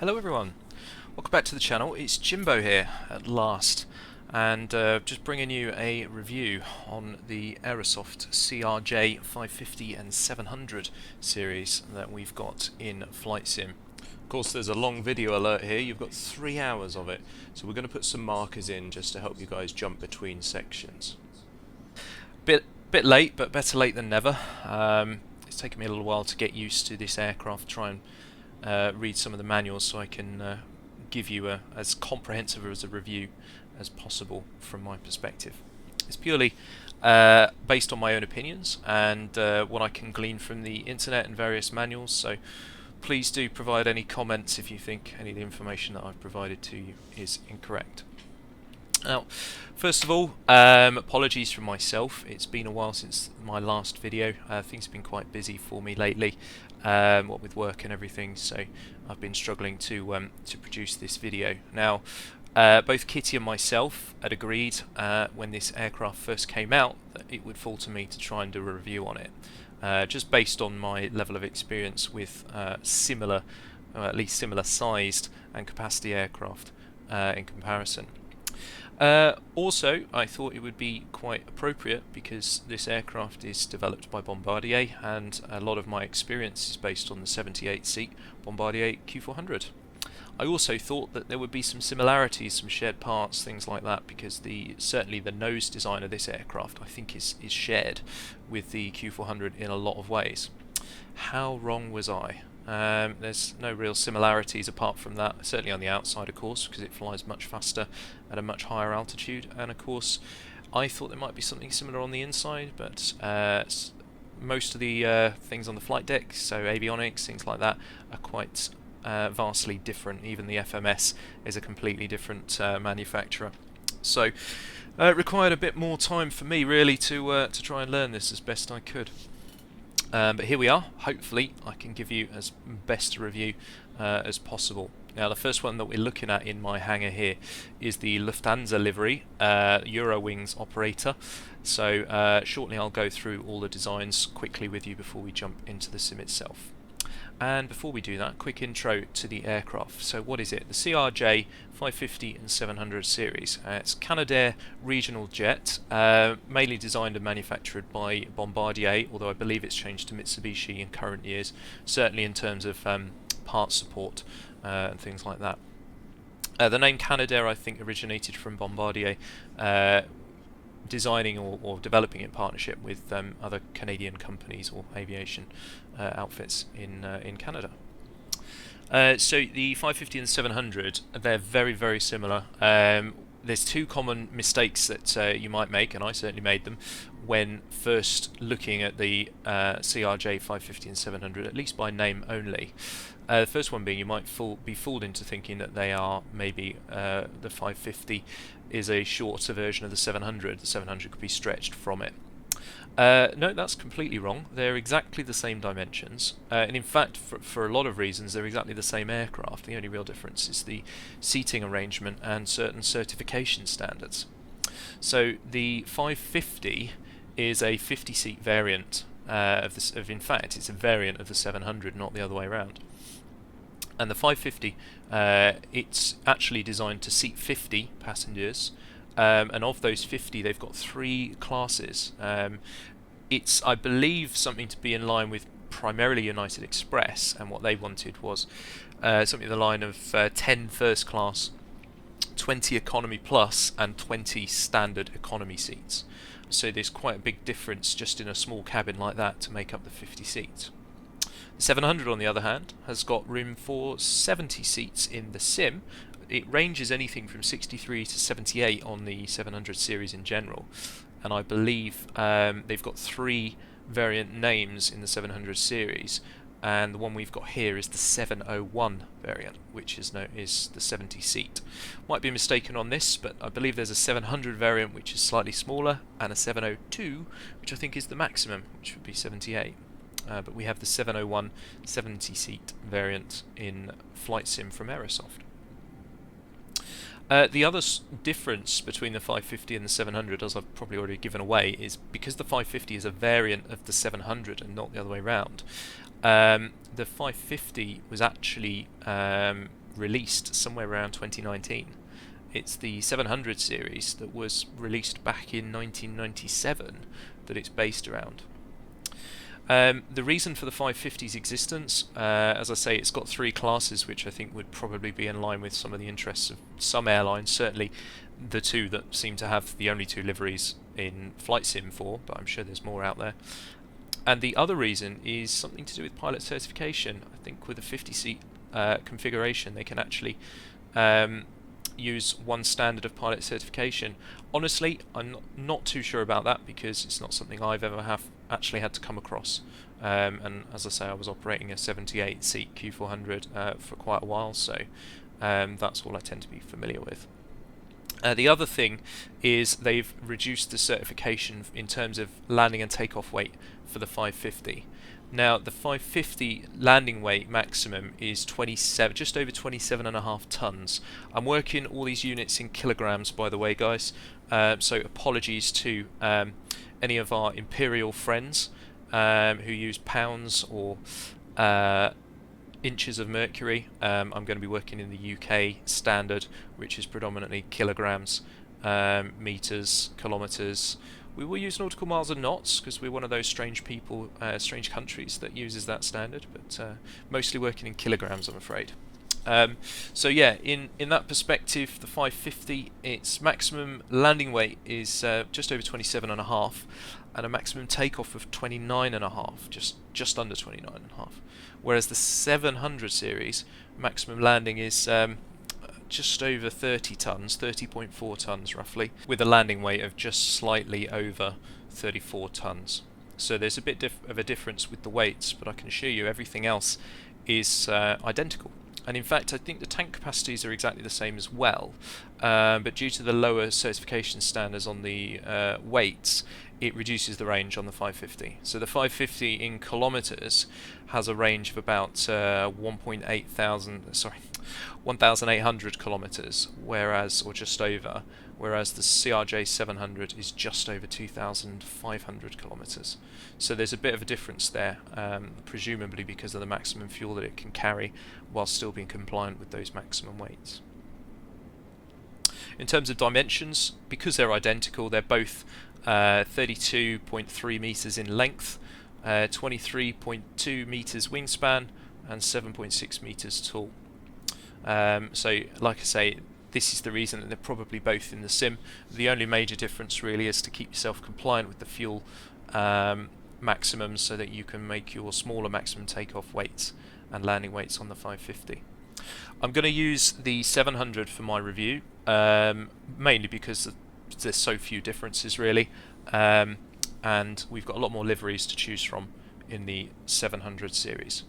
Hello everyone, welcome back to the channel. It's Jimbo here at last, and just bringing you a review on the Aerosoft CRJ 550 and 700 series that we've got in Flight Sim. Of course, there's a long video alert here. You've got 3 hours of it, so we're going to put some markers in just to help you guys jump between sections. Bit late, but better late than never. It's taken me a little while to get used to this aircraft, try and read some of the manuals so I can give you as comprehensive as a review as possible from my perspective. It's purely based on my own opinions and what I can glean from the internet and various manuals, so please do provide any comments if you think any of the information that I've provided to you is incorrect. Now, first of all, apologies from myself. It's been a while since my last video. Things have been quite busy for me lately, what with work and everything, so I've been struggling to produce this video. Now, both Kitty and myself had agreed when this aircraft first came out that it would fall to me to try and do a review on it, just based on my level of experience with similar, at least similar sized and capacity aircraft in comparison. Also, I thought it would be quite appropriate because this aircraft is developed by Bombardier, and a lot of my experience is based on the 78-seat Bombardier Q400. I also thought that there would be some similarities, some shared parts, things like that, because certainly the nose design of this aircraft I think is shared with the Q400 in a lot of ways. How wrong was I? There's no real similarities apart from that, certainly on the outside of course, because it flies much faster at a much higher altitude, and of course I thought there might be something similar on the inside, but most of the things on the flight deck, so avionics, things like that, are quite vastly different. Even the FMS is a completely different manufacturer, so it required a bit more time for me really to try and learn this as best I could. But here we are. Hopefully I can give you as best a review as possible. Now, the first one that we're looking at in my hangar here is the Lufthansa livery, Eurowings operator. So shortly I'll go through all the designs quickly with you before we jump into the sim itself. And before we do that, quick intro to the aircraft. So what is it? The CRJ 550 and 700 series. It's Canadair regional jet, mainly designed and manufactured by Bombardier, although I believe it's changed to Mitsubishi in current years, certainly in terms of parts support and things like that. The name Canadair I think originated from Bombardier designing or developing in partnership with other Canadian companies or aviation outfits in Canada. So the 550 and 700, they're very similar. There's two common mistakes that you might make, and I certainly made them when first looking at the CRJ 550 and 700, at least by name only. The first one being you might be fooled into thinking that they are maybe the 550 is a shorter version of the 700. The 700 could be stretched from it. No, that's completely wrong. They're exactly the same dimensions, and in fact for a lot of reasons they're exactly the same aircraft. The only real difference is the seating arrangement and certain certification standards. So the 550 is a 50-seat variant in fact it's a variant of the 700, not the other way around. And the 550, it's actually designed to seat 50 passengers, and of those 50 they've got 3 classes. It's, I believe, something to be in line with primarily United Express, and what they wanted was something in the line of 10 first class, 20 economy plus, and 20 standard economy seats. So there's quite a big difference just in a small cabin like that to make up the 50 seats. The 700, on the other hand, has got room for 70 seats in the sim. It ranges anything from 63 to 78 on the 700 series in general, and I believe they've got 3 variant names in the 700 series, and the one we've got here is the 701 variant, which is the 70 seat. Might be mistaken on this, but I believe there's a 700 variant which is slightly smaller, and a 702 which I think is the maximum, which would be 78. But we have the 701 70-seat variant in Flight Sim from Aerosoft. The other difference between the 550 and the 700, as I've probably already given away, is because the 550 is a variant of the 700 and not the other way around. The 550 was actually released somewhere around 2019. It's the 700 series that was released back in 1997 that it's based around. The reason for the 550's existence, as I say, it's got 3 classes, which I think would probably be in line with some of the interests of some airlines, certainly the 2 that seem to have the only 2 liveries in Flight Sim 4, but I'm sure there's more out there. And the other reason is something to do with pilot certification. I think with a 50-seat configuration, they can actually use one standard of pilot certification. Honestly, I'm not too sure about that, because it's not something I've ever actually had to come across. And as I say, I was operating a 78-seat Q400 for quite a while, so that's all I tend to be familiar with. The other thing is they've reduced the certification in terms of landing and takeoff weight for the 550. Now, the 550 landing weight maximum is just over 27.5 tons. I'm working all these units in kilograms, by the way, guys. So apologies to any of our imperial friends who use pounds or inches of mercury. I'm going to be working in the UK standard, which is predominantly kilograms, meters, kilometers. We will use nautical miles and knots because we're one of those strange people, strange countries that uses that standard, but mostly working in kilograms, I'm afraid. So yeah, in that perspective, the 550, its maximum landing weight is just over 27.5, and a maximum takeoff of 29.5, just under 29.5. Whereas the 700 series maximum landing is just over 30 tons, 30.4 tons roughly, with a landing weight of just slightly over 34 tons. So there's a bit of a difference with the weights, but I can assure you everything else is identical. And in fact, I think the tank capacities are exactly the same as well, but due to the lower certification standards on the weights, it reduces the range on the 550. So the 550 in kilometers has a range of about 1,800 kilometers, or just over, whereas the CRJ 700 is just over 2,500 kilometers. So there's a bit of a difference there, presumably because of the maximum fuel that it can carry while still being compliant with those maximum weights. In terms of dimensions, because they're identical, they're both 32.3 meters in length, 23.2 meters wingspan, and 7.6 meters tall. So, like I say, this is the reason that they're probably both in the sim. The only major difference really is to keep yourself compliant with the fuel maximums, so that you can make your smaller maximum takeoff weights and landing weights on the 550. I'm going to use the 700 for my review, mainly because there's so few differences really, and we've got a lot more liveries to choose from in the 700 series.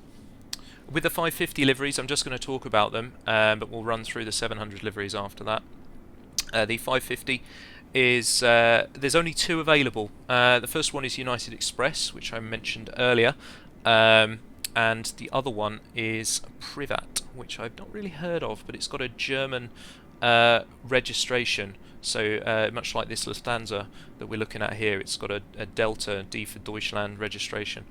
With the 550 liveries, I'm just going to talk about them, but we'll run through the 700 liveries after that. The 550 is, there's only 2 available. The first one is United Express, which I mentioned earlier, and the other one is Privat, which I've not really heard of, but it's got a German registration. So much like this Lufthansa that we're looking at here, it's got a Delta D for Deutschland registration.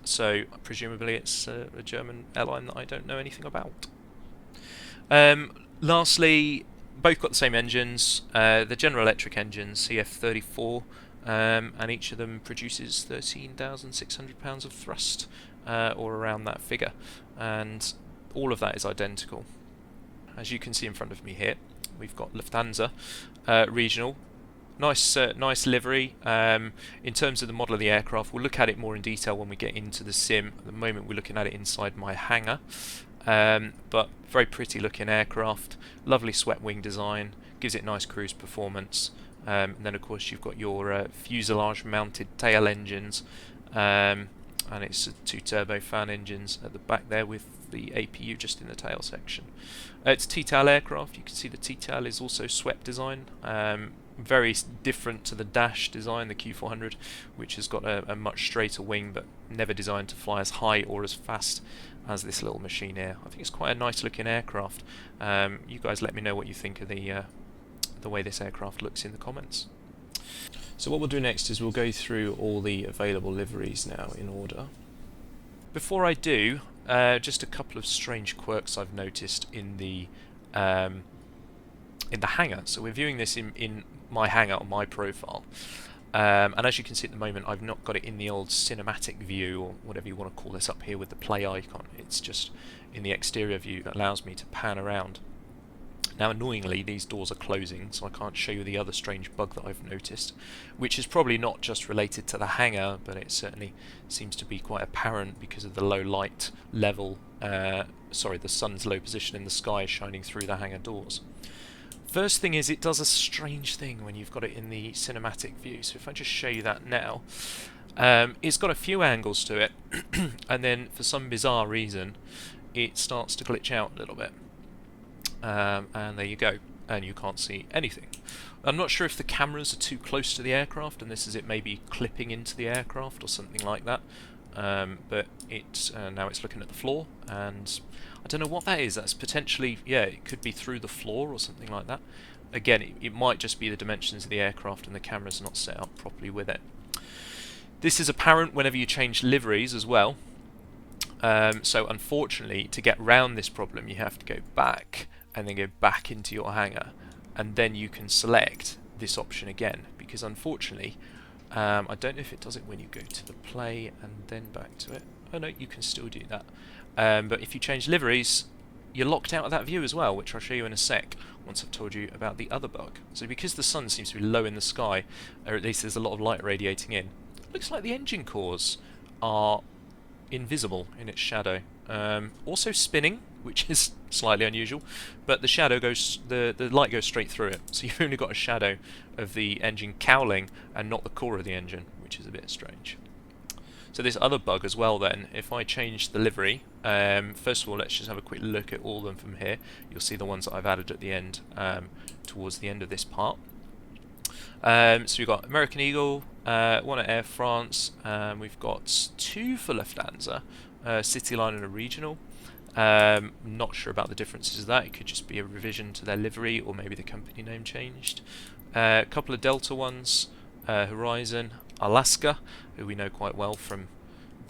So presumably it's a German airline that I don't know anything about. Lastly, both got the same engines, the General Electric engines, CF34, and each of them produces 13,600 pounds of thrust, or around that figure, and all of that is identical. As you can see in front of me here, we've got Lufthansa regional. Nice livery. In terms of the model of the aircraft, we'll look at it more in detail when we get into the sim. At the moment we're looking at it inside my hangar, but very pretty looking aircraft, lovely swept wing design, gives it nice cruise performance, and then of course you've got your fuselage mounted tail engines, and it's 2 turbofan engines at the back there with the APU just in the tail section. It's a T-tail aircraft. You can see the T-tail is also swept design, very different to the dash design, the Q400, which has got a much straighter wing but never designed to fly as high or as fast as this little machine here. I think it's quite a nice looking aircraft. You guys let me know what you think of the way this aircraft looks in the comments. So what we'll do next is we'll go through all the available liveries now in order. Before I do, just a couple of strange quirks I've noticed in the hangar. So we're viewing this in my hangar on my profile, and as you can see at the moment, I've not got it in the old cinematic view, or whatever you want to call this up here with the play icon. It's just in the exterior view that allows me to pan around. Now annoyingly these doors are closing, so I can't show you the other strange bug that I've noticed, which is probably not just related to the hangar, but it certainly seems to be quite apparent because of the low light level, the sun's low position in the sky shining through the hangar doors. First thing is, it does a strange thing when you've got it in the cinematic view. So if I just show you that now, it's got a few angles to it, and then for some bizarre reason it starts to glitch out a little bit. And there you go, and you can't see anything. I'm not sure if the cameras are too close to the aircraft and this is it maybe clipping into the aircraft or something like that, but now it's looking at the floor, and I don't know what that is. That's potentially, yeah, it could be through the floor or something like that. Again, it might just be the dimensions of the aircraft and the camera's not set up properly with it. This is apparent whenever you change liveries as well. So unfortunately, to get round this problem, you have to go back and then go back into your hangar, and then you can select this option again, because unfortunately I don't know if it does it when you go to the play and then back to it. Oh no, you can still do that, but if you change liveries, you're locked out of that view as well, which I'll show you in a sec once I've told you about the other bug. So because the sun seems to be low in the sky, or at least there's a lot of light radiating in, it looks like the engine cores are invisible in its shadow. Also spinning, which is slightly unusual, but the shadow goes, the light goes straight through it, so you've only got a shadow of the engine cowling and not the core of the engine, which is a bit strange. So this other bug as well then, if I change the livery, first of all let's just have a quick look at all of them from here. You'll see the ones that I've added at the end, towards the end of this part. So we've got American Eagle, one at Air France, we've got two for Lufthansa, City Line and a regional. Not sure about the differences of that. It could just be a revision to their livery, or maybe the company name changed. A couple of Delta ones, Horizon, Alaska, who we know quite well from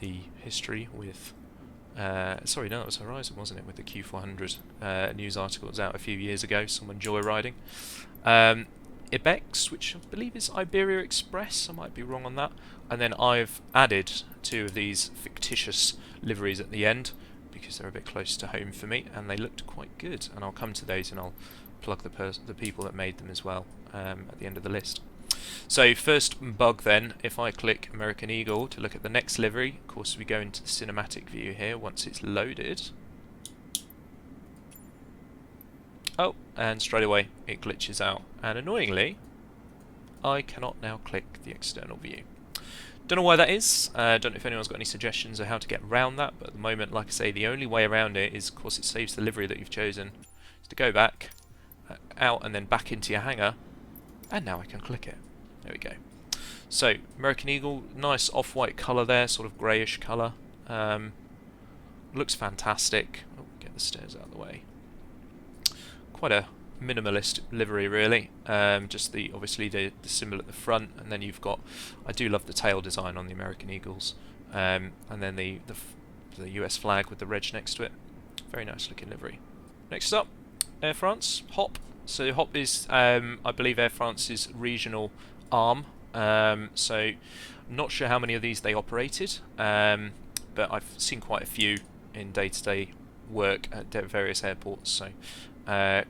the history with sorry, no, it was Horizon, wasn't it, with the Q400 news article that was out a few years ago, someone joyriding. Ibex, which I believe is Iberia Express, I might be wrong on that, and then I've added two of these fictitious liveries at the end because they're a bit close to home for me and they looked quite good, and I'll come to those and I'll plug the people that made them as well at the end of the list. So first bug then, if I click American Eagle to look at the next livery, of course we go into the cinematic view here once it's loaded. Oh, and straight away it glitches out, and annoyingly I cannot now click the external view. Don't know why that is. Don't know if anyone's got any suggestions of how to get around that, but at the moment, like I say, the only way around it is, of course, it saves the livery that you've chosen, is to go back, out and then back into your hangar, and now I can click it. There we go. So, American Eagle, nice off-white colour there, sort of greyish colour. Looks fantastic. Oh, get the stairs out of the way. Quite a minimalist livery really, just obviously the symbol at the front, and then you've got, I do love the tail design on the American Eagles, and then the US flag with the reg next to it. Very nice looking livery. Next up, Air France, HOP. So HOP is, I believe, Air France's regional arm, so I'm not sure how many of these they operated, but I've seen quite a few in day-to-day work at various airports, so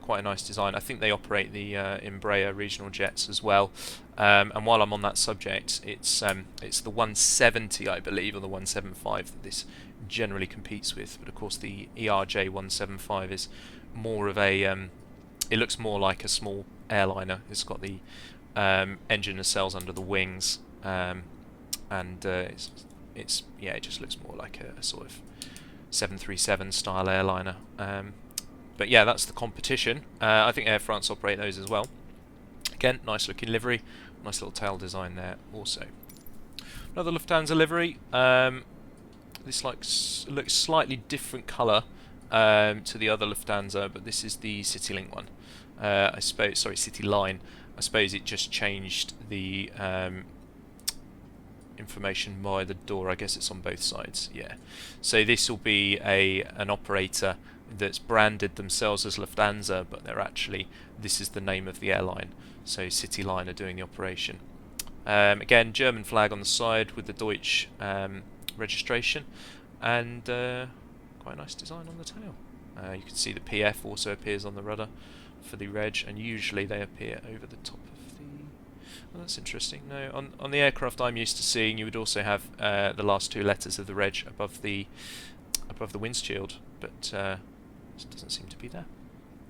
quite a nice design. I think they operate the Embraer regional jets as well, and while I'm on that subject, it's the 170, I believe, or the 175 that this generally competes with, but of course the CRJ 175 is more of a it looks more like a small airliner. It's got the engine nacelles under the wings, and it's yeah, it just looks more like a sort of 737 style airliner. But yeah, that's the competition. I think Air France operate those as well. Again, nice looking livery, nice little tail design there also. Another Lufthansa livery. This looks slightly different colour to the other Lufthansa, but this is the CityLink one. I suppose, sorry, CityLine. I suppose it just changed the information by the door. I guess it's on both sides. Yeah. So this will be an operator that's branded themselves as Lufthansa, but they're actually, this is the name of the airline. So CityLine are doing the operation. Again, German flag on the side with the Deutsch registration, and quite a nice design on the tail. You can see the PF also appears on the rudder for the reg, and usually they appear over the top of the... Well, that's interesting. No, on the aircraft I'm used to seeing, you would also have the last two letters of the reg above the windshield, but it doesn't seem to be there.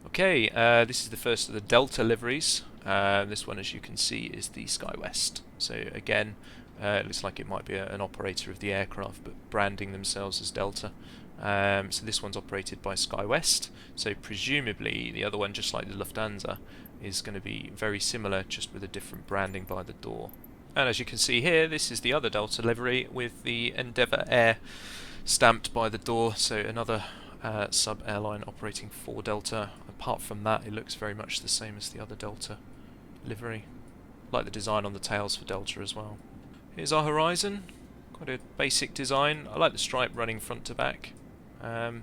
Okay, this is the first of the Delta liveries. This one, as you can see, is the SkyWest. So again, it looks like it might be an operator of the aircraft, but branding themselves as Delta. So this one's operated by SkyWest. So presumably the other one, just like the Lufthansa, is going to be very similar, just with a different branding by the door. And as you can see here, this is the other Delta livery with the Endeavour Air stamped by the door. So another sub-airline operating for Delta. Apart from that, it looks very much the same as the other Delta livery. Like the design on the tails for Delta as well. Here's our horizon. Quite a basic design. I like the stripe running front to back. And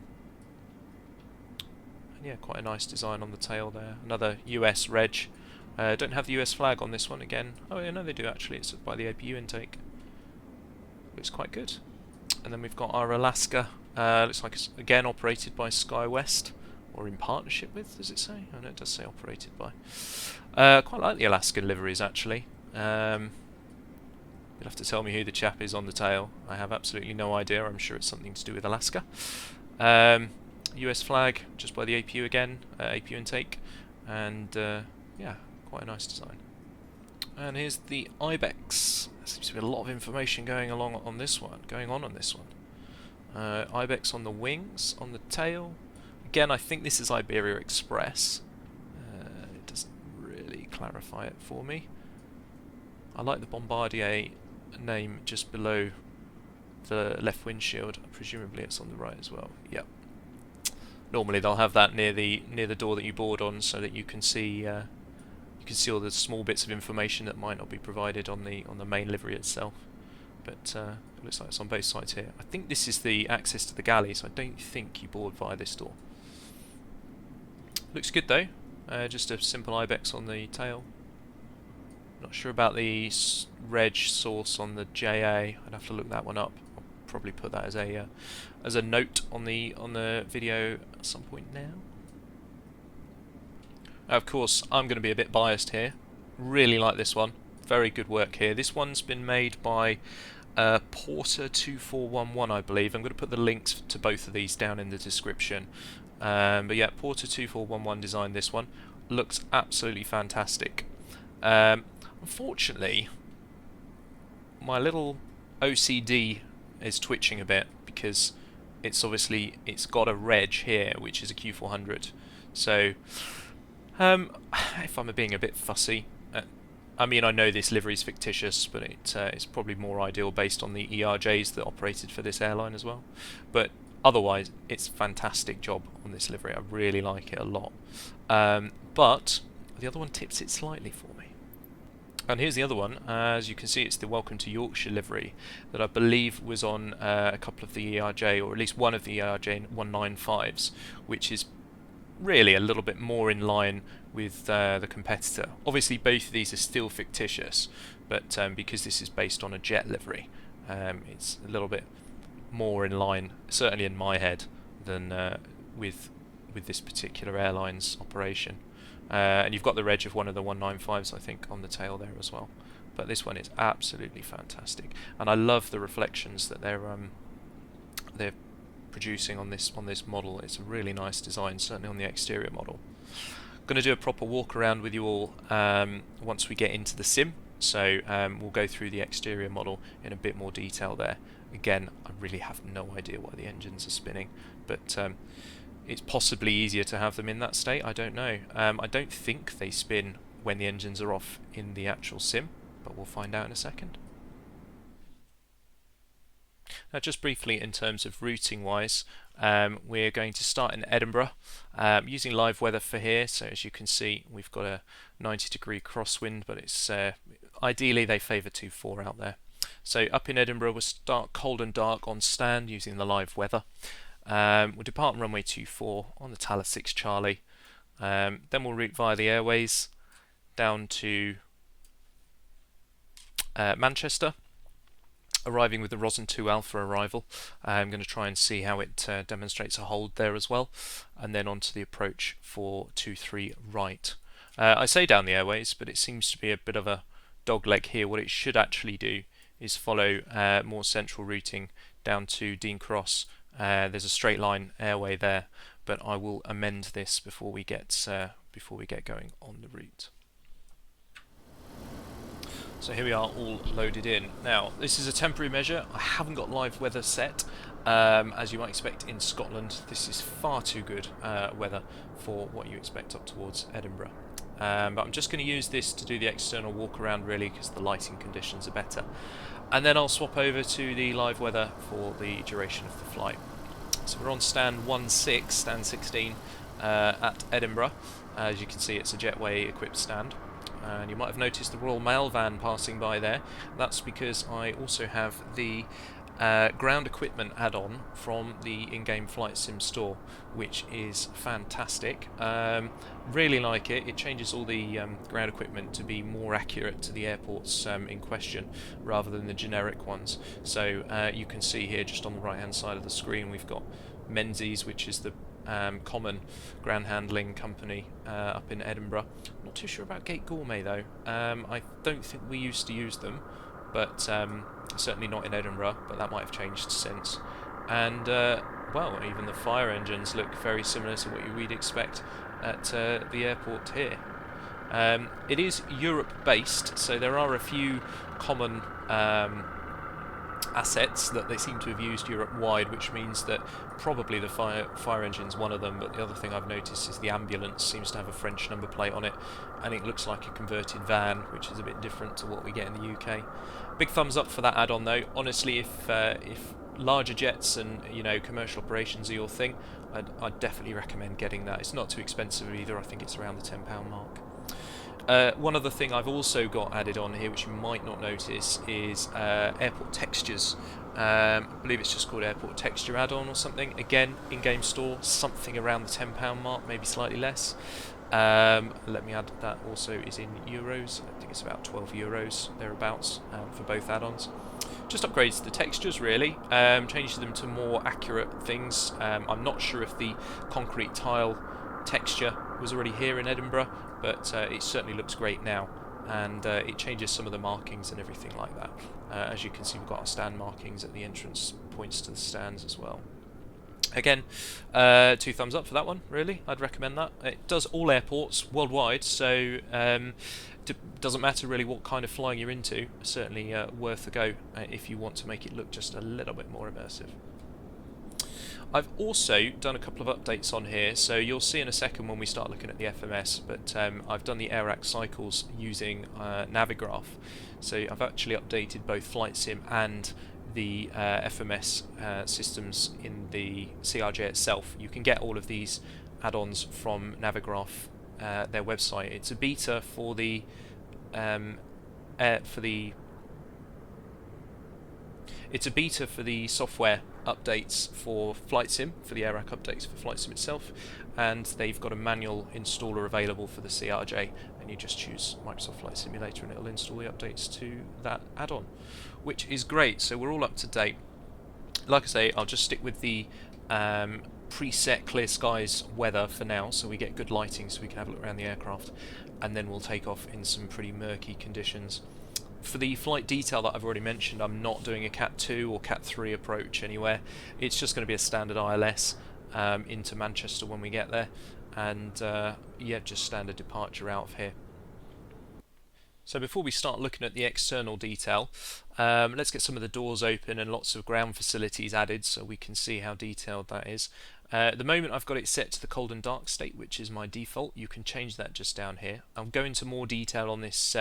yeah, quite a nice design on the tail there. Another US reg. Don't have the US flag on this one again. Oh yeah, no they do actually. It's by the APU intake. Looks quite good. And then we've got our Alaska. Looks like it's again operated by SkyWest, or in partnership with, does it say? Oh no, it does say operated by. Quite like the Alaskan liveries actually. You'll have to tell me who the chap is on the tail. I have absolutely no idea. I'm sure it's something to do with Alaska. US flag, just by the APU again, APU intake, and yeah, quite a nice design. And here's the Ibex. There seems to be a lot of information going on this one. Ibex on the wings, on the tail. Again, I think this is Iberia Express. It doesn't really clarify it for me. I like the Bombardier name just below the left windshield. Presumably it's on the right as well. Yep. Normally they'll have that near the door that you board on, so that you can see all the small bits of information that might not be provided on the main livery itself. But it looks like it's on both sides here. I think this is the access to the galley, so I don't think you board via this door. Looks good though. Just a simple Ibex on the tail. Not sure about the reg source on the JA. I'd have to look that one up. I'll probably put that as a note on the video at some point now. Of course, I'm going to be a bit biased here. Really like this one. Very good work here. This one's been made by Porter 2411, I believe. I'm going to put the links to both of these down in the description. But yeah, Porter 2411 designed this one. Looks absolutely fantastic. Unfortunately, my little OCD is twitching a bit because it's got a reg here, which is a Q400. So, if I'm being a bit fussy, I mean, I know this livery is fictitious, but it's probably more ideal based on the ERJs that operated for this airline as well. But otherwise, it's a fantastic job on this livery. I really like it a lot. But the other one tips it slightly for me. And here's the other one. As you can see, it's the Welcome to Yorkshire livery that I believe was on a couple of the ERJ, or at least one of the ERJ 195s, which is really a little bit more in line with the competitor. Obviously both of these are still fictitious, but because this is based on a jet livery, it's a little bit more in line, certainly in my head, than with this particular airline's operation. And you've got the reg of one of the 195s, I think, on the tail there as well. But this one is absolutely fantastic, and I love the reflections that they're producing on this model. It's a really nice design, certainly on the exterior model. I'm going to do a proper walk around with you all once we get into the sim, so we'll go through the exterior model in a bit more detail there. Again, I really have no idea why the engines are spinning, but it's possibly easier to have them in that state, I don't know. I don't think they spin when the engines are off in the actual sim, but we'll find out in a second. Now, just briefly in terms of routing wise, we're going to start in Edinburgh using live weather for here. So as you can see, we've got a 90-degree crosswind, but it's ideally they favour 2-4 out there. So up in Edinburgh, we'll start cold and dark on stand using the live weather. We'll depart on runway 24 on the Taller 6 Charlie. Then we'll route via the airways down to Manchester, arriving with the Rosin 2 Alpha arrival. I'm going to try and see how it demonstrates a hold there as well, and then onto the approach for 23 right. I say down the airways, but it seems to be a bit of a dog leg here. What it should actually do is follow more central routing down to Dean Cross. There's a straight line airway there, but I will amend this before we get going on the route. So here we are, all loaded in. Now, this is a temporary measure. I haven't got live weather set. As you might expect in Scotland, this is far too good weather for what you expect up towards Edinburgh. But I'm just going to use this to do the external walk around really, because the lighting conditions are better. And then I'll swap over to the live weather for the duration of the flight. So we're on stand 16 at Edinburgh. As you can see, it's a Jetway equipped stand. And you might have noticed the Royal Mail van passing by there. That's because I also have the ground equipment add-on from the in-game Flight Sim store, which is fantastic. Really like it. It changes all the ground equipment to be more accurate to the airports in question, rather than the generic ones. So you can see here, just on the right-hand side of the screen, we've got Menzies, which is the common ground handling company up in Edinburgh. Not too sure about Gate Gourmet though. I don't think we used to use them, but certainly not in Edinburgh, but that might have changed since. And well, even the fire engines look very similar to what we'd expect at the airport here. It is Europe based, so there are a few common assets that they seem to have used Europe-wide, which means that probably the fire engine's one of them, but the other thing I've noticed is the ambulance seems to have a French number plate on it, and it looks like a converted van, which is a bit different to what we get in the UK. Big thumbs up for that add-on though. Honestly, if larger jets and commercial operations are your thing, I'd definitely recommend getting that. It's not too expensive either. I think it's around the £10 mark. One other thing I've also got added on here, which you might not notice, is airport textures. I believe it's just called airport texture add-on or something. Again, in-game store, something around the £10 mark, maybe slightly less. Let me add that also is in euros. I think it's about €12 thereabouts for both add-ons. Just upgrades the textures really, changes them to more accurate things. I'm not sure if the concrete tile texture was already here in Edinburgh, but it certainly looks great now, and it changes some of the markings and everything like that. As you can see, we've got our stand markings at the entrance points to the stands as well. Again, 2 thumbs up for that one, really. I'd recommend that. It does all airports worldwide, so doesn't matter really what kind of flying you're into. Certainly worth a go if you want to make it look just a little bit more immersive. I've also done a couple of updates on here, so you'll see in a second when we start looking at the FMS, but I've done the AirAC cycles using Navigraph. So I've actually updated both Flight Sim and the FMS systems in the CRJ itself. You can get all of these add-ons from Navigraph, their website. It's a beta for the software updates for Flight Sim, for the AirAC updates for Flight Sim itself, and they've got a manual installer available for the CRJ, and you just choose Microsoft Flight Simulator and it'll install the updates to that add-on, which is great. So we're all up to date. Like I say, I'll just stick with the preset clear skies weather for now, so we get good lighting so we can have a look around the aircraft, and then we'll take off in some pretty murky conditions. For the flight detail that I've already mentioned, I'm not doing a Cat 2 or Cat 3 approach anywhere. It's just going to be a standard ILS into Manchester when we get there, and yeah, just standard departure out of here. So before we start looking at the external detail, let's get some of the doors open and lots of ground facilities added so we can see how detailed that is. At the moment I've got it set to the cold and dark state, which is my default. You can change that just down here. I'll go into more detail on this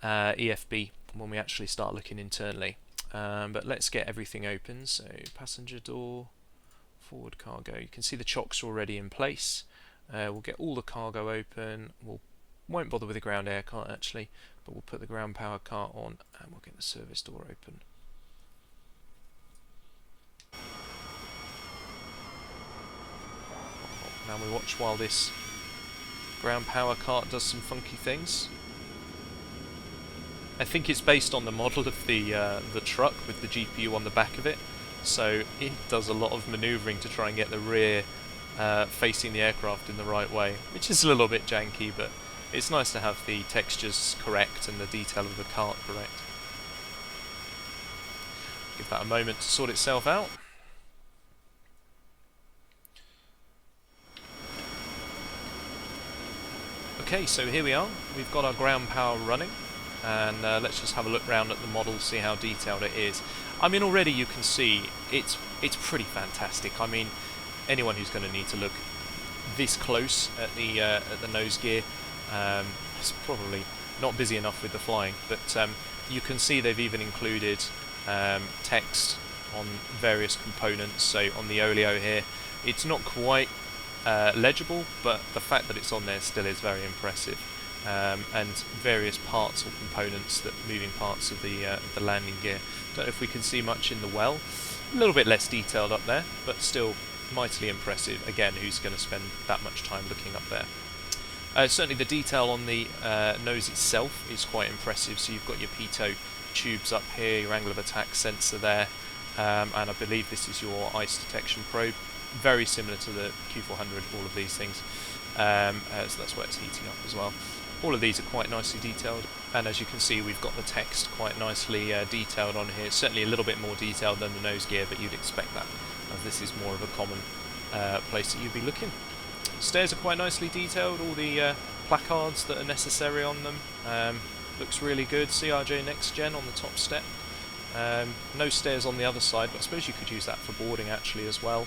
EFB when we actually start looking internally. but let's get everything open. So passenger door, forward cargo. You can see the chocks are already in place. We'll get all the cargo open. Won't bother with the ground air cart actually, but we'll put the ground power cart on and we'll get the service door open. Now we watch while this ground power cart does some funky things. I think it's based on the model of the truck with the GPU on the back of it, so it does a lot of manoeuvring to try and get the rear facing the aircraft in the right way, which is a little bit janky, but it's nice to have the textures correct and the detail of the cart correct. Give that a moment to sort itself out. Okay, so here we are. We've got our ground power running, and let's just have a look round at the model, see how detailed it is. I mean, already you can see it's pretty fantastic. I mean, anyone who's going to need to look this close at the nose gear is probably not busy enough with the flying. But you can see they've even included text on various components. So on the oleo here, it's not quite legible, but the fact that it's on there still is very impressive. And various parts or components, that moving parts of the landing gear. Don't know if we can see much in the well. A little bit less detailed up there, but still mightily impressive. Again, who's going to spend that much time looking up there? Certainly the detail on the nose itself is quite impressive. So you've got your pitot tubes up here, your angle of attack sensor there, and I believe this is your ice detection probe. Very similar to the Q400, all of these things. So that's where it's heating up as well. All of these are quite nicely detailed, and as you can see, we've got the text quite nicely detailed on here. Certainly a little bit more detailed than the nose gear, but you'd expect that, as this is more of a common place that you'd be looking. Stairs are quite nicely detailed, all the placards that are necessary on them. Looks really good. CRJ Next Gen on the top step. No stairs on the other side, but I suppose you could use that for boarding actually as well.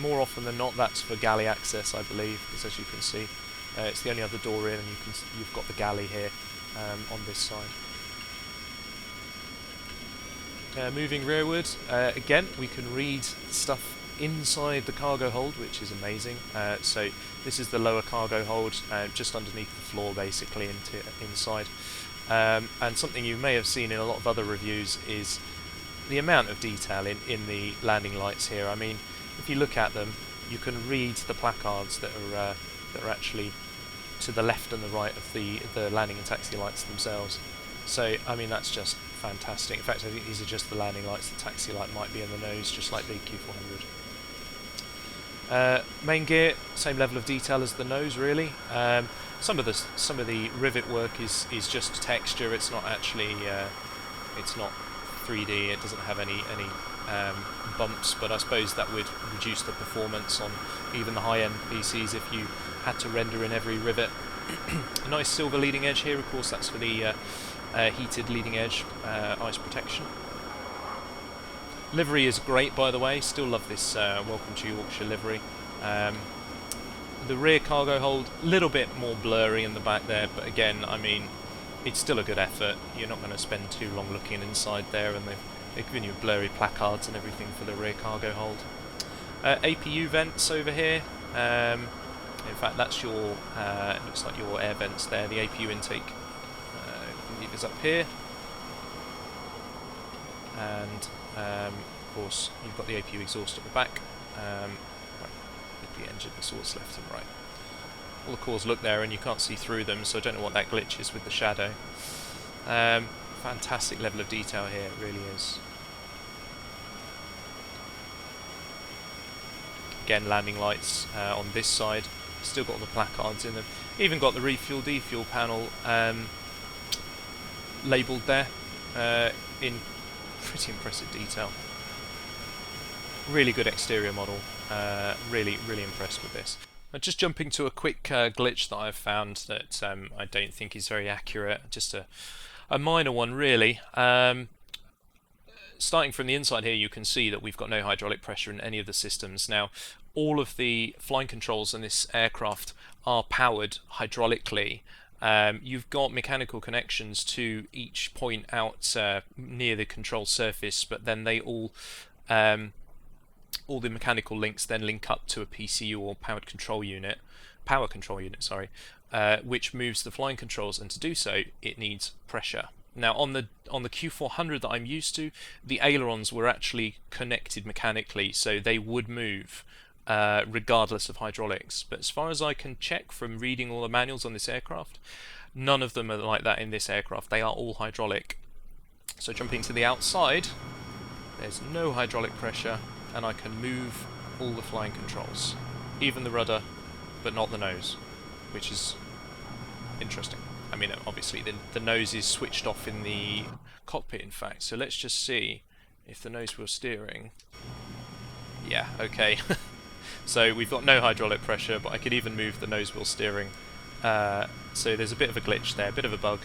More often than not, that's for galley access, I believe, because as you can see, it's the only other door in, and you've got the galley here on this side. Moving rearward, again, we can read stuff inside the cargo hold, which is amazing. So this is the lower cargo hold, just underneath the floor, basically inside. And something you may have seen in a lot of other reviews is the amount of detail in the landing lights here. I mean, if you look at them, you can read the placards that are actually to the left and the right of the landing and taxi lights themselves. So, I mean, that's just fantastic. In fact, I think these are just the landing lights. The taxi light might be in the nose, just like the Q400. Main gear, same level of detail as the nose, really. Some of the rivet work is just texture. It's not actually it's not 3D. It doesn't have any bumps, but I suppose that would reduce the performance on even the high-end PCs if you had to render in every rivet. A nice silver leading edge here, of course that's for the heated leading edge ice protection. Livery is great, by the way. Still love this Welcome to Yorkshire livery. The rear cargo hold, a little bit more blurry in the back there, but again, I mean, it's still a good effort. You're not going to spend too long looking inside there, and they've given you blurry placards and everything for the rear cargo hold. APU vents over here. In fact, that's your, it looks like your air vents there. The APU intake is up here. And, of course, you've got the APU exhaust at the back. With the engine exhaust left and right. All the cores look there, and you can't see through them, so I don't know what that glitch is with the shadow. Fantastic level of detail here, it really is. Again, landing lights on this side, still got the placards in them. Even got the refuel defuel panel labelled there in pretty impressive detail. Really good exterior model. Really impressed with this. Just jumping to a quick glitch that I've found that I don't think is very accurate. Just a minor one, really. Starting from the inside here, you can see that we've got no hydraulic pressure in any of the systems. Now, all of the flying controls in this aircraft are powered hydraulically, you've got mechanical connections to each point out near the control surface, but then they all the mechanical links then link up to a PCU or power control unit, sorry, which moves the flying controls, and to do so it needs pressure. Now on the Q400 that I'm used to, the ailerons were actually connected mechanically, so they would move regardless of hydraulics. But as far as I can check from reading all the manuals on this aircraft, none of them are like that in this aircraft. They are all hydraulic. So jumping to the outside, there's no hydraulic pressure, and I can move all the flying controls, even the rudder, but not the nose, which is interesting. I mean, obviously the nose is switched off in the cockpit, in fact. So let's just see if the nose wheel steering. Yeah, okay. So we've got no hydraulic pressure, but I could even move the nose wheel steering. So there's a bit of a glitch there, a bit of a bug,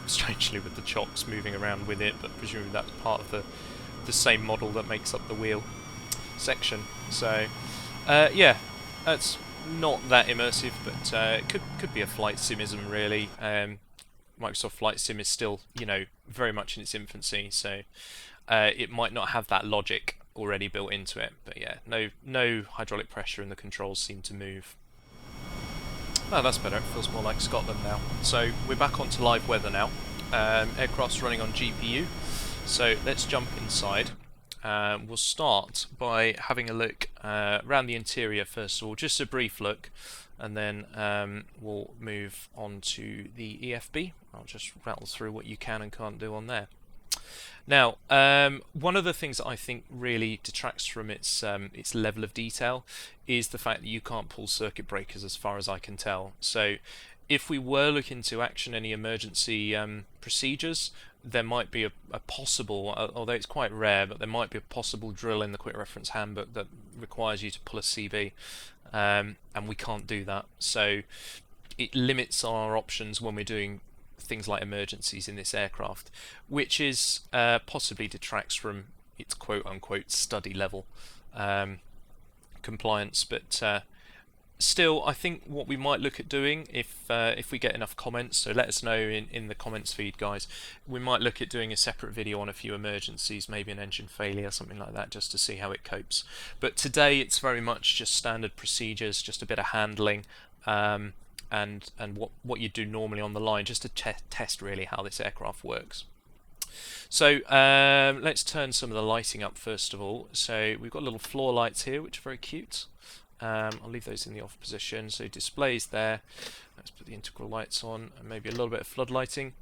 strangely with the chocks moving around with it, but presumably that's part of the same model that makes up the wheel section. So yeah, that's not that immersive, but it could be a flight simism really. Microsoft Flight Sim is still, you know, very much in its infancy, so it might not have that logic already built into it. But yeah, no hydraulic pressure, and the controls seem to move. Oh, that's better. It feels more like Scotland now. So we're back onto live weather now. Aircraft's running on GPU. So let's jump inside. We'll start by having a look around the interior first of all, just a brief look, and then we'll move on to the EFB. I'll just rattle through what you can and can't do on there. Now, one of the things that I think really detracts from its level of detail is the fact that you can't pull circuit breakers, as far as I can tell. So if we were looking to action any emergency procedures, there might be a possible, although it's quite rare, but there might be a possible drill in the Quick Reference Handbook that requires you to pull a CB, and we can't do that. So it limits our options when we're doing things like emergencies in this aircraft, which is possibly detracts from its quote-unquote study level compliance. But still, I think what we might look at doing, if we get enough comments, so let us know in the comments feed, guys, we might look at doing a separate video on a few emergencies, maybe an engine failure, something like that, just to see how it copes. But today it's very much just standard procedures, just a bit of handling, and what you do normally on the line, just to test really how this aircraft works. So let's turn some of the lighting up first of all. So we've got little floor lights here, which are very cute. I'll leave those in the off position. So displays there. Let's put the integral lights on, and maybe a little bit of flood lighting.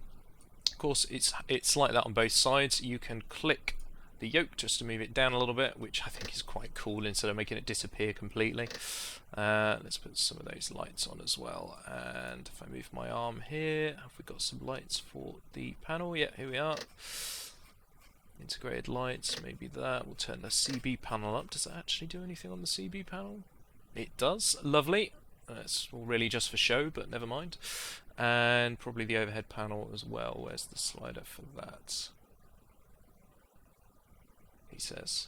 Of course, it's like that on both sides. You can click the yoke just to move it down a little bit, which I think is quite cool, instead of making it disappear completely. Let's put some of those lights on as well. And if I move my arm here, have we got some lights for the panel? Yeah, here we are. Integrated lights, maybe that. We'll turn the CB panel up. Does it actually do anything on the CB panel? It does. Lovely. That's all really just for show, but never mind. And probably the overhead panel as well. Where's the slider for that? He says.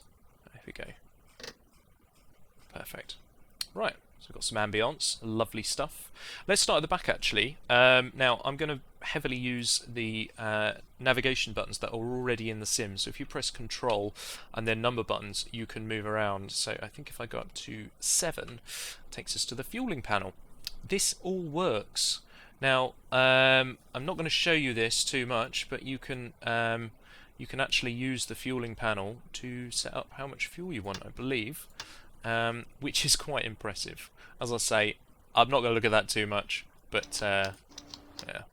There we go. Perfect. Right, so we've got some ambience, lovely stuff. Let's start at the back actually. Now I'm going to heavily use the navigation buttons that are already in the sim. So if you press Control and then number buttons, you can move around. So I think if I go up to 7, it takes us to the fueling panel. This all works. Now I'm not going to show you this too much, but you can actually use the fueling panel to set up how much fuel you want, I believe. Which is quite impressive. As I say, I'm not going to look at that too much, but yeah,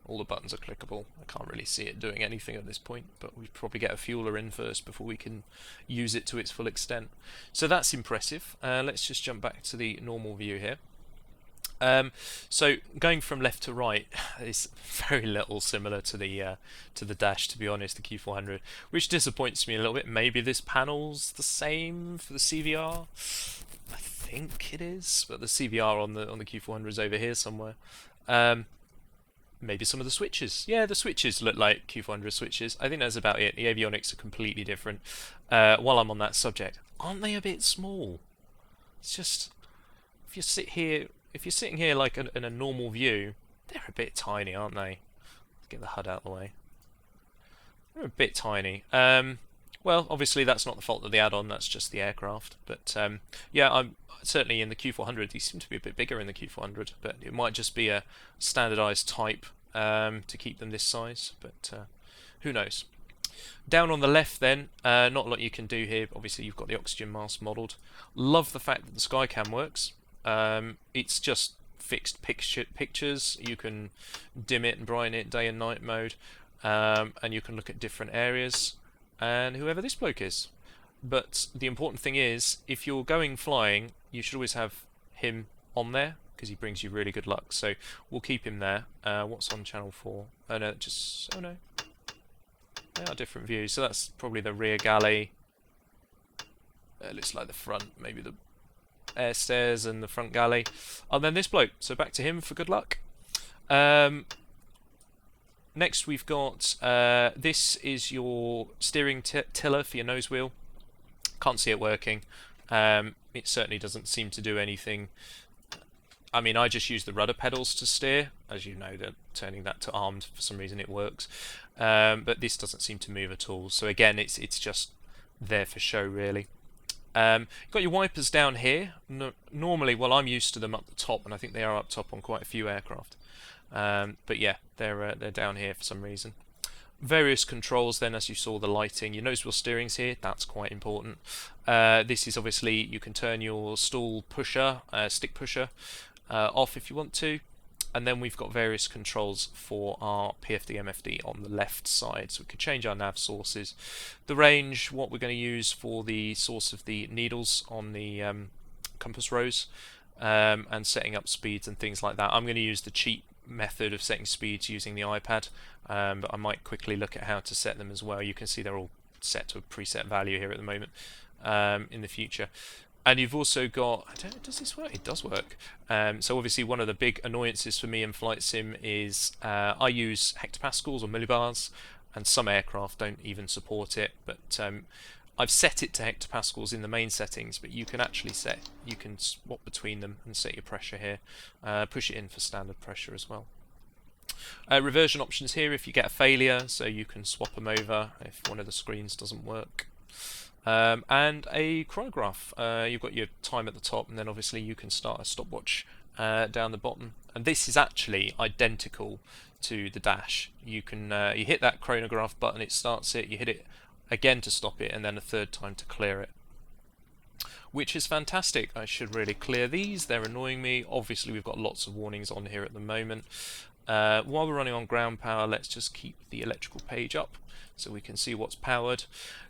all the buttons are clickable. I can't really see it doing anything at this point, but we probably get a fueler in first before we can use it to its full extent. So that's impressive. Let's just jump back to the normal view here. So going from left to right is very little similar to the dash, to be honest, the Q400, which disappoints me a little bit. Maybe this panel's the same for the CVR. I think it is, but the CVR on the Q400 is over here somewhere. Maybe some of the switches. Yeah, the switches look like Q400 switches. I think that's about it. The avionics are completely different. While I'm on that subject, aren't they a bit small? It's just, if you're sitting here like in a normal view, They're a bit tiny, aren't they? Let's get the HUD out of the way. They're a bit tiny. Well, obviously that's not the fault of the add-on, that's just the aircraft. But yeah, I'm certainly in the Q400. These seem to be a bit bigger in the Q400, but it might just be a standardized type to keep them this size. But who knows? Down on the left then, not a lot you can do here. Obviously you've got the oxygen mask modelled. Love the fact that the Skycam works. It's just fixed pictures. You can dim it and brighten it day and night mode, and you can look at different areas and whoever this bloke is. But the important thing is, if you're going flying, you should always have him on there because he brings you really good luck. So we'll keep him there. What's on channel 4? Oh no, oh no. They are different views, so that's probably the rear galley. Looks like the front, maybe the air stairs and the front galley. And then this bloke, so back to him for good luck. Next we've got, this is your steering tiller for your nose wheel. Can't see it working. It certainly doesn't seem to do anything. I mean, I just use the rudder pedals to steer. As you know, turning that to armed, for some reason it works. But this doesn't seem to move at all. So again, it's just there for show, really. You've got your wipers down here. Normally, well, I'm used to them up the top, and I think they are up top on quite a few aircraft. But yeah, they're down here for some reason. Various controls then, as you saw, the lighting. Your nose wheel steering's here, that's quite important. This is obviously, you can turn your stall pusher, stick pusher, off if you want to. And then we've got various controls for our PFD MFD on the left side, so we can change our nav sources. The range, what we're going to use for the source of the needles on the compass rose, and setting up speeds and things like that. I'm going to use the cheap method of setting speeds using the iPad, but I might quickly look at how to set them as well. You can see they're all set to a preset value here at the moment. In the future. And you've also got, does this work? It does work. So obviously one of the big annoyances for me in Flight Sim is I use hectopascals or millibars, and some aircraft don't even support it, but I've set it to hectopascals in the main settings, but you can actually you can swap between them and set your pressure here. Push it in for standard pressure as well. Reversion options here if you get a failure, so you can swap them over if one of the screens doesn't work. And a chronograph. You've got your time at the top, and then obviously you can start a stopwatch down the bottom. And this is actually identical to the dash. You can you hit that chronograph button, it starts it. You hit it again to stop it, and then a third time to clear it, which is fantastic. I should really clear these. They're annoying me. Obviously, we've got lots of warnings on here at the moment. While we're running on ground power, let's just keep the electrical page up so we can see what's powered.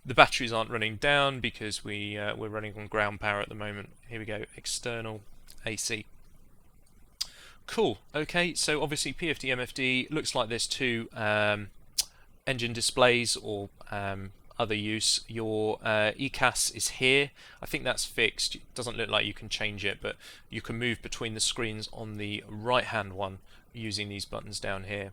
The batteries aren't running down because we're running on ground power at the moment. Here we go, external AC. Cool. Okay, so obviously PFD MFD looks like there's two engine displays or other use. Your ECAS is here. I think that's fixed. It doesn't look like you can change it, but you can move between the screens on the right hand one using these buttons down here.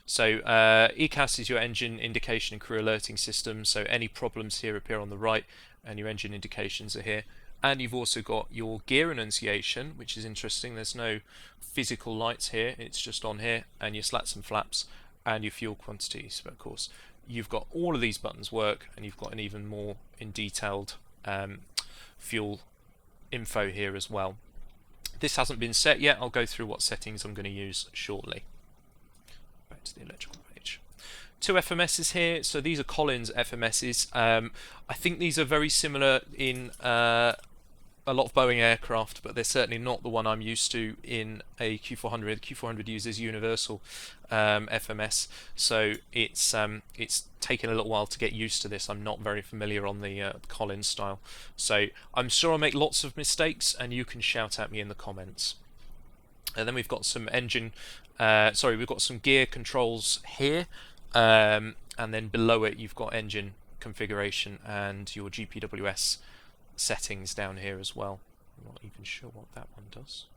So ECAS is your engine indication and crew alerting system, so any problems here appear on the right and your engine indications are here. And you've also got your gear enunciation, which is interesting. There's no physical lights here, it's just on here, and your slats and flaps and your fuel quantities. But of course you've got all of these buttons work, and you've got an even more in detailed fuel info here as well. This hasn't been set yet. I'll go through what settings I'm going to use shortly. Back to the electrical page. Two FMSs here. So these are Collins FMSs. I think these are very similar in a lot of Boeing aircraft, but they're certainly not the one I'm used to in a Q400. Q400 uses universal FMS, so it's taken a little while to get used to this. I'm not very familiar on the Collins style, so I'm sure I'll make lots of mistakes, and you can shout at me in the comments. And then we've got some engine, we've got some gear controls here, and then below it you've got engine configuration and your GPWS settings down here as well. I'm not even sure what that one does.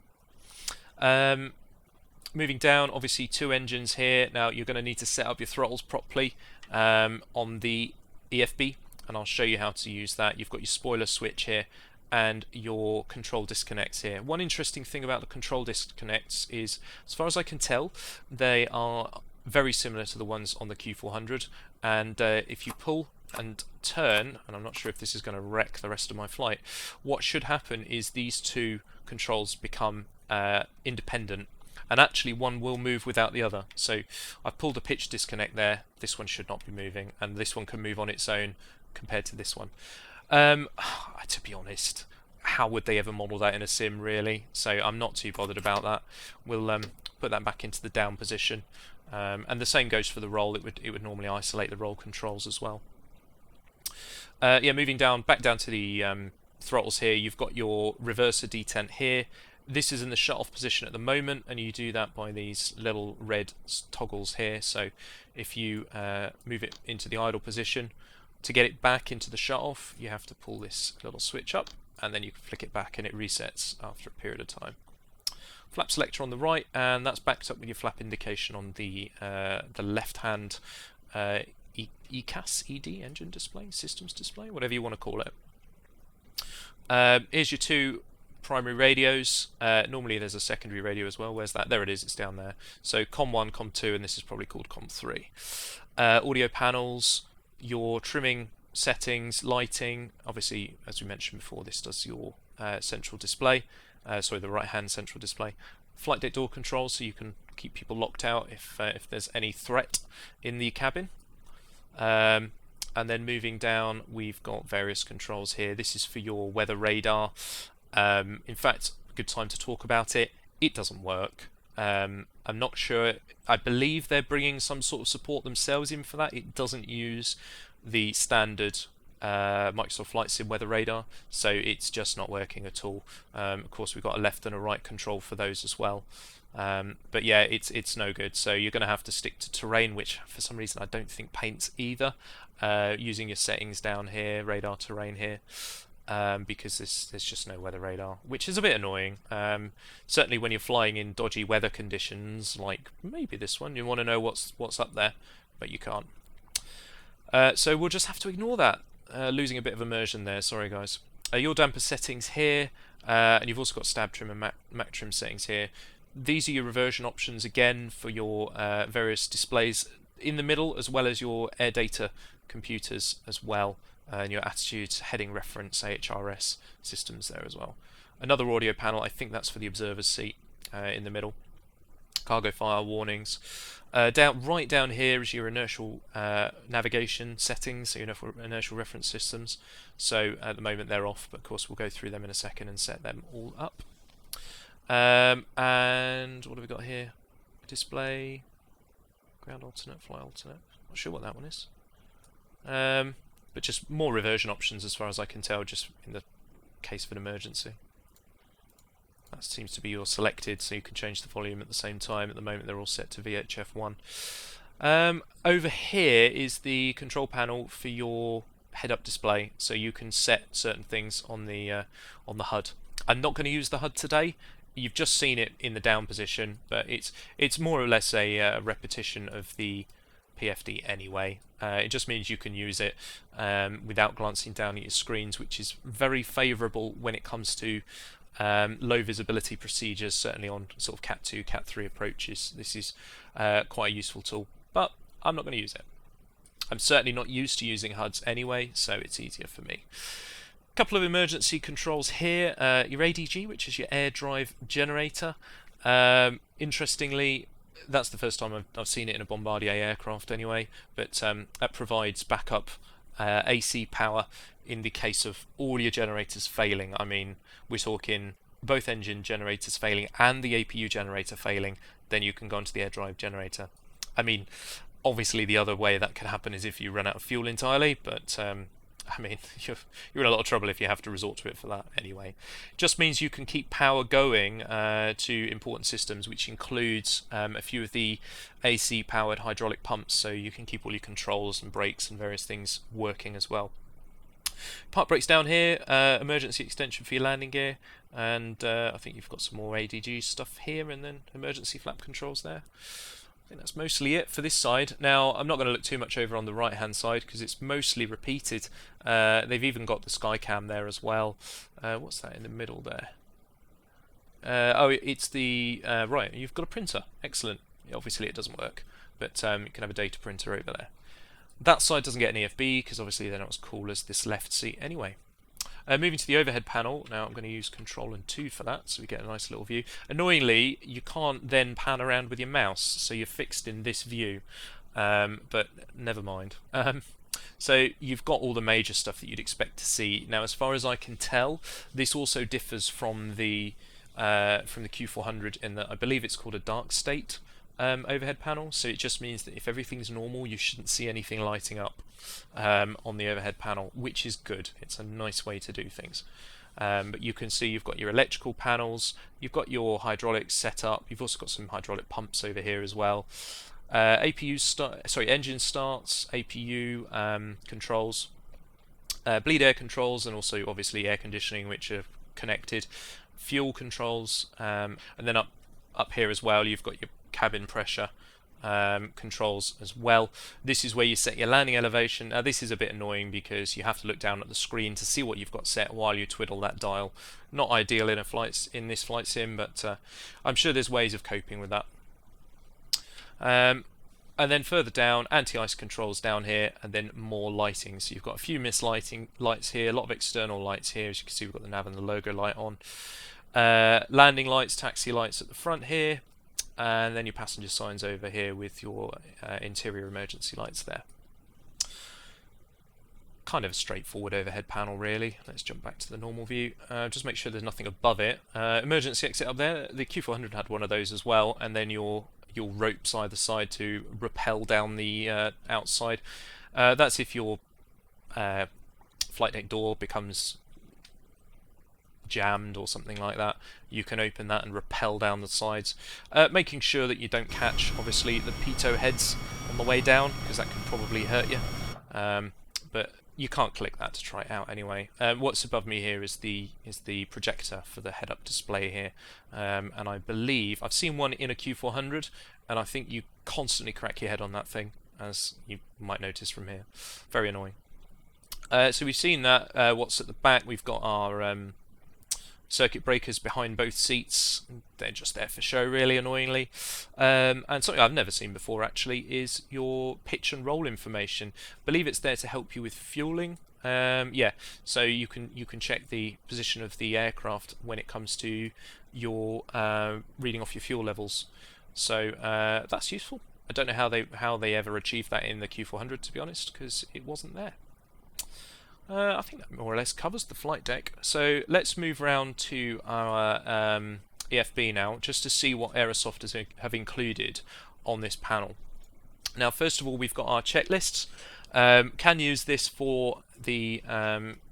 Moving down, obviously two engines here. Now you're going to need to set up your throttles properly on the EFB, and I'll show you how to use that. You've got your spoiler switch here and your control disconnects here. One interesting thing about the control disconnects is, as far as I can tell, they are very similar to the ones on the Q400, and if you pull and turn, and I'm not sure if this is going to wreck the rest of my flight, what should happen is these two controls become independent, and actually one will move without the other. So I've pulled a pitch disconnect there, this one should not be moving, and this one can move on its own compared to this one. To be honest, how would they ever model that in a sim, really? So I'm not too bothered about that. We'll put that back into the down position, and the same goes for the roll. It would normally isolate the roll controls as well. Yeah, moving back down to the throttles here, you've got your reverser detent here. This is in the shut-off position at the moment, and you do that by these little red toggles here. So if you move it into the idle position, to get it back into the shut-off, you have to pull this little switch up, and then you can flick it back and it resets after a period of time. Flap selector on the right, and that's backed up with your flap indication on the left-hand ECAS, ED, engine display, systems display, whatever you want to call it. Here's your two primary radios. Normally there's a secondary radio as well. Where's that? There it is, it's down there. So COM1, COM2, and this is probably called COM3. Audio panels, your trimming settings, lighting. Obviously, as we mentioned before, this does your central display, sorry, the right hand central display. Flight deck door controls, so you can keep people locked out if there's any threat in the cabin. And then moving down, we've got various controls here. This is for your weather radar. In fact, a good time to talk about it. It doesn't work. I'm not sure. I believe they're bringing some sort of support themselves in for that. It doesn't use the standard Microsoft Flight Sim weather radar, so it's just not working at all. Of course, we've got a left and a right control for those as well. But yeah, it's no good. So you're going to have to stick to terrain, which for some reason I don't think paints either. Using your settings down here, radar terrain here. Because there's just no weather radar, which is a bit annoying. Certainly when you're flying in dodgy weather conditions, like maybe this one, you want to know what's up there, but you can't. So we'll just have to ignore that. Losing a bit of immersion there, sorry guys. Your damper settings here, and you've also got stab trim and Mac trim settings here. These are your reversion options again for your various displays in the middle, as well as your air data computers as well. And your attitudes, heading reference, AHRS systems there as well. Another audio panel, I think that's for the observer's seat in the middle. Cargo fire warnings. Right down here is your inertial navigation settings, so your inertial reference systems. So at the moment they're off, but of course we'll go through them in a second and set them all up. And what have we got here? Display, ground alternate, fly alternate. Not sure what that one is. But just more reversion options as far as I can tell, just in the case of an emergency. That seems to be your selected, so you can change the volume at the same time. At the moment they're all set to VHF1. Over here is the control panel for your head-up display, so you can set certain things on the HUD. I'm not going to use the HUD today. You've just seen it in the down position, but it's more or less a repetition of the PFD anyway. It just means you can use it without glancing down at your screens, which is very favourable when it comes to low visibility procedures, certainly on sort of Cat 2, Cat 3 approaches. This is quite a useful tool, but I'm not going to use it. I'm certainly not used to using HUDs anyway, so it's easier for me. A couple of emergency controls here. Your ADG, which is your air drive generator. Interestingly, that's the first time I've seen it in a Bombardier aircraft anyway, but that provides backup AC power in the case of all your generators failing. I mean, we're talking both engine generators failing and the APU generator failing, then you can go into the air drive generator. I mean, obviously the other way that could happen is if you run out of fuel entirely, but I mean, you're in a lot of trouble if you have to resort to it for that anyway. Just means you can keep power going to important systems, which includes a few of the AC powered hydraulic pumps, so you can keep all your controls and brakes and various things working as well. Part brakes down here, emergency extension for your landing gear, and I think you've got some more ADG stuff here, and then emergency flap controls there. I think that's mostly it for this side. Now, I'm not going to look too much over on the right hand side because it's mostly repeated. They've even got the Skycam there as well. What's that in the middle there? Oh, it's the right. You've got a printer. Excellent. Obviously, it doesn't work, but you can have a data printer over there. That side doesn't get an EFB because obviously they're not as cool as this left seat anyway. Moving to the overhead panel, now I'm going to use Control and 2 for that, so we get a nice little view. Annoyingly, you can't then pan around with your mouse, so you're fixed in this view, but never mind. So you've got all the major stuff that you'd expect to see. Now, as far as I can tell, this also differs from the Q400 in that I believe it's called a dark state overhead panel, so it just means that if everything's normal you shouldn't see anything lighting up on the overhead panel, which is good. It's a nice way to do things. But you can see you've got your electrical panels, you've got your hydraulics set up, you've also got some hydraulic pumps over here as well. engine starts, APU controls, bleed air controls, and also obviously air conditioning, which are connected, fuel controls, and then up here as well you've got your cabin pressure controls as well. This is where you set your landing elevation. Now this is a bit annoying because you have to look down at the screen to see what you've got set while you twiddle that dial. Not ideal in this flight sim, but I'm sure there's ways of coping with that. And then further down, anti-ice controls down here, and then more lighting. So you've got a few mist lights here, a lot of external lights here. As you can see, we've got the nav and the logo light on. Landing lights, taxi lights at the front here, and then your passenger signs over here with your interior emergency lights there. Kind of a straightforward overhead panel really. Let's jump back to the normal view. Just make sure there's nothing above it. Emergency exit up there. The Q400 had one of those as well, and then your ropes either side to rappel down the outside. That's if your flight deck door becomes jammed or something like that. You can open that and rappel down the sides, making sure that you don't catch obviously the pitot heads on the way down, because that can probably hurt you, but you can't click that to try it out anyway. What's above me here is the projector for the head-up display here, and I believe I've seen one in a Q400, and I think you constantly crack your head on that thing, as you might notice from here. Very annoying. So we've seen that. What's at the back, we've got our circuit breakers behind both seats. They're just there for show really, annoyingly. And something I've never seen before actually is your pitch and roll information. I believe it's there to help you with fueling. Yeah, so you can check the position of the aircraft when it comes to your reading off your fuel levels. So that's useful. I don't know how they ever achieved that in the Q400, to be honest, because it wasn't there. I think that more or less covers the flight deck. So let's move around to our EFB now, just to see what Aerosoft have included on this panel. Now, first of all, we've got our checklists. Can use this for the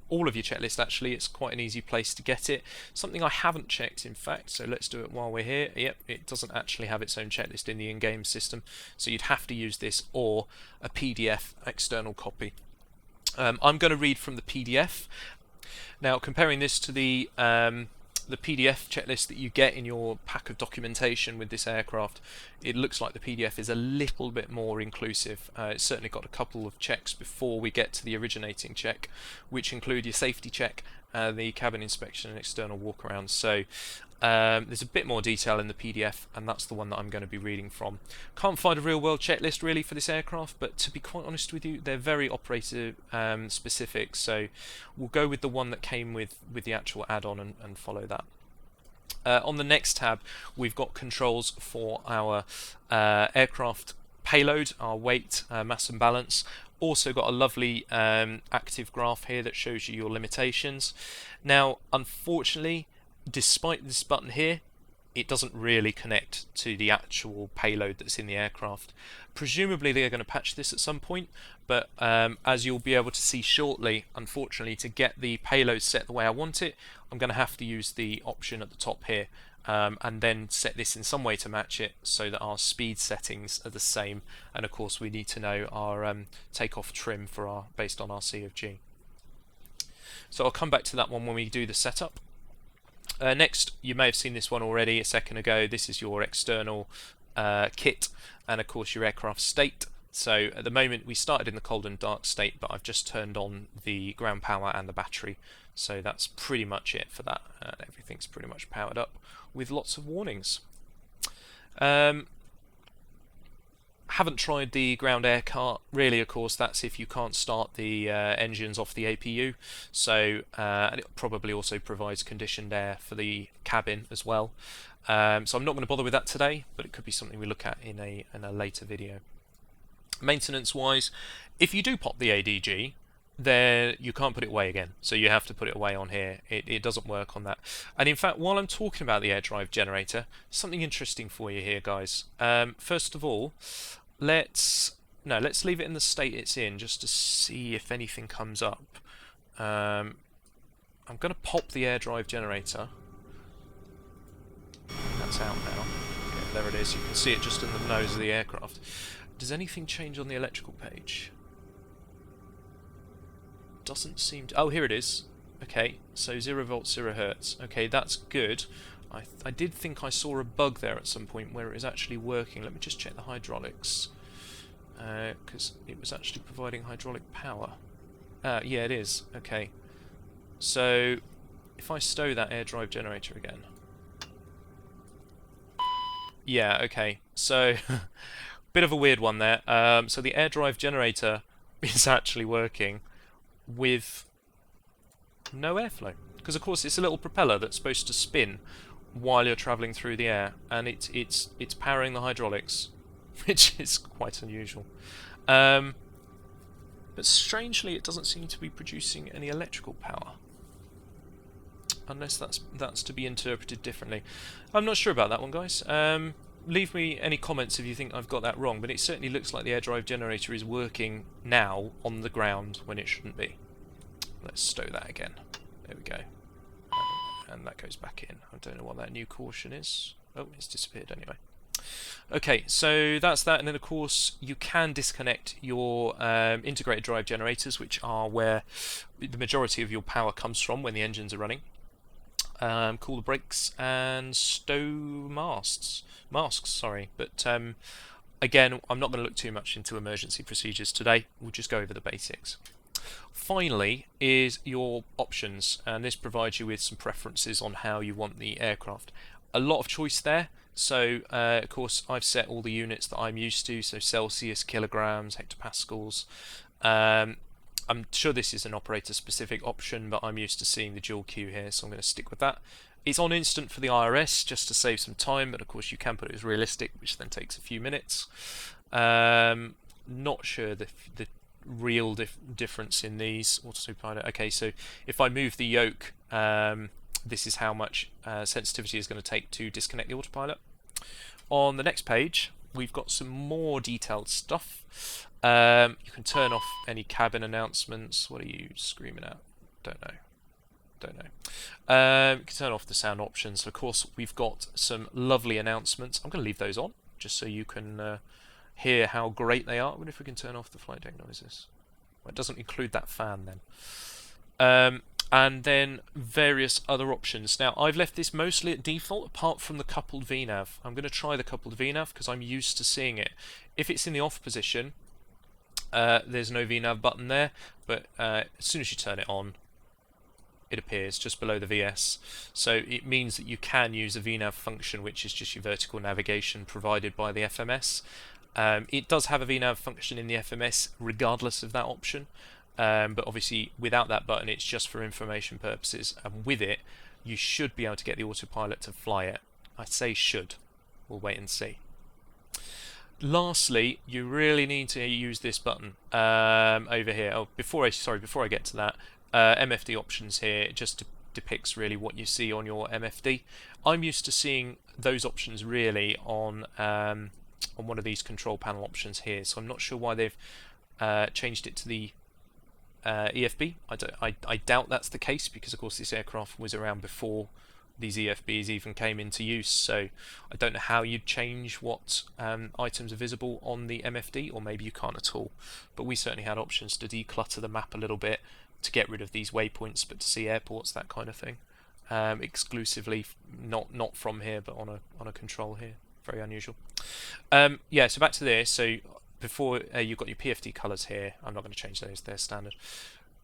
all of your checklist actually. It's quite an easy place to get it. Something I haven't checked, in fact, so let's do it while we're here. Yep, it doesn't actually have its own checklist in the in-game system, so you'd have to use this or a PDF external copy. I'm going to read from the PDF. Now, comparing this to the PDF checklist that you get in your pack of documentation with this aircraft, it looks like the PDF is a little bit more inclusive. It's certainly got a couple of checks before we get to the originating check, which include your safety check, the cabin inspection and external walk-around. So there's a bit more detail in the PDF, and that's the one that I'm going to be reading from. Can't find a real-world checklist really for this aircraft, but to be quite honest with you, they're very operator specific, so we'll go with the one that came with the actual add-on and follow that. On the next tab, we've got controls for our aircraft payload, our weight, mass and balance. Also got a lovely active graph here that shows you your limitations. Now, unfortunately, despite this button here, it doesn't really connect to the actual payload that's in the aircraft. Presumably they're going to patch this at some point, but as you'll be able to see shortly, unfortunately, to get the payload set the way I want it, I'm going to have to use the option at the top here, and then set this in some way to match it so that our speed settings are the same, and of course we need to know our takeoff trim for based on our CRJ. So I'll come back to that one when we do the setup. Next, you may have seen this one already a second ago. This is your external kit, and of course your aircraft state. So at the moment we started in the cold and dark state, but I've just turned on the ground power and the battery, so that's pretty much it for that. Everything's pretty much powered up with lots of warnings. Haven't tried the ground air cart really. Of course, that's if you can't start the engines off the APU. So and it probably also provides conditioned air for the cabin as well. So I'm not going to bother with that today, but it could be something we look at in a later video. Maintenance wise, if you do pop the ADG, then you can't put it away again, so you have to put it away on here. It doesn't work on that. And in fact, while I'm talking about the air drive generator, something interesting for you here, guys. First of all, let's leave it in the state it's in just to see if anything comes up. I'm going to pop the air drive generator. That's out now. Yeah, there it is. You can see it just in the nose of the aircraft. Does anything change on the electrical page? Doesn't seem to... Oh, here it is. Okay, so 0 volts, 0 hertz. Okay, that's good. I did think I saw a bug there at some point where it was actually working. Let me just check the hydraulics, because it was actually providing hydraulic power. Yeah, it is. Okay, so if I stow that air drive generator again... Yeah, okay, so bit of a weird one there. So the air drive generator is actually working with no airflow, because of course it's a little propeller that's supposed to spin while you're travelling through the air, and it's powering the hydraulics, which is quite unusual. But strangely, it doesn't seem to be producing any electrical power, unless that's to be interpreted differently. I'm not sure about that one, guys. Leave me any comments if you think I've got that wrong, but it certainly looks like the air drive generator is working now on the ground when it shouldn't be. Let's stow that again. There we go. And that goes back in. I don't know what that new caution is. Oh, it's disappeared anyway. Okay, so that's that, and then of course you can disconnect your integrated drive generators, which are where the majority of your power comes from when the engines are running. Cool the brakes and stow masks, sorry, but again, I'm not going to look too much into emergency procedures today. We'll just go over the basics. Finally is your options, and this provides you with some preferences on how you want the aircraft. A lot of choice there, so of course I've set all the units that I'm used to, so Celsius, kilograms, hectopascals. I'm sure this is an operator specific option, but I'm used to seeing the dual Q here, so I'm going to stick with that. It's on instant for the IRS just to save some time, but of course you can put it as realistic, which then takes a few minutes. Not sure the real difference in these. Autopilot. Okay, so if I move the yoke, this is how much sensitivity is going to take to disconnect the autopilot. On the next page, we've got some more detailed stuff. You can turn off any cabin announcements. What are you screaming at? Don't know. You can turn off the sound options. Of course, we've got some lovely announcements. I'm going to leave those on just so you can hear how great they are. I wonder if we can turn off the flight deck noises. Well, it doesn't include that fan then. And then various other options. Now, I've left this mostly at default, apart from the coupled VNAV. I'm going to try the coupled VNAV because I'm used to seeing it. If it's in the off position, there's no VNAV button there, but as soon as you turn it on, it appears just below the VS. So it means that you can use a VNAV function, which is just your vertical navigation provided by the FMS. It does have a VNAV function in the FMS regardless of that option. But obviously without that button it's just for information purposes, and with it you should be able to get the autopilot to fly it. I say should, we'll wait and see. Lastly, you really need to use this button over here. Oh, before I get to that, MFD options here, it just depicts really what you see on your MFD. I'm used to seeing those options really on one of these control panel options here, so I'm not sure why they've changed it to the EFB. I doubt that's the case, because of course this aircraft was around before these EFBs even came into use, so I don't know how you'd change what items are visible on the MFD, or maybe you can't at all, but we certainly had options to declutter the map a little bit to get rid of these waypoints, but to see airports, that kind of thing, exclusively not from here but on a control here. Very unusual. Yeah, so back to this. So before you've got your PFD colours here. I'm not going to change those, they're standard.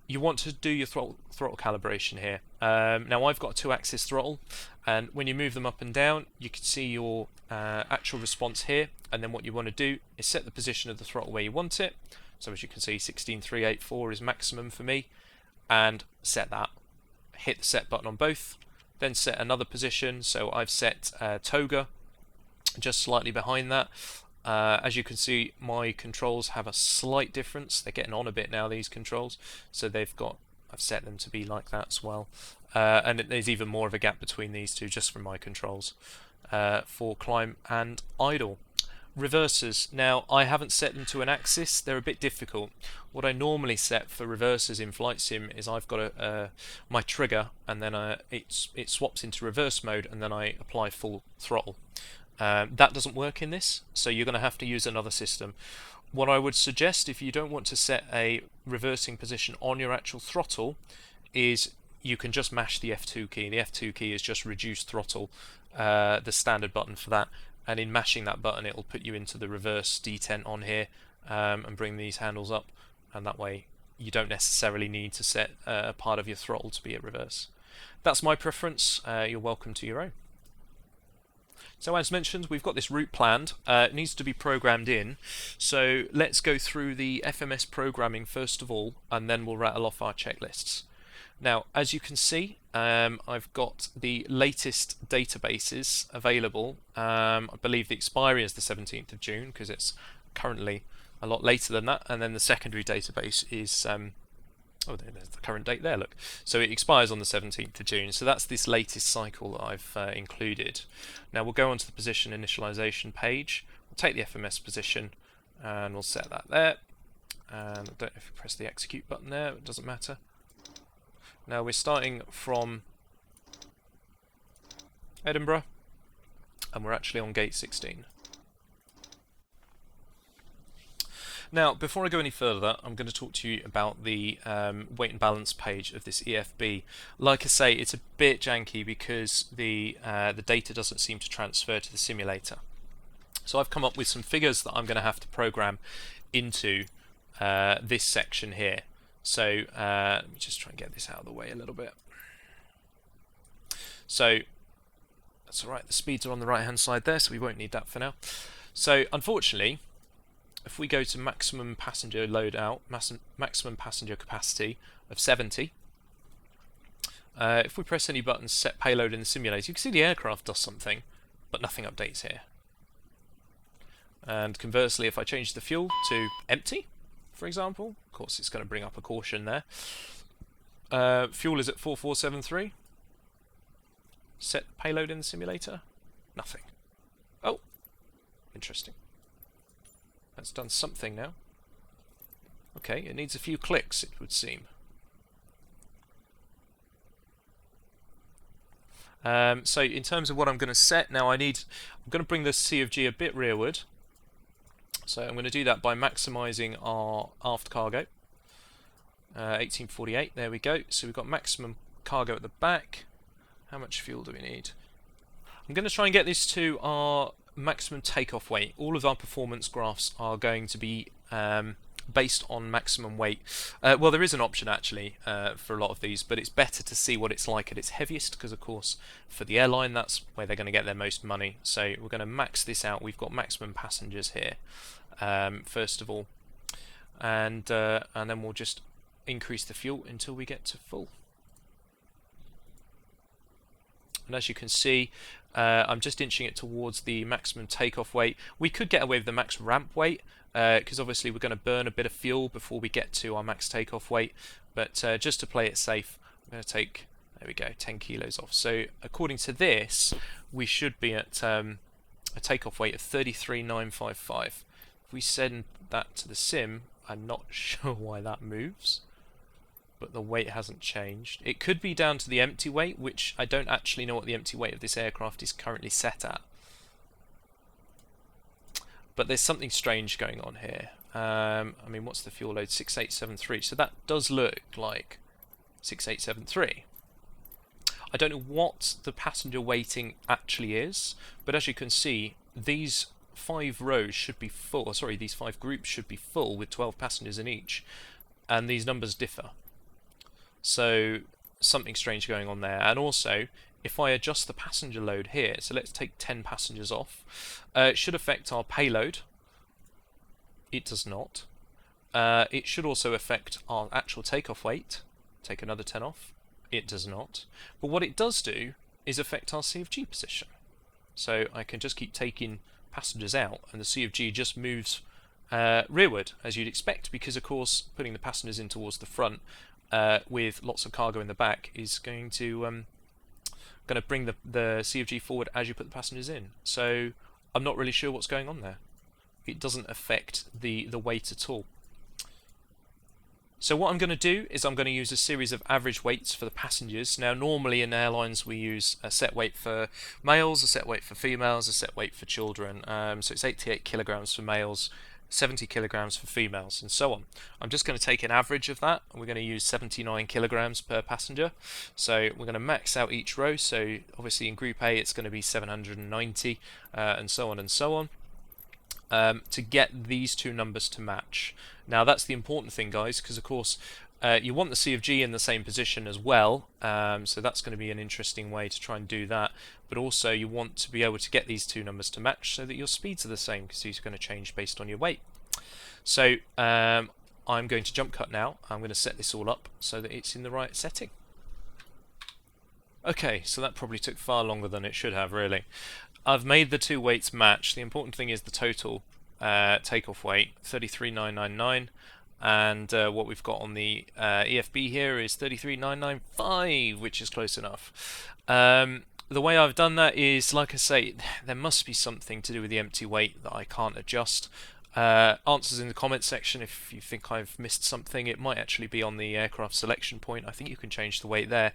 You want to do your throttle calibration here. Now I've got a 2-axis throttle, and when you move them up and down, you can see your actual response here. And then what you want to do is set the position of the throttle where you want it. So as you can see, 16.384 is maximum for me, and set that. Hit the set button on both, then set another position. So I've set toga just slightly behind that. As you can see, my controls have a slight difference. They're getting on a bit now, these controls. So I've set them to be like that as well. And there's even more of a gap between these two just from my controls for climb and idle. Reversers. Now, I haven't set them to an axis. They're a bit difficult. What I normally set for reversers in Flight Sim is I've got my trigger, and then it swaps into reverse mode, and then I apply full throttle. That doesn't work in this, so you're going to have to use another system. What I would suggest, if you don't want to set a reversing position on your actual throttle, is you can just mash the F2 key. The F2 key is just reduce throttle, the standard button for that, and in mashing that button it will put you into the reverse detent on here and bring these handles up, and that way you don't necessarily need to set a part of your throttle to be at reverse. That's my preference. You're welcome to your own. So as mentioned, we've got this route planned. It needs to be programmed in. So let's go through the FMS programming first of all, and then we'll rattle off our checklists. Now, as you can see, I've got the latest databases available. I believe the expiry is the 17th of June, because it's currently a lot later than that. And then the secondary database is... oh, there's the current date there, look. So it expires on the 17th of June. So that's this latest cycle that I've included. Now we'll go on to the position initialization page. We'll take the FMS position and we'll set that there. And I don't know if we press the execute button there, it doesn't matter. Now we're starting from Edinburgh, and we're actually on gate 16. Now, before I go any further, I'm going to talk to you about the weight and balance page of this EFB. Like I say, it's a bit janky because the data doesn't seem to transfer to the simulator. So I've come up with some figures that I'm going to have to program into this section here. So let me just try and get this out of the way a little bit. So that's all right, the speeds are on the right hand side there, so we won't need that for now. So unfortunately, if we go to maximum passenger loadout, maximum passenger capacity of 70, if we press any buttons, set payload in the simulator, you can see the aircraft does something, but nothing updates here. And conversely, if I change the fuel to empty, for example, of course it's going to bring up a caution there. Fuel is at 4473. Set payload in the simulator, nothing. Oh, interesting. That's done something now. Okay, it needs a few clicks, it would seem. So in terms of what I'm going to set now, I'm going to bring the CRJ a bit rearward. So I'm going to do that by maximising our aft cargo. 1848, there we go. So we've got maximum cargo at the back. How much fuel do we need? I'm going to try and get this to our maximum takeoff weight. All of our performance graphs are going to be based on maximum weight. Well, there is an option actually for a lot of these, but it's better to see what it's like at its heaviest, because of course for the airline that's where they're going to get their most money. So we're going to max this out. We've got maximum passengers here first of all, and then we'll just increase the fuel until we get to full. And as you can see, I'm just inching it towards the maximum takeoff weight. We could get away with the max ramp weight, because obviously we're going to burn a bit of fuel before we get to our max takeoff weight. But just to play it safe, I'm going to take, there we go, 10 kilos off. So according to this, we should be at a takeoff weight of 33,955. If we send that to the sim, I'm not sure why that moves, but the weight hasn't changed. It could be down to the empty weight, which I don't actually know what the empty weight of this aircraft is currently set at. But there's something strange going on here. I mean, what's the fuel load? 6873. So that does look like 6873. I don't know what the passenger weighting actually is, but as you can see, these 5 rows should be full, sorry, these 5 groups should be full with 12 passengers in each, and these numbers differ. So something strange going on there. And also, if I adjust the passenger load here, so let's take 10 passengers off, it should affect our payload. It does not. It should also affect our actual takeoff weight. Take another 10 off. It does not. But what it does do is affect our CFG position. So I can just keep taking passengers out, and the CFG just moves rearward, as you'd expect, because of course putting the passengers in towards the front with lots of cargo in the back is going to bring the CFG forward as you put the passengers in. So I'm not really sure what's going on there. It doesn't affect the weight at all. So what I'm going to do is I'm going to use a series of average weights for the passengers. Now normally in airlines we use a set weight for males, a set weight for females, a set weight for children. So it's 88 kilograms for males, 70 kilograms for females, and so on. I'm just going to take an average of that, and we're going to use 79 kilograms per passenger. So we're going to max out each row. So obviously in Group A it's going to be 790, and so on and so on. To get these two numbers to match. Now that's the important thing, guys, because of course you want the CFG in the same position as well, so that's going to be an interesting way to try and do that. But also you want to be able to get these two numbers to match so that your speeds are the same, because these are going to change based on your weight. So I'm going to jump cut now. I'm going to set this all up so that it's in the right setting. Okay, so that probably took far longer than it should have, really. I've made the two weights match. The important thing is the total takeoff weight, 33,999, and what we've got on the EFB here is 33,995, which is close enough. The way I've done that is, like I say, there must be something to do with the empty weight that I can't adjust. Answers in the comments section if you think I've missed something. It might actually be on the aircraft selection point. I think you can change the weight there,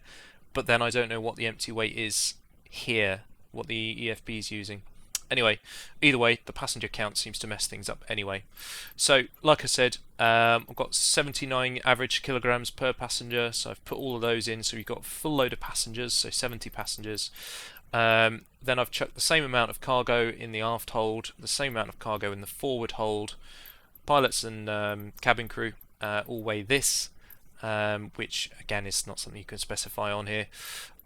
but then I don't know what the empty weight is here, what the EFB is using. Anyway, either way, the passenger count seems to mess things up anyway. So, like I said, I've got 79 average kilograms per passenger, so I've put all of those in, so we've got a full load of passengers, so 70 passengers. Then I've chucked the same amount of cargo in the aft hold, the same amount of cargo in the forward hold. Pilots and cabin crew all weigh this, which again is not something you can specify on here.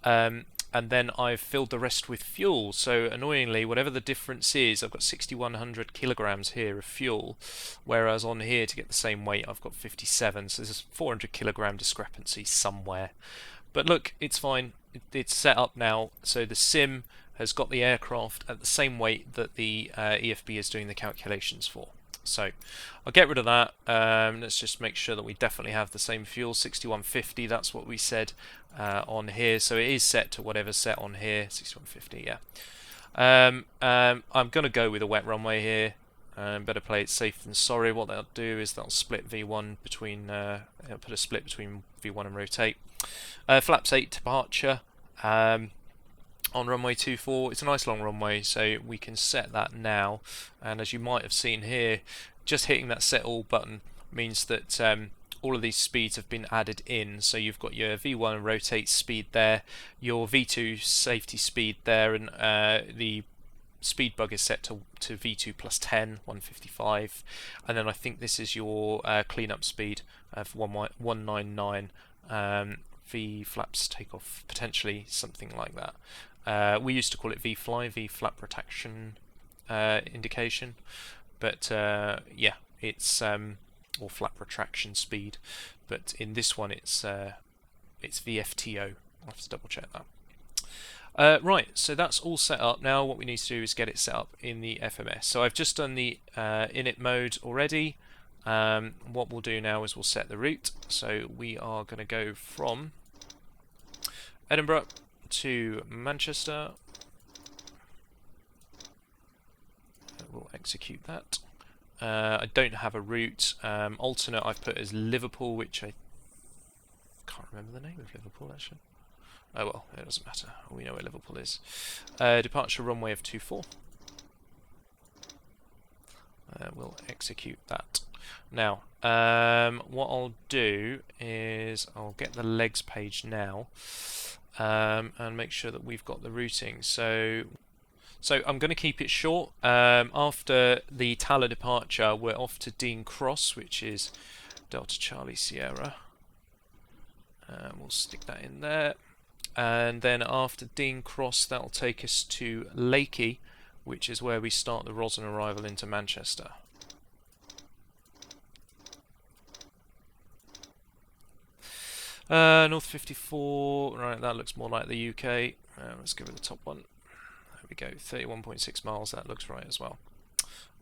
And then I've filled the rest with fuel. So annoyingly, whatever the difference is, I've got 6,100 kilograms here of fuel, whereas on here to get the same weight I've got 57, so there's a 400 kilogram discrepancy somewhere. But look, it's fine, it's set up now, so the sim has got the aircraft at the same weight that the EFB is doing the calculations for. So I'll get rid of that. Let's just make sure that we definitely have the same fuel, 6150, that's what we said on here. So it is set to whatever's set on here, 6150, yeah. I'm going to go with a wet runway here. Better play it safe than sorry. What they'll do is they'll split V1 between, they'll put a split between V1 and rotate. Flaps 8 departure. On runway 24, it's a nice long runway, so we can set that now. And as you might have seen here, just hitting that set all button means that all of these speeds have been added in. So you've got your V1 rotate speed there, your V2 safety speed there, and the speed bug is set to V2 plus 10, 155. And then I think this is your cleanup speed of 199. V flaps takeoff, potentially something like that. We used to call it V-fly, V-flap protection indication, but yeah, it's or flap retraction speed. But in this one, it's VFTO. I'll have to double check that. Right, so that's all set up. Now what we need to do is get it set up in the FMS. So I've just done the init mode already. What we'll do now is we'll set the route. So we are going to go from Edinburgh to Manchester. We'll execute that. I don't have a route. Alternate I've put as Liverpool, which I can't remember the name of Liverpool actually. Oh well, it doesn't matter. We know where Liverpool is. Departure runway of 24. We'll execute that. Now, what I'll do is I'll get the legs page now and make sure that we've got the routing. So So I'm going to keep it short. After the Tala departure, we're off to Dean Cross, which is Delta Charlie Sierra. We'll stick that in there. And then after Dean Cross, that'll take us to Lakey, which is where we start the Rosen arrival into Manchester. North 54, right, that looks more like the UK. Let's go with the top one. There we go, 31.6 miles, that looks right as well.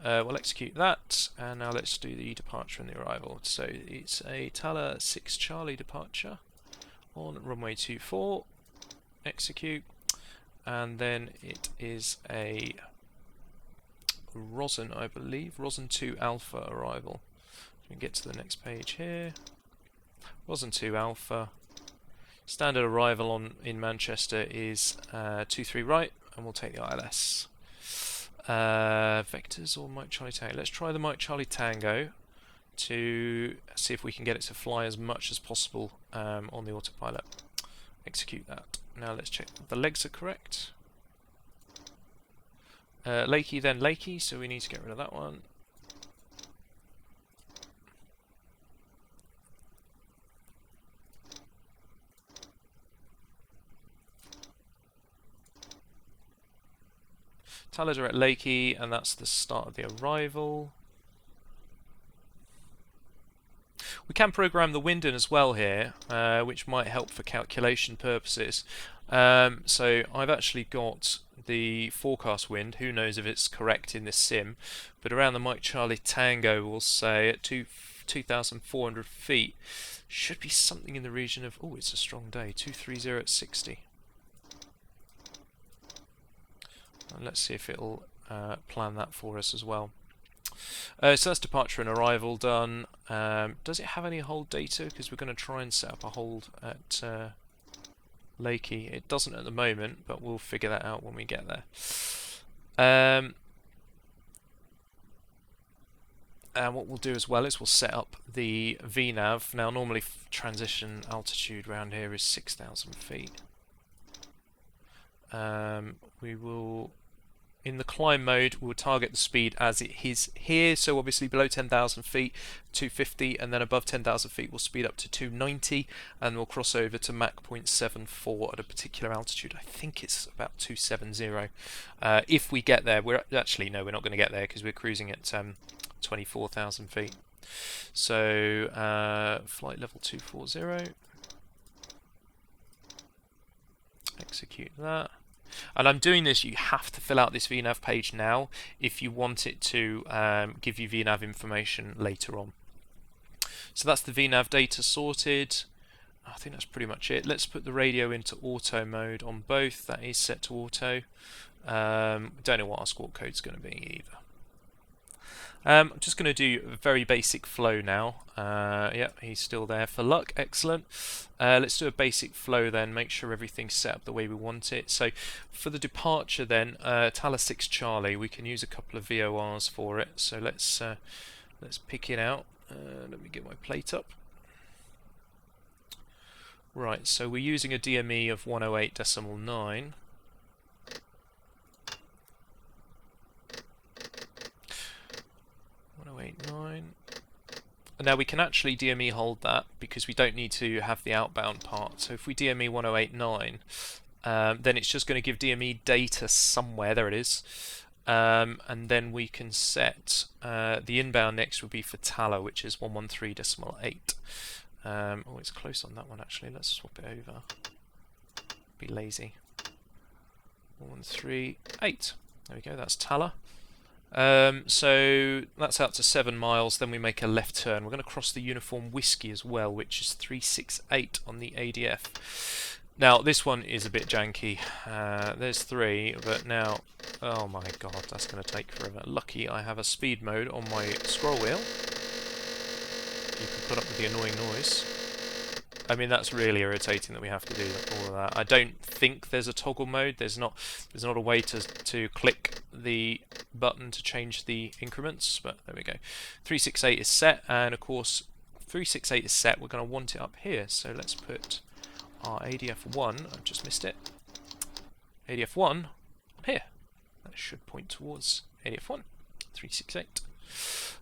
We'll execute that, and now let's do the departure and the arrival. So it's a Tala 6 Charlie departure on runway 24, execute, and then it is a Rosen, I believe, Rosen 2 Alpha arrival. We can get to the next page here. Rosen 2 Alpha. Standard arrival in Manchester is 23 right, and we'll take the ILS. Vectors or Mike Charlie Tango? Let's try the Mike Charlie Tango to see if we can get it to fly as much as possible on the autopilot. Execute that. Now let's check the legs are correct. Lakey, then Lakey, so we need to get rid of that one. Talas are at Lakey, and that's the start of the arrival. We can program the wind in as well here, which might help for calculation purposes. So I've actually got the forecast wind. Who knows if it's correct in this sim, but around the Mike Charlie Tango, we'll say at 2,400 feet, should be something in the region of, oh, it's a strong day, 230 at 60. And let's see if it'll plan that for us as well. So that's departure and arrival done. Does it have any hold data? Because we're going to try and set up a hold at Lakey. It doesn't at the moment, but we'll figure that out when we get there. And what we'll do as well is we'll set up the VNAV. Now normally transition altitude around here is 6,000 feet. We will, in the climb mode, we'll target the speed as it is here, so obviously below 10,000 feet, 250, and then above 10,000 feet we'll speed up to 290, and we'll cross over to Mach 0.74 at a particular altitude. I think it's about 270. If we get there, we're actually, no, we're not going to get there because we're cruising at 24,000 feet. So, flight level 240. Execute that. And I'm doing this, you have to fill out this VNAV page now if you want it to give you VNAV information later on. So that's the VNAV data sorted. I think that's pretty much it. Let's put the radio into auto mode on both. That is set to auto. Don't know what our squawk code's going to be either. I'm just going to do a very basic flow now. Yeah, he's still there for luck. Excellent. Let's do a basic flow then, make sure everything's set up the way we want it. So for the departure then, Tala 6 Charlie, we can use a couple of VORs for it. So let's pick it out. Let me get my plate up. Right, so we're using a DME of 108.9. Now we can actually DME hold that because we don't need to have the outbound part. So if we DME 1089, then it's just going to give DME data somewhere. There it is. And then we can set the inbound next would be for Tala, which is 113.8. Oh, it's close on that one actually. Let's swap it over. Be lazy. 113.8. There we go. That's Tala. So that's out to 7 miles, then we make a left turn. We're going to cross the Uniform Whiskey as well, which is 368 on the ADF. Now this one is a bit janky. There's 3, but now, oh my god, that's going to take forever. Lucky I have a speed mode on my scroll wheel. You can put up with the annoying noise. I mean, that's really irritating that we have to do all of that. I don't think there's a toggle mode. There's not a way to click the button to change the increments, but there we go. 368 is set, and of course 368 is set, we're going to want it up here. So let's put our ADF1, I've just missed it, ADF1 up here. That should point towards ADF1 368.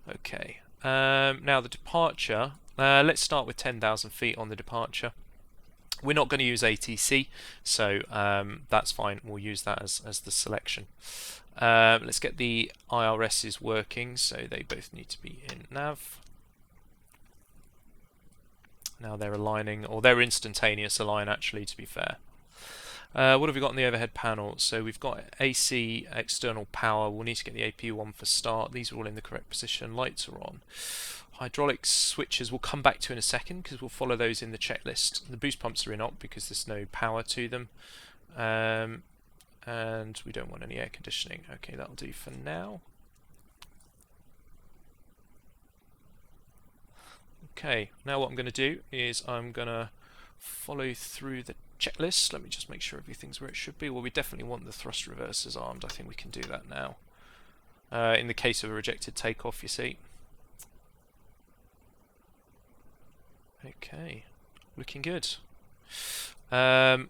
Okay. Now the departure. Let's start with 10,000 feet on the departure. We're not going to use ATC, so that's fine. We'll use that as the selection. Let's get the IRSs working, so they both need to be in nav. Now they're aligning, or they're instantaneous align actually, to be fair. What have we got on the overhead panel? So we've got AC external power. We'll need to get the AP1 for start. These are all in the correct position. Lights are on. Hydraulic switches we'll come back to in a second because we'll follow those in the checklist. The boost pumps are in op because there's no power to them. And we don't want any air conditioning. Okay, that'll do for now. Okay, now what I'm going to do is I'm going to follow through the checklist. Let me just make sure everything's where it should be. Well, we definitely want the thrust reversers armed. I think we can do that now. In the case of a rejected takeoff, you see. Okay, looking good. I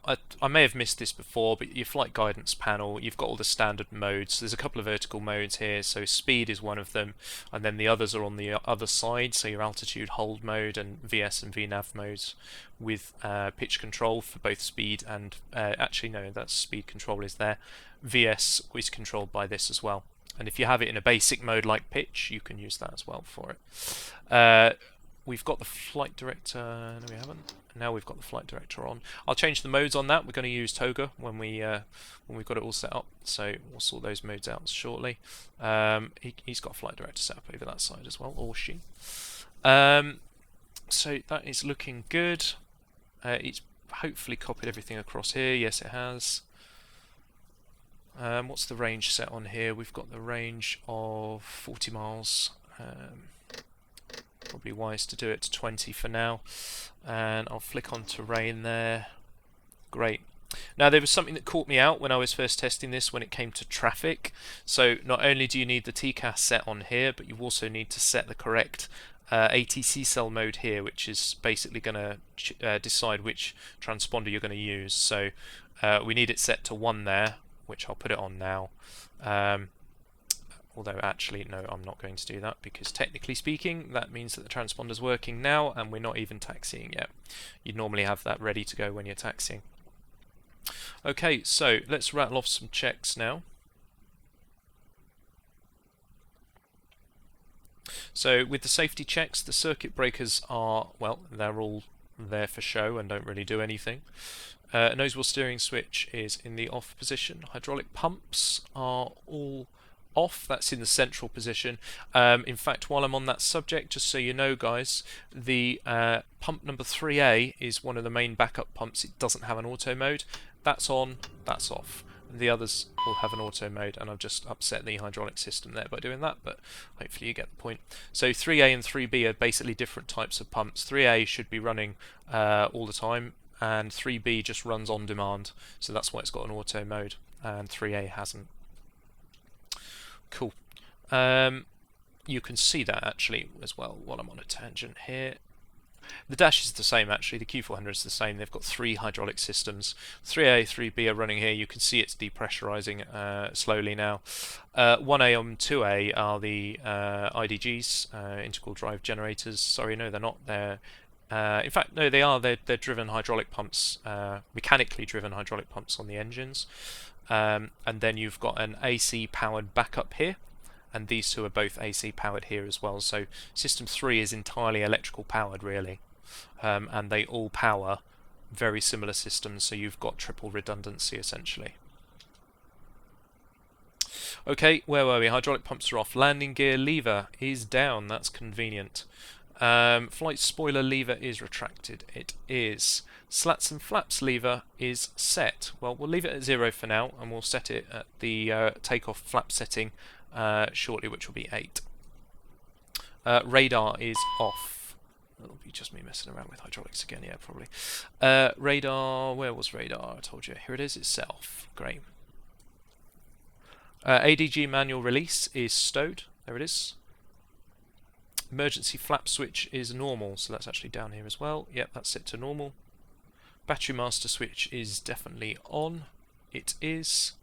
may have missed this before, but your flight guidance panel, you've got all the standard modes. There's a couple of vertical modes here, so speed is one of them, and then the others are on the other side, so your altitude hold mode and VS and VNAV modes with pitch control for both speed and, actually no, that's speed control is there. VS is controlled by this as well. And if you have it in a basic mode like pitch, you can use that as well for it. We've got the flight director, no we haven't. Now we've got the flight director on. I'll change the modes on that. We're going to use Toga when we've got it all set up, so we'll sort those modes out shortly. He's got a flight director set up over that side as well, or she. So that is looking good. It's hopefully copied everything across here. Yes, it has. What's the range set on here? We've got the range of 40 miles. Probably wise to do it to 20 for now, and I'll flick on terrain there. Great. Now there was something that caught me out when I was first testing this when it came to traffic. So not only do you need the TCAS set on here, but you also need to set the correct ATC cell mode here, which is basically going to decide which transponder you're going to use. So we need it set to 1 there, which I'll put it on now. Although actually, no, I'm not going to do that because technically speaking, that means that the transponder's working now and we're not even taxiing yet. You'd normally have that ready to go when you're taxiing. Okay, so let's rattle off some checks now. So with the safety checks, the circuit breakers are, well, they're all there for show and don't really do anything. Nose wheel steering switch is in the off position. Hydraulic pumps are all off. That's in the central position. In fact, while I'm on that subject, just so you know guys, the pump number 3A is one of the main backup pumps. It doesn't have an auto mode. That's on, that's off. The others will have an auto mode, and I've just upset the hydraulic system there by doing that, but hopefully you get the point. So 3A and 3B are basically different types of pumps. 3A should be running all the time, and 3B just runs on demand, so that's why it's got an auto mode, and 3A hasn't. Cool. You can see that actually as well while I'm on a tangent here. The dash is the same actually, the Q400 is the same. They've got 3 hydraulic systems. 3A, 3B are running here. You can see it's depressurizing slowly now. 1A and 2A are the IDGs, integral drive generators. Sorry, no, they're not. They're in fact, no, they are. They're driven hydraulic pumps, mechanically driven hydraulic pumps on the engines. And then you've got an AC powered backup here, and these two are both AC powered here as well. So system 3 is entirely electrical powered really, and they all power very similar systems, so you've got triple redundancy essentially. Okay, where were we? Hydraulic pumps are off. Landing gear lever is down, that's convenient. Flight spoiler lever is retracted. It is. Slats and flaps lever is set. Well, we'll leave it at 0 for now, and we'll set it at the takeoff flap setting shortly, which will be 8. Radar is off. That'll be just me messing around with hydraulics again, yeah, probably. Radar, where was radar? I told you. Here it is itself. Great. ADG manual release is stowed. There it is. Emergency flap switch is normal, so that's actually down here as well. Yep, that's set to normal. Battery master switch is definitely on. It is.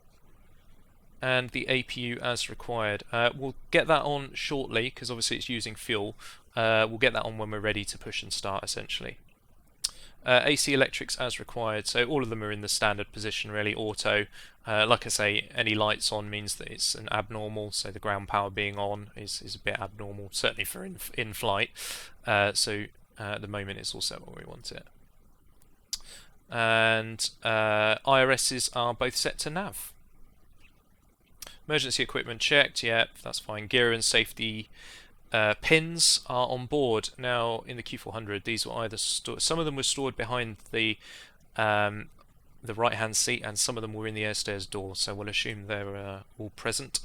and the APU as required. We'll get that on shortly because obviously it's using fuel. We'll get that on when we're ready to push and start essentially. AC electrics as required, so all of them are in the standard position really, auto. Like I say, any lights on means that it's an abnormal, so the ground power being on is a bit abnormal, certainly for in flight. So at the moment it's also where we want it. And IRSs are both set to nav. Emergency equipment checked, yep, that's fine. Gear and safety pins are on board. Now in the Q400 these were either stored, some of them were stored behind the right hand seat and some of them were in the airstairs door, so we'll assume they're all present.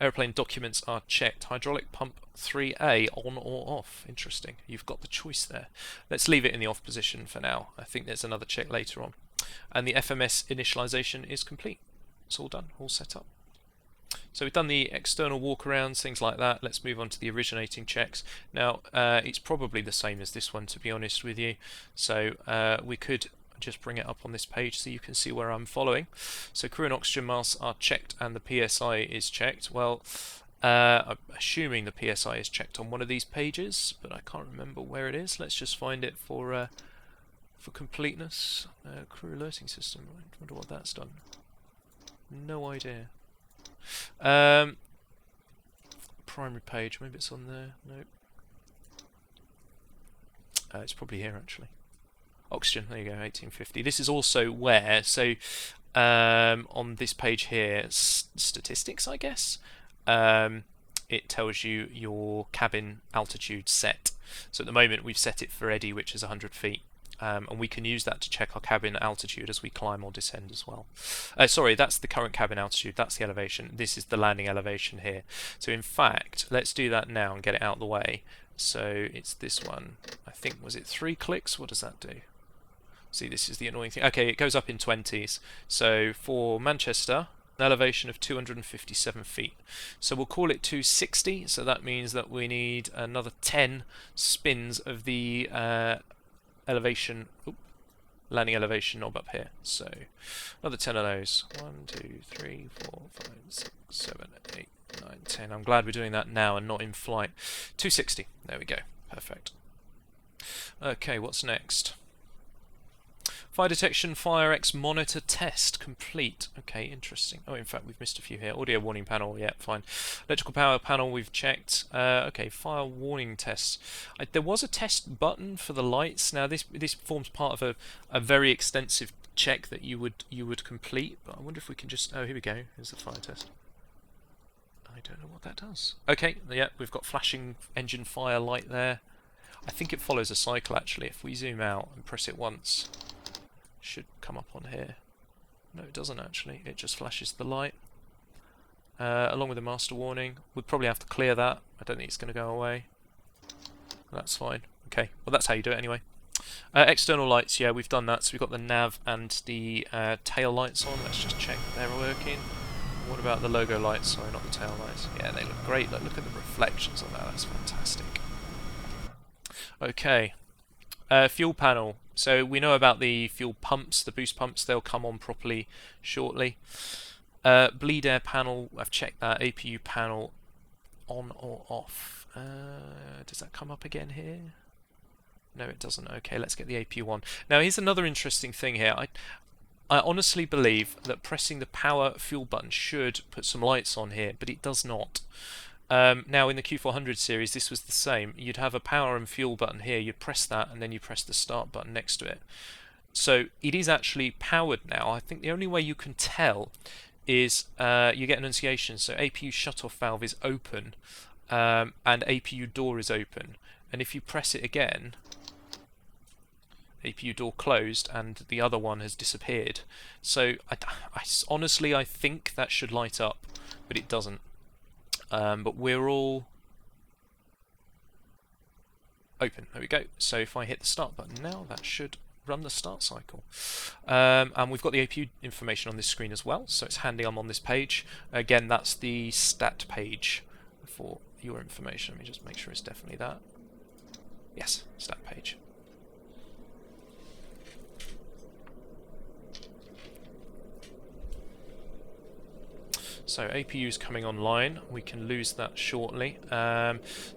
Airplane documents are checked. Hydraulic pump 3A on or off. Interesting, you've got the choice there. Let's leave it in the off position for now. I think there's another check later on. And the FMS initialization is complete. It's all done, all set up. So we've done the external walkarounds, things like that. Let's move on to the originating checks. Now, it's probably the same as this one, to be honest with you. So we could just bring it up on this page so you can see where I'm following. So crew and oxygen masks are checked and the PSI is checked. Well, I'm assuming the PSI is checked on one of these pages, but I can't remember where it is. Let's just find it for completeness. Crew alerting system. I wonder what that's done. No idea. Primary page, maybe it's on there. Nope. It's probably here actually. Oxygen, there you go, 1850. This is also where, so on this page here, statistics I guess, it tells you your cabin altitude set. So at the moment we've set it for Eddie, which is 100 feet. And we can use that to check our cabin altitude as we climb or descend as well. Sorry, that's the current cabin altitude, that's the elevation. This is the landing elevation here. So in fact, let's do that now and get it out of the way. So it's this one. I think, was it 3 clicks? What does that do? See, this is the annoying thing. Okay, it goes up in 20s. So for Manchester, an elevation of 257 feet. So we'll call it 260. So that means that we need another 10 spins of the elevation, landing elevation knob up here. So another 10 of those. 1, 2, 3, 4, 5, 6, 7, 8, 9, 10. I'm glad we're doing that now and not in flight. 260. There we go. Perfect. Okay, what's next? Fire detection, FireX monitor test complete. Okay, interesting. Oh, in fact, we've missed a few here. Audio warning panel, yeah, fine. Electrical power panel, we've checked. Okay, fire warning tests. There was a test button for the lights. Now, this forms part of a very extensive check that you would complete. But I wonder if we can just. Oh, here we go. Here's the fire test. I don't know what that does. Okay, yeah, we've got flashing engine fire light there. I think it follows a cycle actually. If we zoom out and press it once, should come up on here. No, it doesn't actually. It just flashes the light along with the master warning. We'd probably have to clear that. I don't think it's going to go away. That's fine. Okay, well that's how you do it anyway. External lights, yeah, we've done that. So we've got the nav and the tail lights on. Let's just check that they're working. What about the logo lights? Sorry, not the tail lights. Yeah, they look great. Look at the reflections on that. That's fantastic. Okay, fuel panel. So we know about the fuel pumps, the boost pumps. They'll come on properly shortly. Bleed air panel, I've checked that. APU panel on or off. Does that come up again here? No, it doesn't. Okay, let's get the APU on. Now here's another interesting thing here. I honestly believe that pressing the power fuel button should put some lights on here, but it does not. Now in the Q400 series this was the same. You'd have a power and fuel button here, you'd press that and then you press the start button next to it. So it is actually powered now. I think the only way you can tell is you get enunciation. So APU shutoff valve is open and APU door is open, and if you press it again, APU door closed and the other one has disappeared. So honestly I think that should light up, but it doesn't. But we're all open. There we go. So if I hit the start button now, that should run the start cycle. And we've got the APU information on this screen as well, so it's handy I'm on this page. Again, that's the stat page for your information. Let me just make sure it's definitely that. Yes, stat page. So APU's coming online. We can lose that shortly.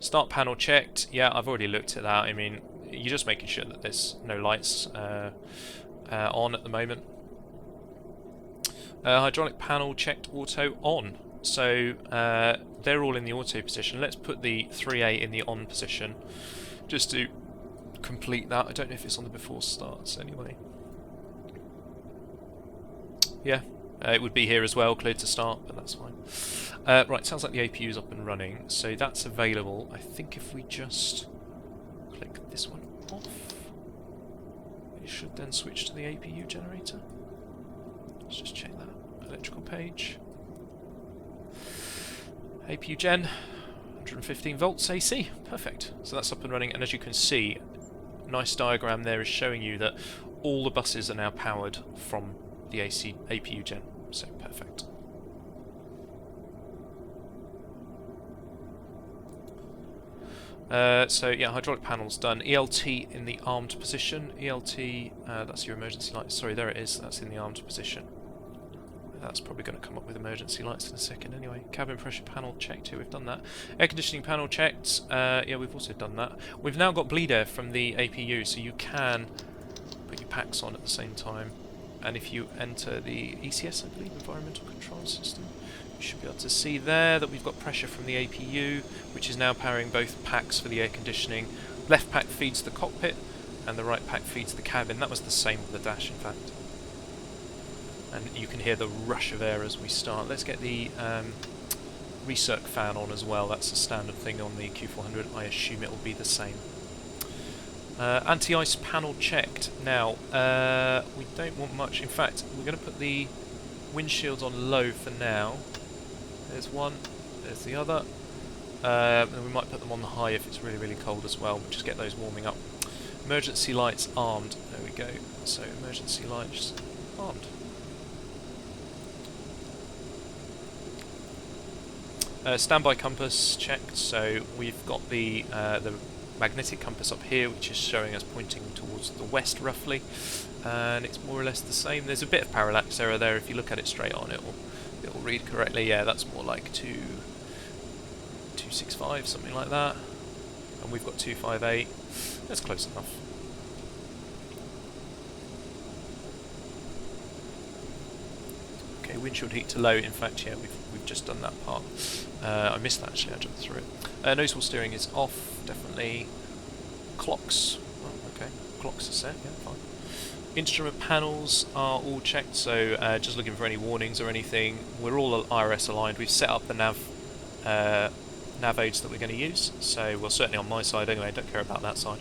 Start panel checked. Yeah, I've already looked at that. I mean, you're just making sure that there's no lights on at the moment. Hydraulic panel checked auto on. So they're all in the auto position. Let's put the 3A in the on position just to complete that. I don't know if it's on the before starts anyway. Yeah, it would be here as well, cleared to start, but that's fine. Right, sounds like the APU is up and running, so that's available. I think if we just click this one off, it should then switch to the APU generator. Let's just check that. Electrical page. APU gen, 115 volts AC, perfect. So that's up and running, and as you can see, nice diagram there is showing you that all the buses are now powered from the APU gen, so perfect. So yeah, hydraulic panel's done. ELT in the armed position. ELT, that's your emergency light. Sorry, there it is. That's in the armed position. That's probably going to come up with emergency lights in a second anyway. Cabin pressure panel checked here, we've done that. Air conditioning panel checked, yeah, we've also done that. We've now got bleed air from the APU, so you can put your packs on at the same time. And if you enter the ECS, I believe, Environmental Control System, you should be able to see there that we've got pressure from the APU, which is now powering both packs for the air conditioning. Left pack feeds the cockpit, and the right pack feeds the cabin. That was the same with the dash, in fact. And you can hear the rush of air as we start. Let's get the recirc fan on as well. That's a standard thing on the Q400. I assume it will be the same. Anti-ice panel checked. Now, we don't want much. In fact, we're going to put the windshields on low for now. There's one, there's the other. And we might put them on the high if it's really, really cold as well. We'll just get those warming up. Emergency lights armed. There we go. So, emergency lights armed. Standby compass checked, so we've got the magnetic compass up here, which is showing us pointing towards the west roughly, and it's more or less the same. There's a bit of parallax error there. If you look at it straight on, it'll read correctly. Yeah, that's more like 265, something like that, and we've got 258. That's close enough. Okay, windshield heat to low. In fact, yeah, we've just done that part. I missed that actually, I jumped through it. Nose wheel steering is off, definitely. Clocks, oh, okay, clocks are set, yeah, fine. Instrument panels are all checked, so just looking for any warnings or anything. We're all IRS aligned. We've set up the nav aids that we're going to use, so well, certainly on my side anyway, don't care about that side.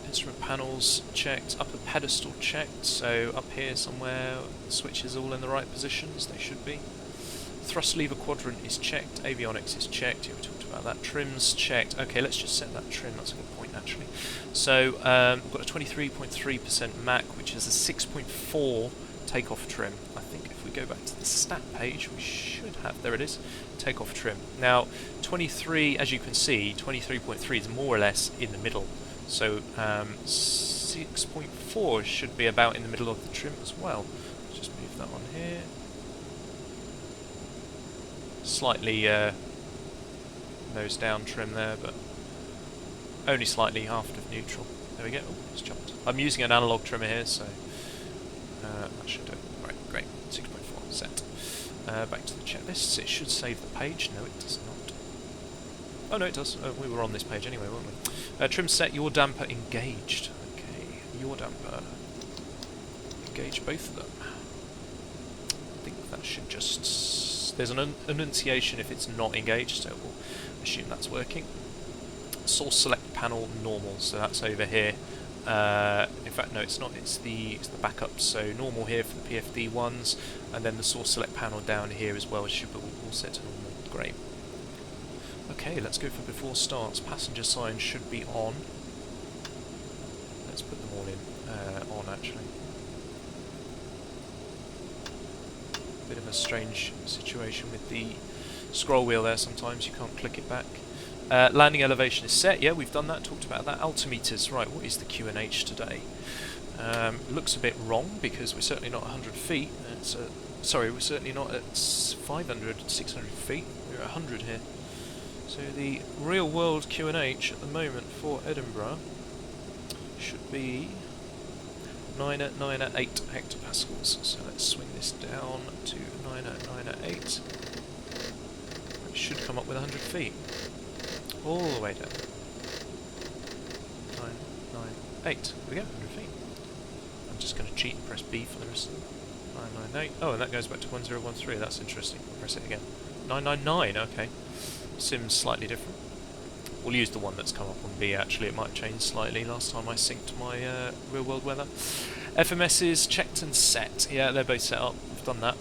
Instrument panels checked, upper pedestal checked, so up here somewhere, the switches all in the right positions, they should be. Thrust lever quadrant is checked, avionics is checked, yeah, we talked about that, trims checked. Okay, let's just set that trim, that's a good point actually. So, we've got a 23.3% Mac, which is a 6.4 takeoff trim. I think if we go back to the stat page, we should have, there it is, takeoff trim. Now, 23, as you can see, 23.3 is more or less in the middle. So 6.4 should be about in the middle of the trim as well. Let's just move that on here. Slightly nose down trim there, but only slightly aft of neutral. There we go. Oh, it's jumped. I'm using an analog trimmer here, so that should do it. Right, great. 6.4 set. Back to the checklists. It should save the page. No, it does not. Oh no, it does. We were on this page anyway, weren't we? Trim set, yaw damper engaged. Okay, yaw damper. Engage both of them. I think that should just... There's an enunciation if it's not engaged, so we'll assume that's working. Source select panel normal, so that's over here. In fact, no, it's not. It's the backup. So normal here for the PFD ones, and then the source select panel down here as well should be all set to normal. Great. Okay, let's go for before starts. Passenger sign should be on. Let's put them all in on actually. Bit of a strange situation with the scroll wheel there. Sometimes you can't click it back. Landing elevation is set. Yeah, we've done that. Talked about that. Altimeters. Right. What is the QNH today? Looks a bit wrong because we're certainly not 100 feet. Sorry, we're certainly not at 500, 600 feet. We're at 100 here. So the real world QNH at the moment for Edinburgh should be 908 hectopascals. So let's swing this down to 908. It should come up with 100 feet. All the way down. 998. There we go, 100 feet. I'm just going to cheat and press B for the rest of them. 998. Oh, and that goes back to 1013. That's interesting. I'll press it again. 999, okay. Sim's slightly different. We'll use the one that's come up on B actually, it might change slightly. Last time I synced my real world weather. FMS's checked and set. Yeah, they're both set up. We've done that.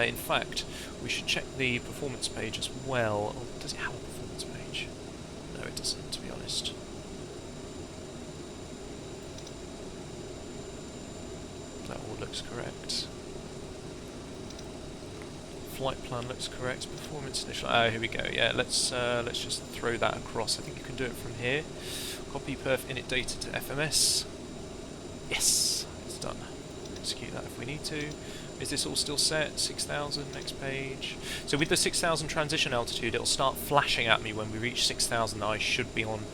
In fact, we should check the performance page as well. Oh, does it have a performance page? No, it doesn't, to be honest. That all looks correct. Flight plan looks correct. Performance initial. Oh, here we go. Yeah, let's just throw that across. I think you can do it from here. Copy perf init data to FMS. Yes, it's done. Execute that if we need to. Is this all still set? 6,000, next page. So with the 6,000 transition altitude, it'll start flashing at me when we reach 6,000. I should be on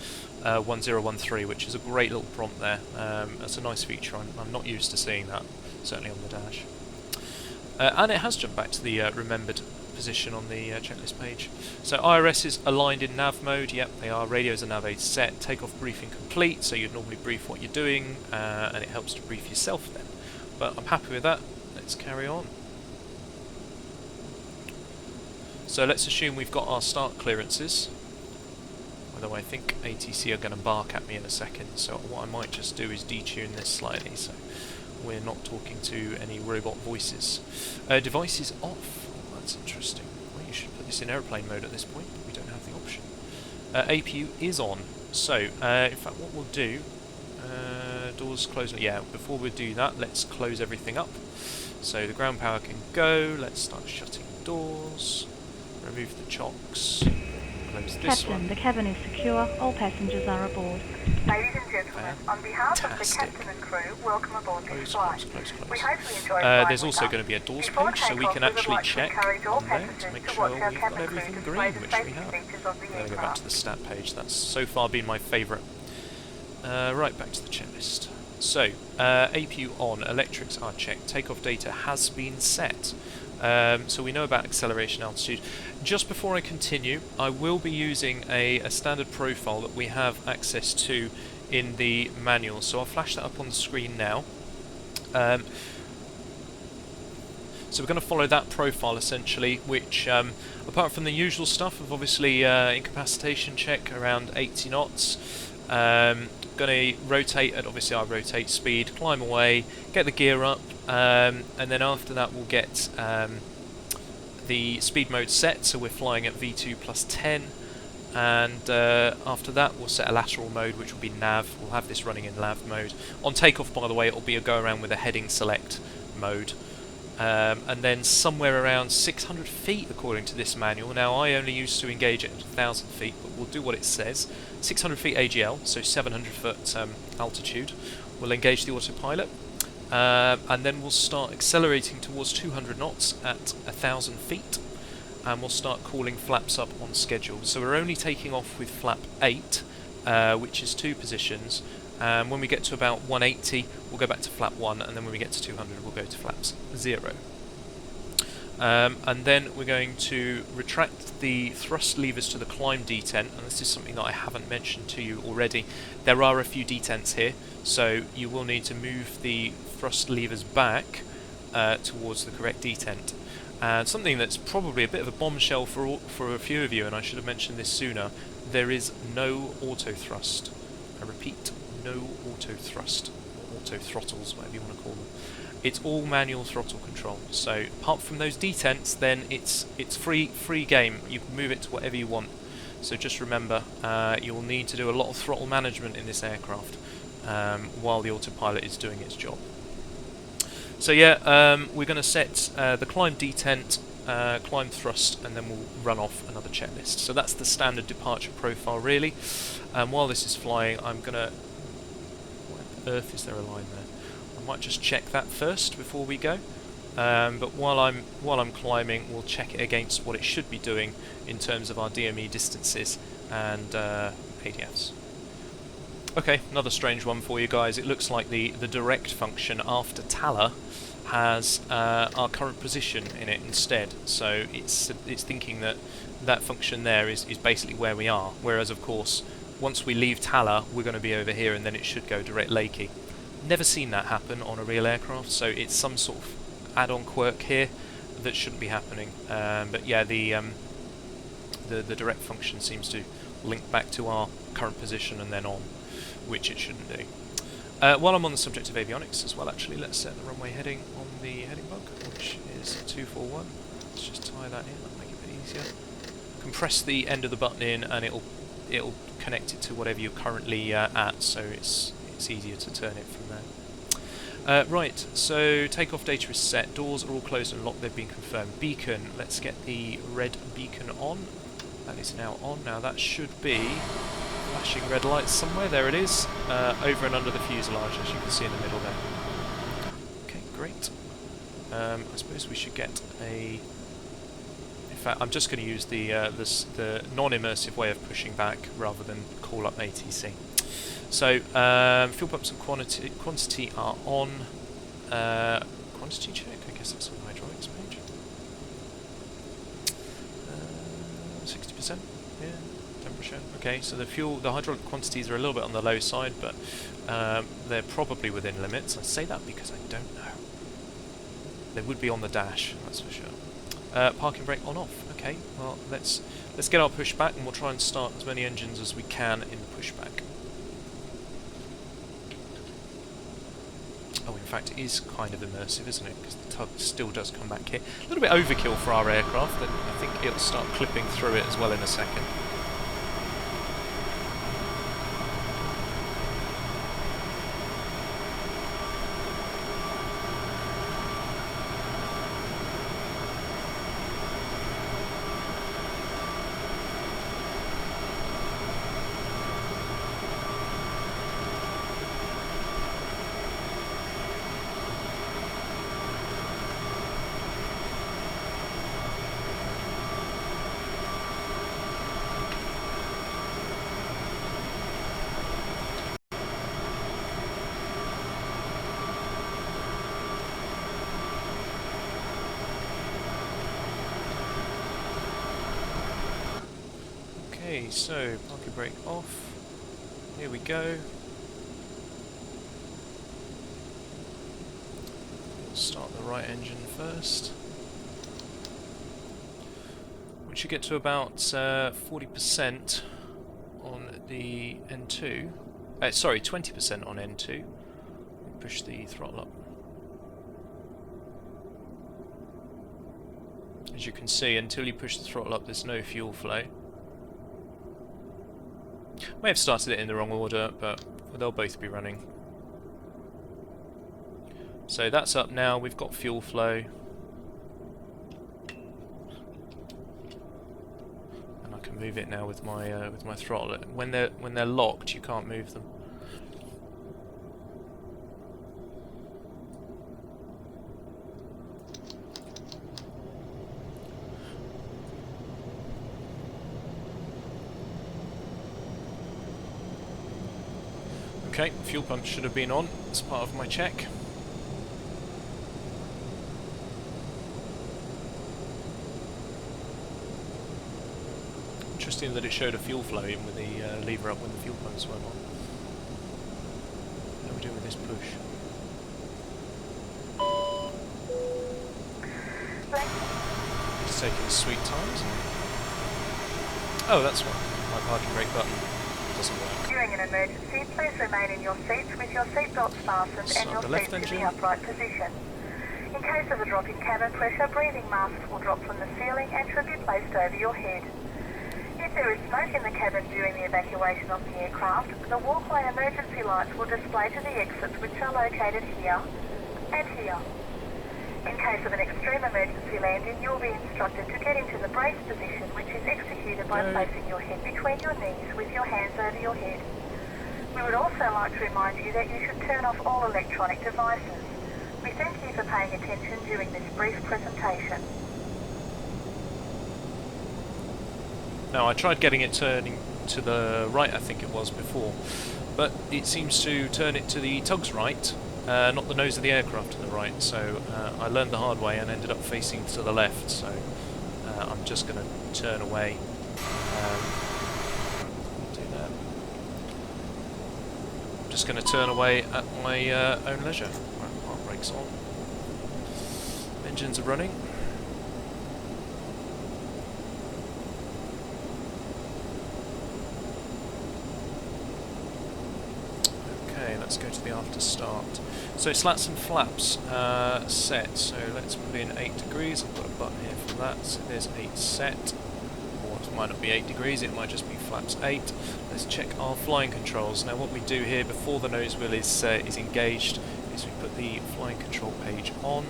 1013, which is a great little prompt there. That's a nice feature. I'm not used to seeing that, certainly on the dash. And it has jumped back to the remembered position on the checklist page. So IRS is aligned in nav mode. Yep, they are. Radios and nav aids set. Takeoff briefing complete. So you'd normally brief what you're doing, and it helps to brief yourself then. But I'm happy with that. Let's carry on. So let's assume we've got our start clearances. Although I think ATC are going to bark at me in a second, so what I might just do is detune this slightly so we're not talking to any robot voices. Devices off. Oh, that's interesting. Well, you should put this in airplane mode at this point, but we don't have the option. APU is on. So, in fact, what we'll do... doors closing. Yeah, before we do that, let's close everything up. So the ground power can go. Let's start shutting doors. Remove the chocks. Close this Captain, one. the cabin is secure. All passengers are aboard. Ladies and gentlemen, on behalf of the captain and crew, welcome aboard this flight. We hope you enjoy there's also going to be a doors page, so we can actually check on there to make sure we've got everything green, which we have. There we go, back to the stat page. That's so far been my favourite. Right, back to the checklist. So, APU on, electrics are checked, takeoff data has been set. So we know about acceleration altitude. Just before I continue, I will be using a standard profile that we have access to in the manual. So I'll flash that up on the screen now. So we're going to follow that profile essentially, which apart from the usual stuff of obviously incapacitation check around 80 knots, going to rotate at obviously our rotate speed, climb away, get the gear up, and then after that we'll get the speed mode set, so we're flying at V2 plus 10, and after that we'll set a lateral mode which will be nav. We'll have this running in nav mode. On takeoff, by the way, it will be a go around with a heading select mode. And then somewhere around 600 feet according to this manual. Now I only used to engage it at 1,000 feet, but we'll do what it says. 600 feet AGL, so 700 foot altitude. We'll engage the autopilot, and then we'll start accelerating towards 200 knots at 1,000 feet, and we'll start calling flaps up on schedule. So we're only taking off with flap 8, which is 2 positions. When we get to about 180, we'll go back to flap 1, and then when we get to 200, we'll go to flaps 0. And then we're going to retract the thrust levers to the climb detent, and this is something that I haven't mentioned to you already. There are a few detents here, so you will need to move the thrust levers back towards the correct detent. And something that's probably a bit of a bombshell for a few of you, and I should have mentioned this sooner, there is no auto thrust. I repeat, no auto thrust, or auto throttles, whatever you want to call them. It's all manual throttle control. So apart from those detents, then it's free game. You can move it to whatever you want. So just remember, you'll need to do a lot of throttle management in this aircraft while the autopilot is doing its job. So yeah, we're going to set the climb detent, climb thrust, and then we'll run off another checklist. So that's the standard departure profile really. While this is flying, I'm going to... Where the earth is there a line there? I might just check that first before we go. But while I'm climbing, we'll check it against what it should be doing in terms of our DME distances and ADFs. Okay, another strange one for you guys. It looks like the direct function after Tala has our current position in it instead. So it's thinking that that function there is basically where we are. Whereas of course, once we leave Tala, we're going to be over here, and then it should go direct Lakey. Never seen that happen on a real aircraft, so it's some sort of add-on quirk here that shouldn't be happening. But yeah, the direct function seems to link back to our current position and then on, which it shouldn't do. While I'm on the subject of avionics as well, actually, let's set the runway heading on the heading bug, which is 241. Let's just tie that in, that'll make it a bit easier. Compress the end of the button in, and it'll connect it to whatever you're currently at, so it's easier to turn it from there. Right, so takeoff data is set, doors are all closed and locked, they've been confirmed. Beacon, let's get the red beacon on. That is now on. Now that should be flashing red lights somewhere. There it is, over and under the fuselage, as you can see in the middle there. Okay, great. I suppose we should get a... In fact, I'm just going to use the non-immersive way of pushing back rather than call up ATC. So, fuel pumps and quantity are on. Quantity check, I guess that's on the hydraulics page. 60%, yeah, temperature. Okay, so the hydraulic quantities are a little bit on the low side, but they're probably within limits. I say that because I don't know. They would be on the dash, that's for sure. Parking brake on off. Okay, well let's get our pushback, and we'll try and start as many engines as we can in pushback. Oh, in fact, it is kind of immersive, isn't it? Because the tug still does come back here. A little bit overkill for our aircraft, and I think it'll start clipping through it as well in a second. Okay, so parking brake off. Here we go. We'll start the right engine first. We should get to about 40% on the N2. Sorry, 20% on N2. Push the throttle up. As you can see, until you push the throttle up, there's no fuel flow. May have started it in the wrong order, but they'll both be running. So that's up now, we've got fuel flow. And I can move it now with my throttle. When they're locked, you can't move them. Okay, fuel pump should have been on as part of my check. Interesting that it showed a fuel flow even with the lever up when the fuel pumps weren't on. How are we doing with this push? It's taking its sweet time, isn't it? Oh, that's why. My parking brake button doesn't work. During an emergency, please remain in your seats with your seatbelts fastened and your seats in the upright position. In case of a drop in cabin pressure, breathing masks will drop from the ceiling and should be placed over your head. If there is smoke in the cabin during the evacuation of the aircraft, the walkway emergency lights will display to the exits, which are located here and here. In case of an extreme emergency landing, you will be instructed to get into the brace position, which is executed by placing your head between your knees with your hands over your head. We would also like to remind you that you should turn off all electronic devices. We thank you for paying attention during this brief presentation. Now, I tried getting it turning to the right, I think it was before, but it seems to turn it to the tug's right, not the nose of the aircraft to the right, so I learned the hard way and ended up facing to the left, so I'm just going to turn away. Do that. I'm just going to turn away at my own leisure. Right, park brakes on. Engines are running. Let's go to the after start. So slats and flaps set, so let's put in 8 degrees. I've got a button here for that, so there's 8 set, or it might not be 8 degrees, it might just be flaps 8. Let's check our flying controls. Now what we do here before the nose wheel is engaged is we put the flying control page on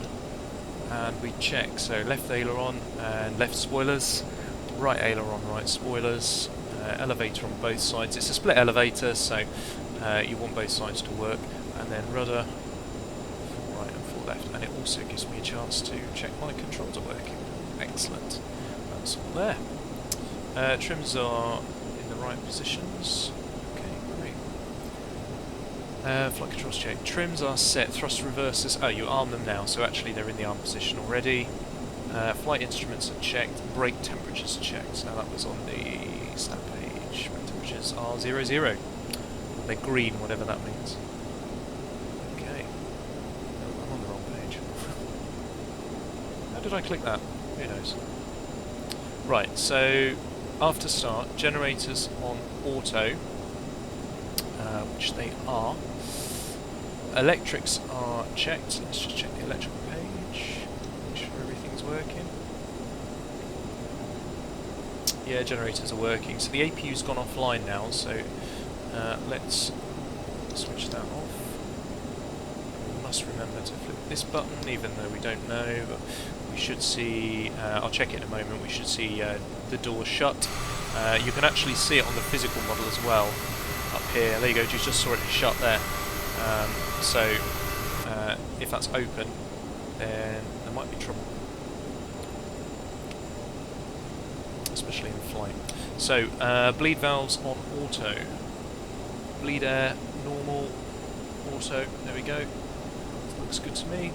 and we check, so left aileron and left spoilers, right aileron, right spoilers, elevator on both sides. It's a split elevator, so you want both sides to work, and then rudder full right and full left, and it also gives me a chance to check my controls are working. Excellent, that's all there. Trims are in the right positions. Okay, great. Flight controls check. Trims are set. Thrust reversers. Oh, you arm them now, so actually they're in the arm position already. Flight instruments are checked. Brake temperatures are checked. Now that was on the stat page. Brake temperatures are 00. They're green, whatever that means. Okay. No, I'm on the wrong page. How did I click that? Who knows? Right, so after start, generators on auto, which they are. Electrics are checked. Let's just check the electrical page. Make sure everything's working. Yeah, generators are working. So the APU's gone offline now, so let's switch that off. We must remember to flip this button, even though we don't know, but we should see, I'll check it in a moment, we should see the door shut. You can actually see it on the physical model as well, up here. There you go, you just saw it shut there. So if that's open, then there might be trouble, especially in flight. So bleed valves on auto. Bleed air, normal, auto, there we go. Looks good to me.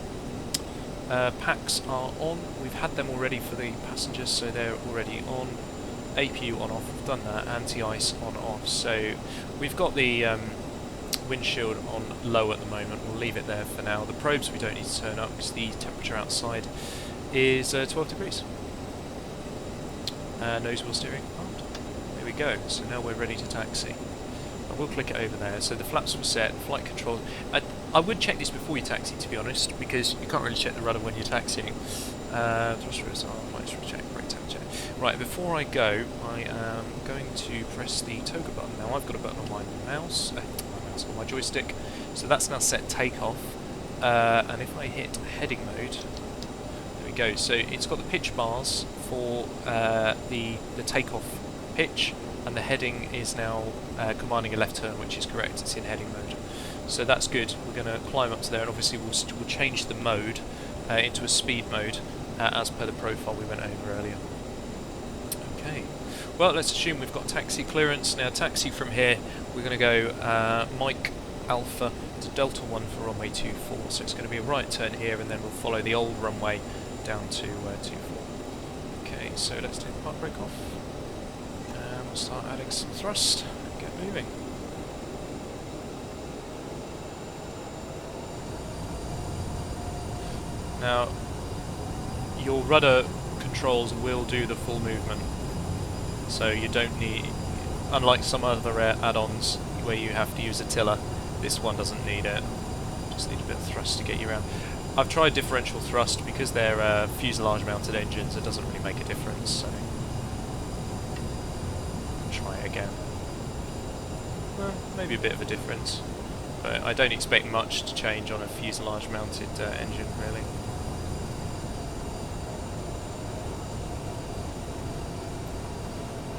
Packs are on. We've had them already for the passengers, so they're already on. APU on off, we've done that. Anti-ice on off. So we've got the windshield on low at the moment. We'll leave it there for now. The probes we don't need to turn up because the temperature outside is 12 degrees. Nose wheel steering armed. There we go. So now we're ready to taxi. We'll click it over there. So the flaps were set, flight control. I would check this before you taxi, to be honest, because you can't really check the rudder when you're taxiing. Thrusters are flight check, brake temperature. Right, before I go, I am going to press the toga button. Now I've got a button on my mouse, on my joystick, so that's now set takeoff. And if I hit heading mode, there we go. So it's got the pitch bars for the takeoff pitch. And the heading is now commanding a left turn, which is correct. It's in heading mode, so that's good. We're going to climb up to there, and obviously we'll change the mode into a speed mode as per the profile we went over earlier. Okay, well, let's assume we've got taxi clearance. Now taxi from here, we're going to go Mike Alpha to Delta 1 for runway 24, so it's going to be a right turn here, and then we'll follow the old runway down to 24. Okay, so let's take the park brake off. We'll start adding some thrust and get moving. Now, your rudder controls will do the full movement, so you don't need, unlike some other add-ons where you have to use a tiller, this one doesn't need it. Just need a bit of thrust to get you around. I've tried differential thrust because they're fuselage mounted engines, it doesn't really make a difference, so try it again. Well, maybe a bit of a difference, but I don't expect much to change on a fuselage mounted engine, really.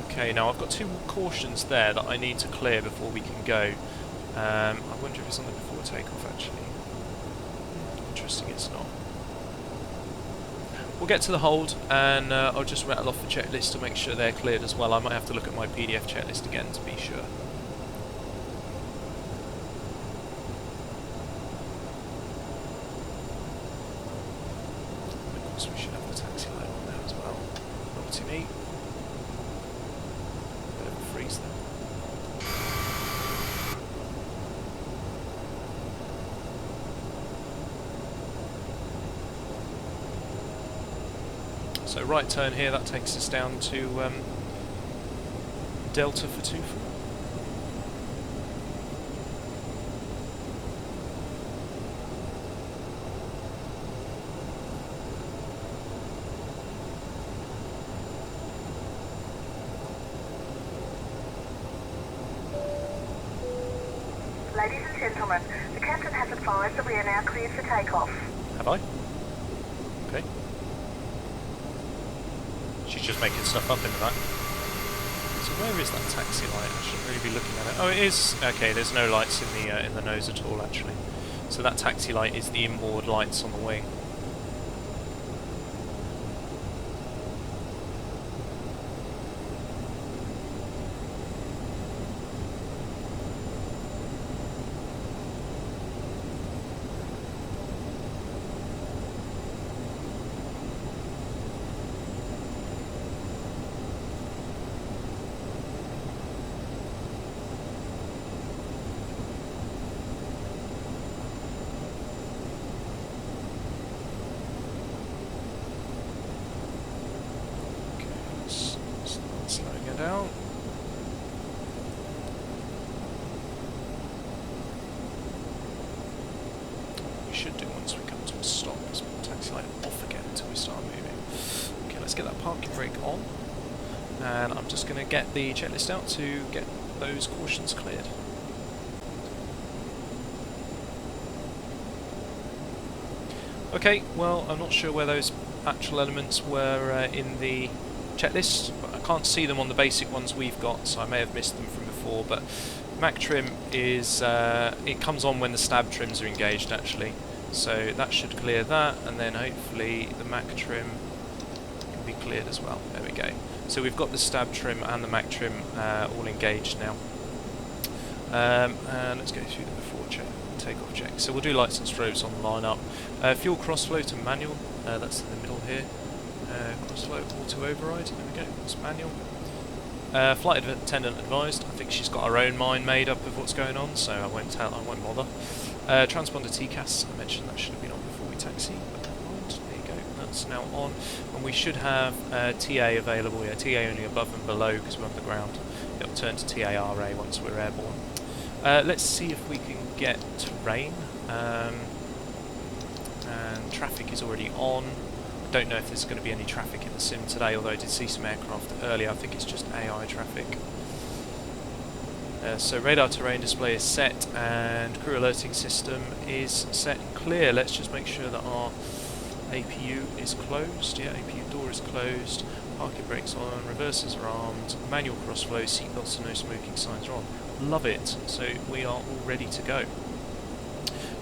Okay, now I've got two more cautions there that I need to clear before we can go. I wonder if it's on the before takeoff actually. Interesting, it's not. We'll get to the hold, and I'll just rattle off the checklist to make sure they're cleared as well. I might have to look at my PDF checklist again to be sure. Of course we should have the taxi light on there as well. Naughty me. Bit of a freeze there. So right turn here, that takes us down to Delta for 24. Ladies and gentlemen, the captain has advised that we are now cleared for takeoff. Have I? Okay. She's just making stuff up in the back. So where is that taxi light? I shouldn't really be looking at it. Oh, it is. Okay, there's no lights in the nose at all, actually. So that taxi light is the inboard lights on the wing. Slowing it down. We should do once we come to a stop. Let's put the taxi light off again until we start moving. Okay, let's get that parking brake on. And I'm just going to get the checklist out to get those cautions cleared. Okay, well, I'm not sure where those actual elements were in the checklist, but I can't see them on the basic ones we've got, so I may have missed them from before. But Mac trim is it comes on when the stab trims are engaged actually, so that should clear that, and then hopefully the Mac trim can be cleared as well. There we go. So we've got the stab trim and the Mac trim all engaged now. And let's go through the before check, takeoff check. So we'll do lights and strobes on the lineup. Fuel crossflow to manual, that's in the middle here. Crossflow auto override, there we go, that's manual. Flight attendant advised. I think she's got her own mind made up of what's going on, so I won't bother. Transponder TCAS, I mentioned that should have been on before we taxi, but never mind. There you go, that's now on. And we should have TA available, yeah, TA only above and below because we're on the ground. It'll turn to TARA once we're airborne. Let's see if we can get terrain. And traffic is already on. Don't know if there's going to be any traffic in the sim today, although I did see some aircraft earlier. I think it's just AI traffic. So radar terrain display is set and crew alerting system is set and clear. Let's just make sure that our APU is closed. Yeah, APU door is closed. Parking brakes on, reversers are armed, manual crossflow, seatbelts and no smoking signs are on. Love it. So we are all ready to go.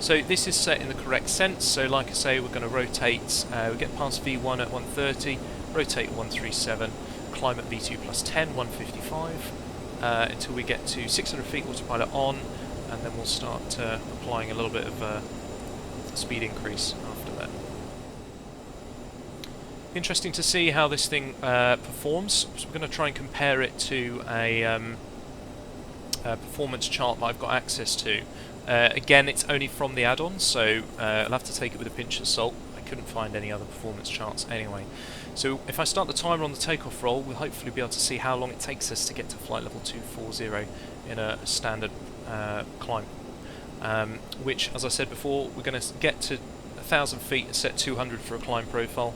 So this is set in the correct sense, so like I say, we're going to rotate, we get past V1 at 130, rotate 137, climb at V2 plus 10, 155, until we get to 600 feet autopilot on, and then we'll start applying a little bit of a speed increase after that. Interesting to see how this thing performs, so we're going to try and compare it to a performance chart that I've got access to. Again, it's only from the add-on, so I'll have to take it with a pinch of salt. I couldn't find any other performance charts anyway. So if I start the timer on the takeoff roll, we'll hopefully be able to see how long it takes us to get to flight level 240 in a standard climb. Which, as I said before, we're going to get to 1,000 feet and set 200 for a climb profile,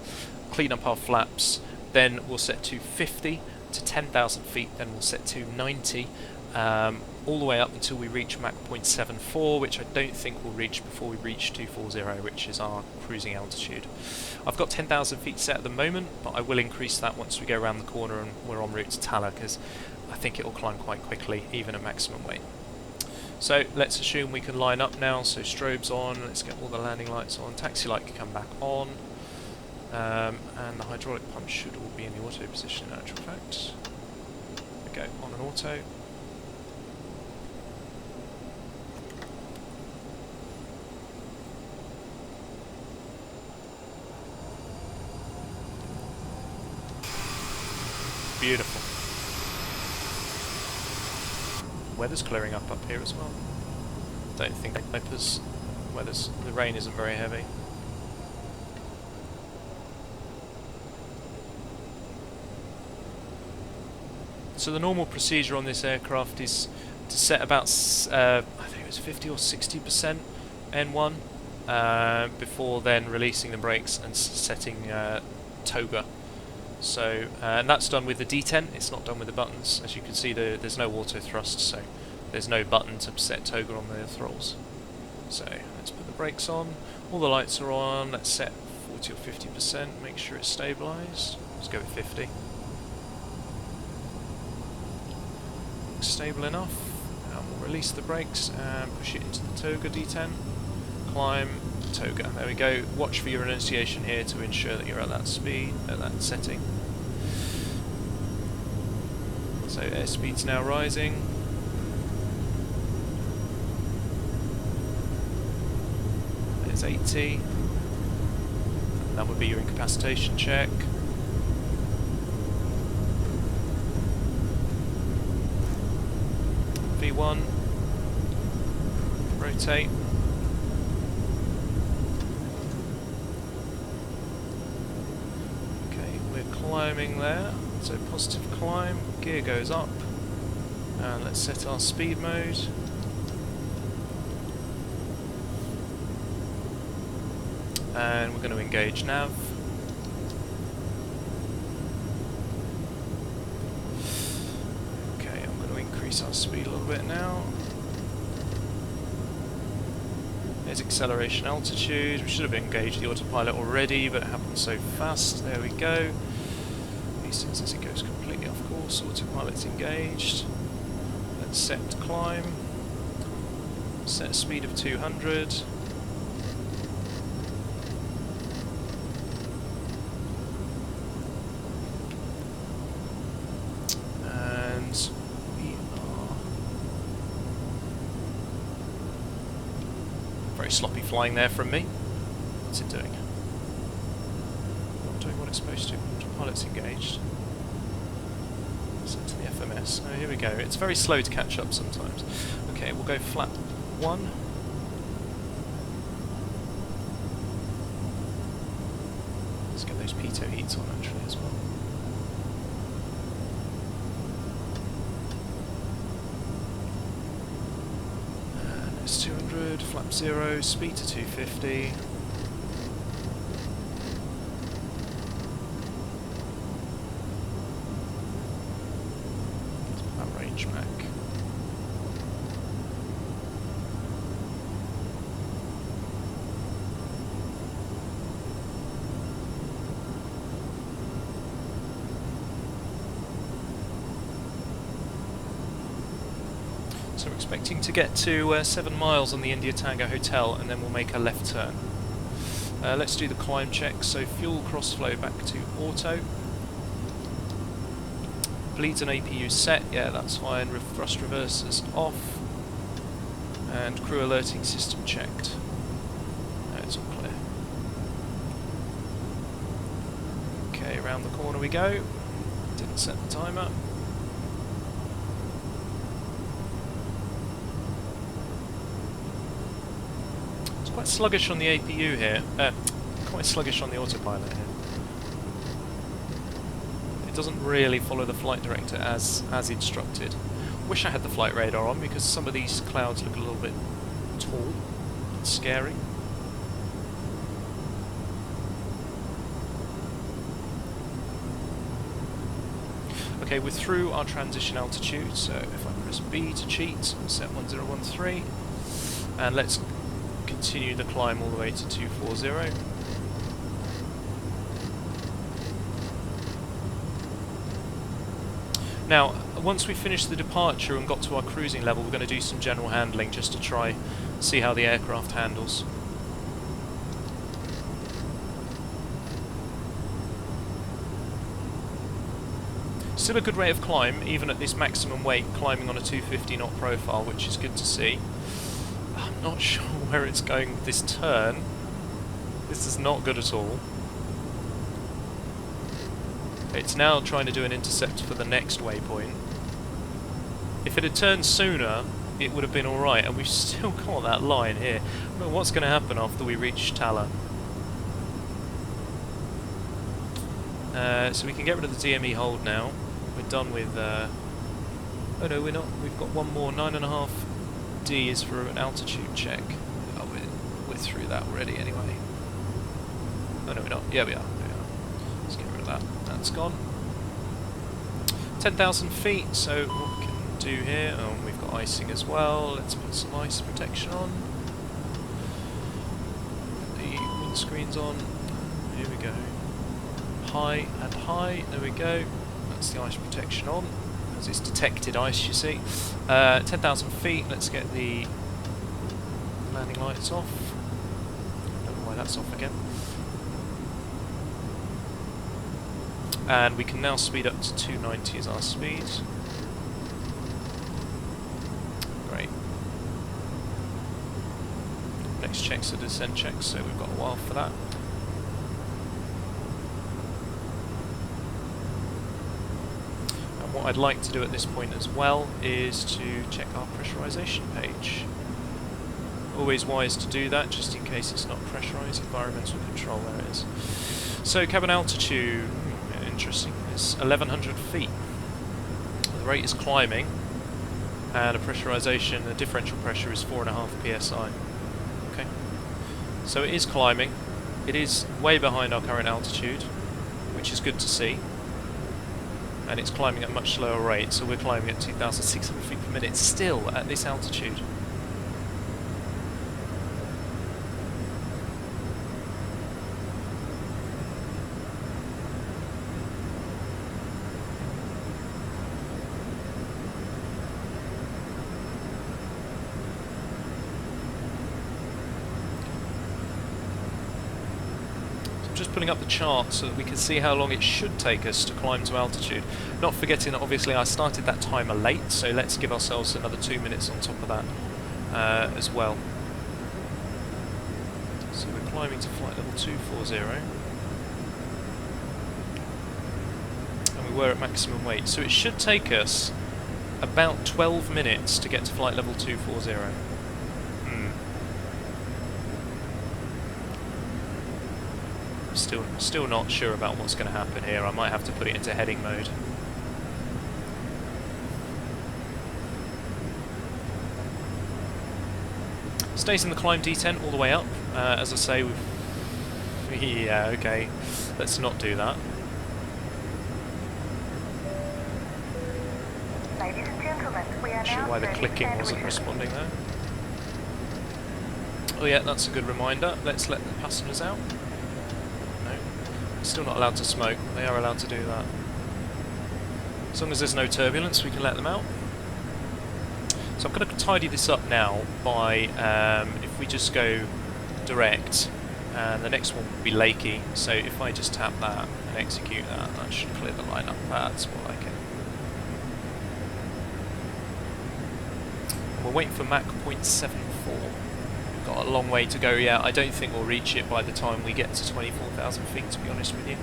clean up our flaps, then we'll set to 50 to 10,000 feet, then we'll set to 90. All the way up until we reach Mach 0.74, which I don't think we'll reach before we reach 240, which is our cruising altitude. I've got 10,000 feet set at the moment, but I will increase that once we go around the corner and we're en route to Tala, because I think it will climb quite quickly, even at maximum weight. So let's assume we can line up now, so strobe's on, let's get all the landing lights on, taxi light can come back on, and the hydraulic pump should all be in the auto position in actual fact. There we go, on an auto. Beautiful. Weather's clearing up here as well. Don't think the rain isn't very heavy. So the normal procedure on this aircraft is to set about I think it was 50 or 60% N1 before then releasing the brakes and setting toga. So and that's done with the detent, it's not done with the buttons. As you can see, there's no auto thrust, so there's no button to set toga on the throttles. So let's put the brakes on, all the lights are on, let's set 40 or 50%, make sure it's stabilised. Let's go with 50. Looks stable enough, and we'll release the brakes and push it into the toga detent, climb, toga. There we go. Watch for your enunciation here to ensure that you're at that speed, at that setting. So airspeed's now rising. There's 80. That would be your incapacitation check. V1. Rotate. Climbing there, so positive climb, gear goes up, and let's set our speed mode. And we're going to engage nav. Okay, I'm going to increase our speed a little bit now. There's acceleration altitude. We should have engaged the autopilot already, but it happened so fast. There we go. As it goes completely off course, autopilot's engaged. Let's set climb. Set a speed of 200. And we are very sloppy flying there from me. What's it doing? Not doing what it's supposed to. Autopilot's engaged. Set to the FMS. Oh, here we go. It's very slow to catch up sometimes. Okay, we'll go flap 1. Let's get those pitot heats on actually as well. And it's 200, flap 0, speed to 250. Back. So we're expecting to get to 7 miles on the India Tango Hotel, and then we'll make a left turn. Let's do the climb check. So fuel crossflow back to auto. Bleeds and APU set, yeah, that's fine. Thrust reversers off, and crew alerting system checked. No, it's all clear. Okay, around the corner we go. Didn't set the timer. It's quite sluggish on the APU here. Quite sluggish on the autopilot here. It doesn't really follow the flight director as instructed. Wish I had the flight radar on, because some of these clouds look a little bit tall and scary. Okay, we're through our transition altitude, so if I press B to cheat, set 1013, and let's continue the climb all the way to 240. Now, once we finish the departure and got to our cruising level, we're going to do some general handling just to try see how the aircraft handles. Still a good rate of climb, even at this maximum weight, climbing on a 250 knot profile, which is good to see. I'm not sure where it's going with this turn. This is not good at all. It's now trying to do an intercept for the next waypoint. If it had turned sooner, it would have been alright, and we've still got that line here. I don't know what's going to happen after we reach Tala. So we can get rid of the DME hold now. We're done with... oh no, we're not. We've got one more. 9.5 D is for an altitude check. Oh, we're through that already anyway. Oh no, we're not. Yeah, we are. There we are. Let's get rid of that. That's gone. 10,000 feet, so what we can do here... Oh, we've got icing as well. Let's put some ice protection on. Put the windscreen's on. Here we go. High and high. There we go. That's the ice protection on, as it's detected ice, you see. 10,000 feet, let's get the landing lights off. Don't know why that's off again. And we can now speed up to 290 as our speed. Great. Next check's a descent check, so we've got a while for that. What I'd like to do at this point as well is to check our pressurization page. Always wise to do that, just in case it's not pressurized. Environmental control, there it is. So cabin altitude, interesting, it's 1100 feet. The rate is climbing, and the differential pressure is 4.5 psi. Okay, so it is climbing. It is way behind our current altitude, which is good to see. And it's climbing at a much slower rate, so we're climbing at 2,600 feet per minute still at this altitude. Just pulling up the chart so that we can see how long it should take us to climb to altitude. Not forgetting that obviously I started that timer late, so let's give ourselves another 2 minutes on top of that as well. So we're climbing to flight level 240. And we were at maximum weight, so it should take us about 12 minutes to get to flight level 240. Still not sure about what's going to happen here. I might have to put it into heading mode. Stays in the climb D10 all the way up. As I say, yeah, okay. Let's not do that. Ladies and gentlemen, we are Not sure why the clicking wasn't responding there. Oh yeah, that's a good reminder. Let's let the passengers out. Still not allowed to smoke. They are allowed to do that. As long as there's no turbulence, we can let them out. So I'm going to tidy this up now by, if we just go direct, and the next one will be Lakey. So if I just tap that and execute that, that should clear the line up. That's what I can. We're waiting for Mach 0.74. Got a long way to go yet. I don't think we'll reach it by the time we get to 24,000 feet, to be honest with you.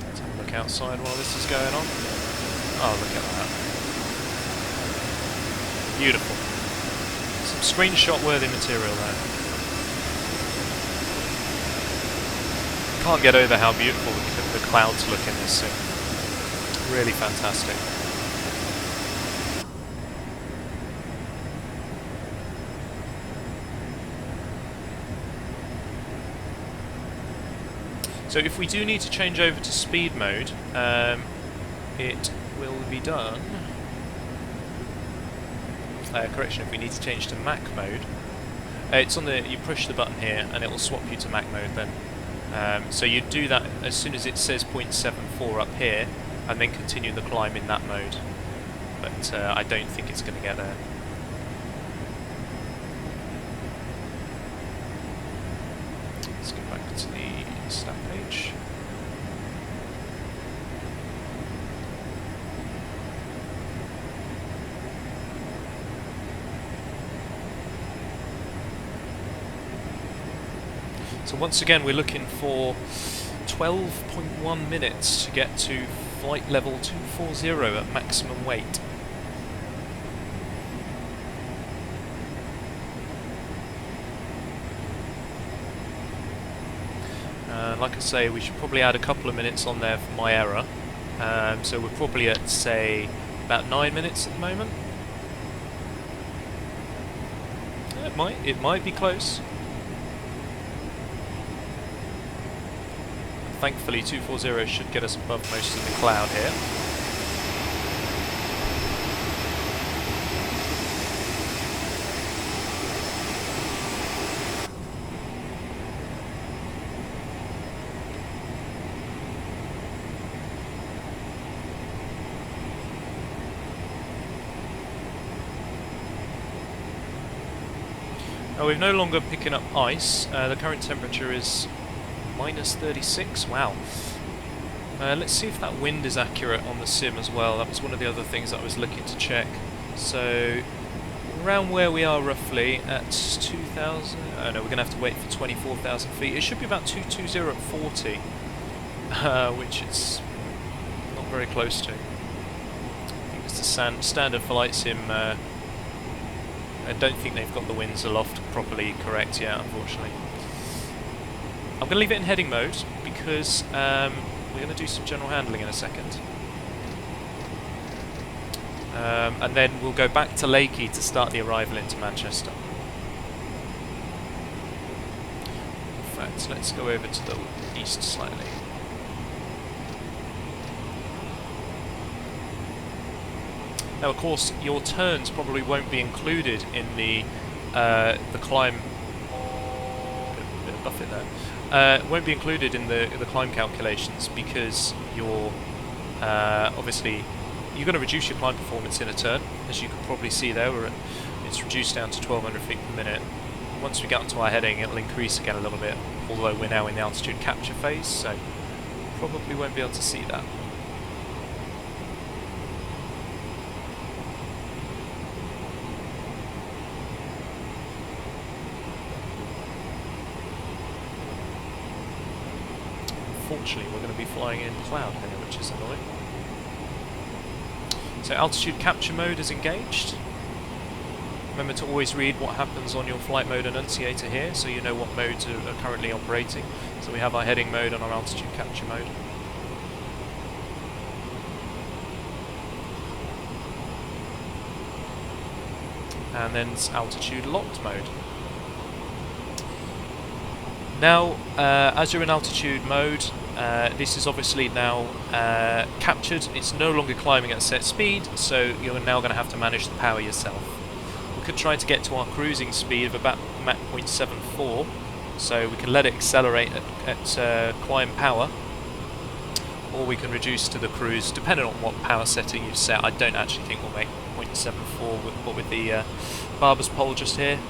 Let's have a look outside while this is going on. Oh, look at that. Beautiful. Some screenshot-worthy material there. Can't get over how beautiful the clouds look in this sim. Really fantastic. So if we do need to change over to speed mode, it will be done. Correction, if we need to change to Mac mode. It's on the, you push the button here and it will swap you to Mac mode then. So you do that as soon as it says 0.74 up here, and then continue the climb in that mode. But I don't think it's going to get there. Let's go back to the stat page. So once again we're looking for 12.1 minutes to get to flight level 240 at maximum weight. Like I say, we should probably add a couple of minutes on there for my error. So we're probably at, say, about 9 minutes at the moment. It might be close. Thankfully 240 should get us above most of the cloud here. Now we're no longer picking up ice. The current temperature is -36, wow. Let's see if that wind is accurate on the sim as well. That was one of the other things that I was looking to check. So, around where we are roughly at 2,000, oh no, we're going to have to wait for 24,000 feet. It should be about 220 at 40, which it's not very close to. I think it's the standard flight sim. I don't think they've got the winds aloft properly correct yet, unfortunately. I'm going to leave it in heading mode because we're going to do some general handling in a second. And then we'll go back to Lakey to start the arrival into Manchester. In fact, let's go over to the east slightly. Now, of course, your turns probably won't be included in the climb. Bit of buffet there. Won't be included in the climb calculations because you're obviously you're going to reduce your climb performance in a turn, as you can probably see there. It's reduced down to 1,200 feet per minute. Once we get onto our heading, it'll increase again a little bit. Although we're now in the altitude capture phase, so probably won't be able to see that. Unfortunately, we're going to be flying in cloud here, which is annoying. So altitude capture mode is engaged. Remember to always read what happens on your flight mode annunciator here, so you know what modes are currently operating. So we have our heading mode and our altitude capture mode. And then altitude locked mode. Now, as you're in altitude mode, this is obviously now captured. It's no longer climbing at a set speed, so you're now going to have to manage the power yourself. We could try to get to our cruising speed of about Mach 0.74, so we can let it accelerate at climb power, or we can reduce to the cruise, depending on what power setting you've set. I don't actually think we'll make 0.74 with the barber's pole just here.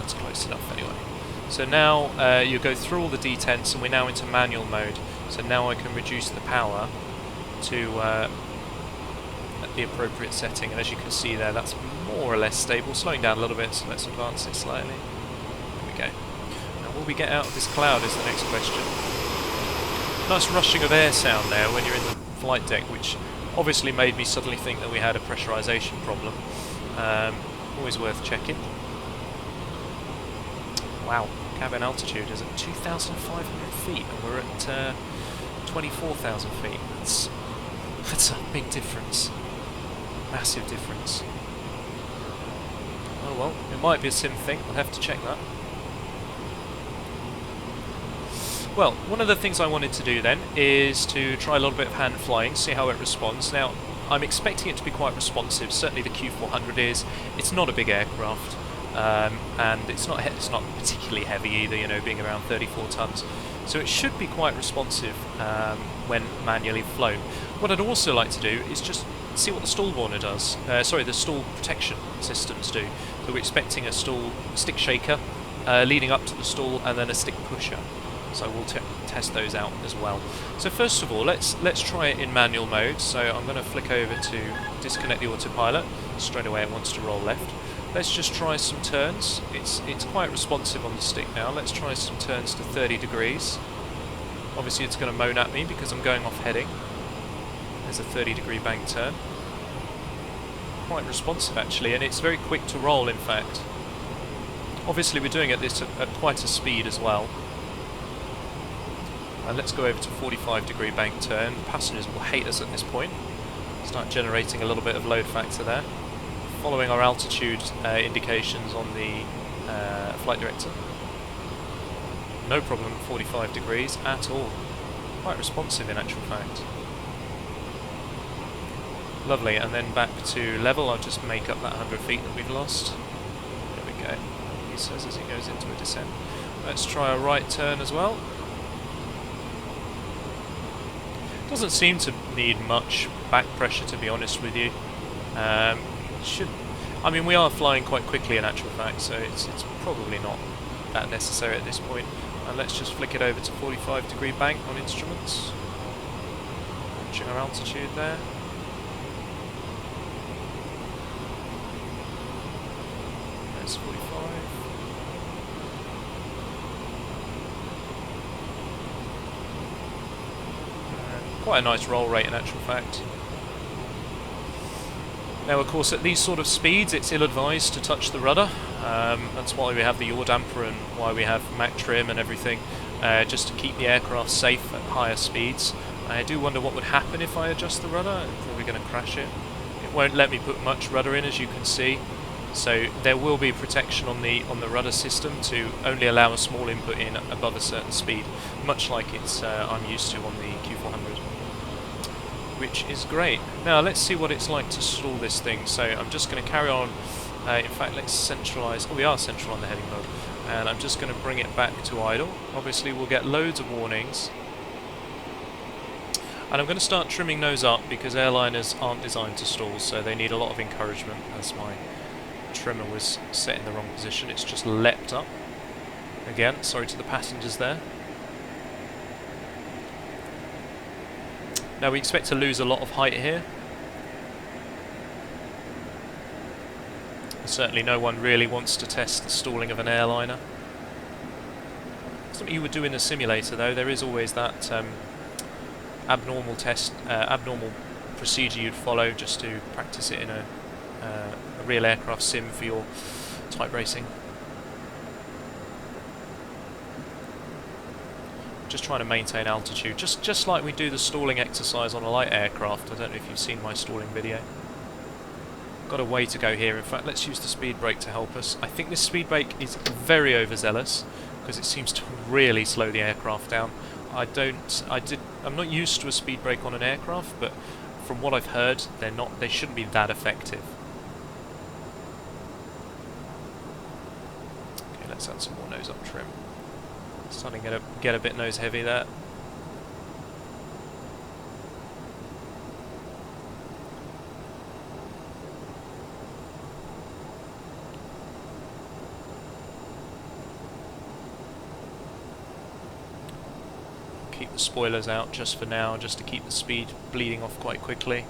Close enough anyway. So now you go through all the detents and we're now into manual mode. So now I can reduce the power to at the appropriate setting, and as you can see there, that's more or less stable. Slowing down a little bit, so let's advance it slightly. There we go. Now will we get out of this cloud is the next question. Nice rushing of air sound there when you're in the flight deck, which obviously made me suddenly think that we had a pressurization problem. Always worth checking. Wow, cabin altitude is at 2,500 feet and we're at 24,000 feet. That's a big difference. Massive difference. Oh well, it might be a sim thing, we'll have to check that. Well, one of the things I wanted to do then is to try a little bit of hand flying, see how it responds. Now, I'm expecting it to be quite responsive. Certainly the Q400 is. It's not a big aircraft, and it's not particularly heavy either, you know, being around 34 tons. So it should be quite responsive when manually flown. What I'd also like to do is just see what the stall warner does. The stall protection systems do. So we're expecting a stick shaker leading up to the stall, and then a stick pusher. So we'll test those out as well. So first of all, let's try it in manual mode. So I'm going to flick over to disconnect the autopilot. Straight away it wants to roll left. Let's just try some turns. It's quite responsive on the stick now. Let's try some turns to 30 degrees. Obviously it's going to moan at me because I'm going off heading. There's a 30-degree bank turn. Quite responsive actually, and it's very quick to roll in fact. Obviously we're doing this at quite a speed as well. And let's go over to 45-degree bank turn. Passengers will hate us at this point. Start generating a little bit of load factor there. Following our altitude indications on the flight director. No problem at 45 degrees at all. Quite responsive in actual fact. Lovely, and then back to level. I'll just make up that 100 feet that we've lost. There we go. He says as he goes into a descent. Let's try a right turn as well. Doesn't seem to need much back pressure, to be honest with you. I mean, we are flying quite quickly in actual fact, so it's probably not that necessary at this point. And let's just flick it over to 45-degree bank on instruments. Watching our altitude there. There's 45. Quite a nice roll rate in actual fact. Now of course at these sort of speeds it's ill-advised to touch the rudder. That's why we have the yaw damper and why we have Mach trim and everything, just to keep the aircraft safe at higher speeds. I do wonder what would happen if I adjust the rudder. I'm probably going to crash it. It won't let me put much rudder in, as you can see. So there will be protection on the rudder system to only allow a small input in above a certain speed, much like I'm used to on the Q400, which is great. Now let's see what it's like to stall this thing. So I'm just going to carry on. In fact, let's centralise. Oh, we are central on the heading mode, and I'm just going to bring it back to idle. Obviously, we'll get loads of warnings. And I'm going to start trimming those up because airliners aren't designed to stall, so they need a lot of encouragement. As my trimmer was set in the wrong position, it's just leapt up. Again, sorry to the passengers there. Now we expect to lose a lot of height here. Certainly no one really wants to test the stalling of an airliner. Something you would do in a simulator though. There is always that abnormal procedure you'd follow just to practice it in a real aircraft sim for your type racing. Just trying to maintain altitude, just like we do the stalling exercise on a light aircraft. I don't know if you've seen my stalling video. Got a way to go here. In fact, let's use the speed brake to help us. I think this speed brake is very overzealous because it seems to really slow the aircraft down. I'm not used to a speed brake on an aircraft, but from what I've heard, they shouldn't be that effective. Okay, let's add some more nose up trim. Starting to get a bit nose heavy there. Keep the spoilers out just for now, just to keep the speed bleeding off quite quickly.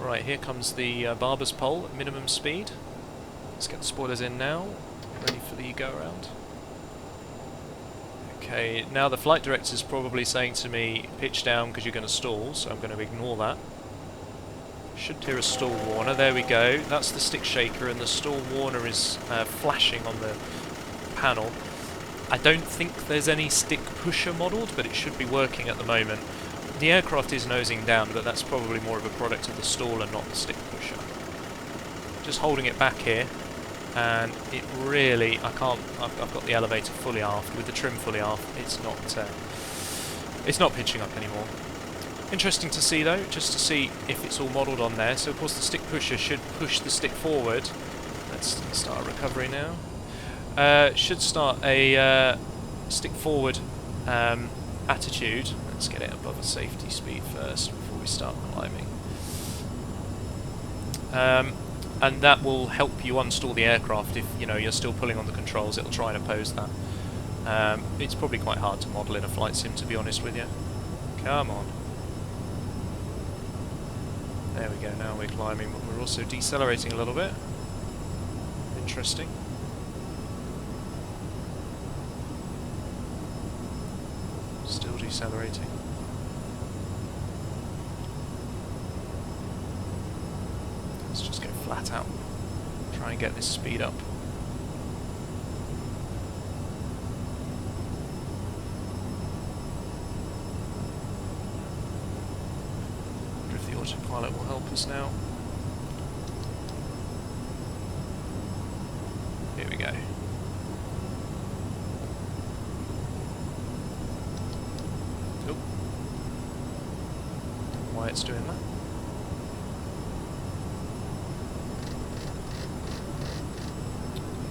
Right, here comes the barber's pole at minimum speed. Let's get the spoilers in now, ready for the go around. Okay, now the flight director's probably saying to me, pitch down because you're going to stall, so I'm going to ignore that. Should hear a stall warner, there we go. That's the stick shaker, and the stall warner is flashing on the panel. I don't think there's any stick pusher modelled, but it should be working at the moment. The aircraft is nosing down, but that's probably more of a product of the stall and not the stick pusher. Just holding it back here. and it really, I've got the elevator fully aft. With the trim fully aft, it's not pitching up anymore. Interesting to see though, just to see if it's all modelled on there. So of course the stick pusher should push the stick forward. Let's start a recovery now. Should start a stick forward attitude. Let's get it above a safety speed first before we start climbing. And that will help you unstall the aircraft. If you're still pulling on the controls, it'll try and oppose that. It's probably quite hard to model in a flight sim, to be honest with you. Come on. There we go, now we're climbing, but we're also decelerating a little bit. Interesting. Still decelerating. Let's just go flat out. Try and get this speed up. Wonder if the autopilot will help us now. Here we go. Oh. Don't know why it's doing that.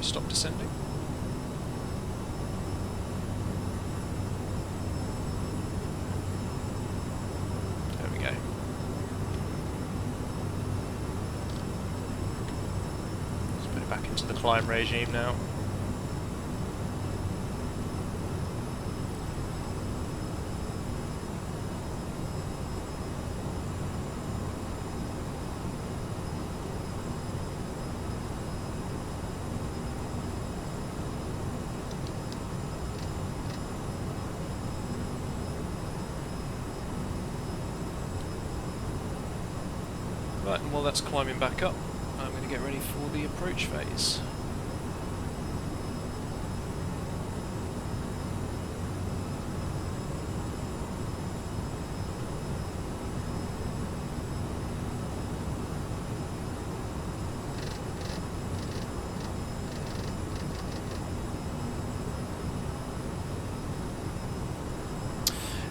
Stop descending. There we go. Let's put it back into the climb regime now. Right, and while that's climbing back up, I'm going to get ready for the approach phase.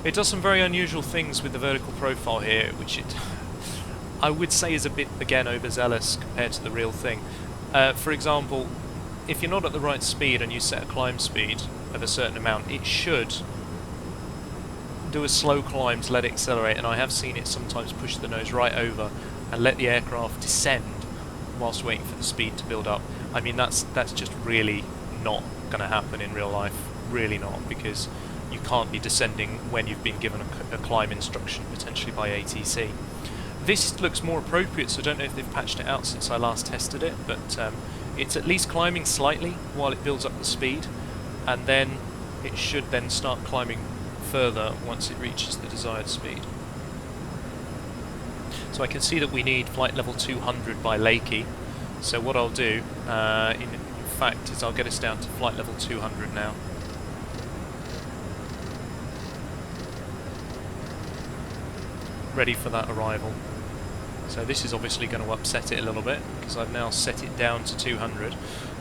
It does some very unusual things with the vertical profile here, which I would say is a bit, again, overzealous compared to the real thing. For example, if you're not at the right speed and you set a climb speed of a certain amount, it should do a slow climb to let it accelerate, and I have seen it sometimes push the nose right over and let the aircraft descend whilst waiting for the speed to build up. I mean, that's just really not going to happen in real life, really not, because you can't be descending when you've been given a climb instruction, potentially by ATC. This looks more appropriate, so I don't know if they've patched it out since I last tested it, but it's at least climbing slightly while it builds up the speed, and then it should then start climbing further once it reaches the desired speed. So I can see that we need flight level 200 by Lakey, so what I'll do, in fact, is I'll get us down to flight level 200 now. Ready for that arrival. So this is obviously going to upset it a little bit because I've now set it down to 200.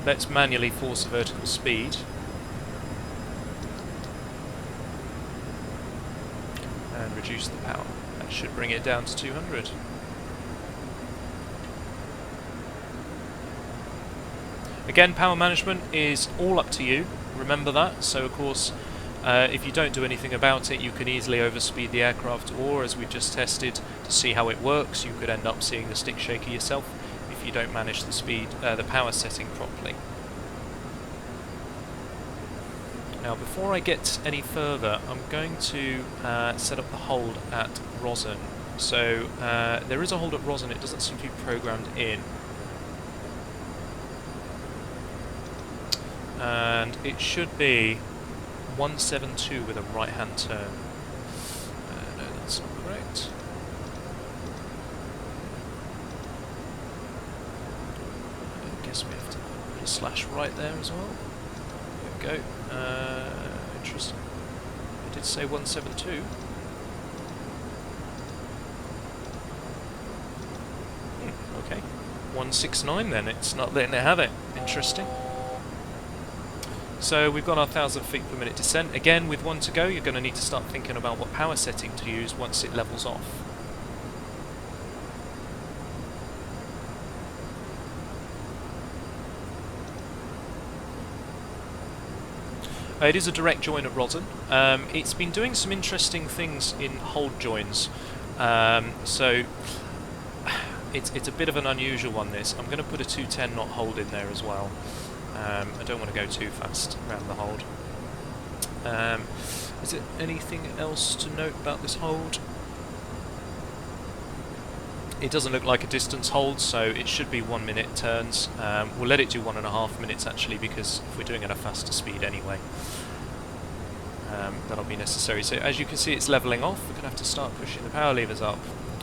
Let's manually force vertical speed. And reduce the power. That should bring it down to 200. Again, power management is all up to you. Remember that. So of course, if you don't do anything about it, you can easily overspeed the aircraft, or as we've just tested to see how it works, you could end up seeing the stick shaker yourself if you don't manage the speed, the power setting properly. Now, before I get any further, I'm going to set up the hold at Rosen. So there is a hold at Rosen, it doesn't seem to be programmed in. And it should be 172 with a right-hand turn. No, that's not correct. I guess we have to put a slash right there as well. There we go. Interesting. I did say 172. Okay. 169 then, it's not letting it have it. Interesting. So we've got our 1,000 feet per minute descent. Again, with one to go, you're going to need to start thinking about what power setting to use once it levels off. It is a direct join at Rosin. It's been doing some interesting things in hold joins. So it's a bit of an unusual one, this. I'm going to put a 210 knot hold in there as well. I don't want to go too fast around the hold. Is there anything else to note about this hold? It doesn't look like a distance hold, so it should be 1 minute turns. We'll let it do 1.5 minutes actually, because if we're doing it at a faster speed anyway, that'll be necessary. So as you can see, it's levelling off. We're going to have to start pushing the power levers up.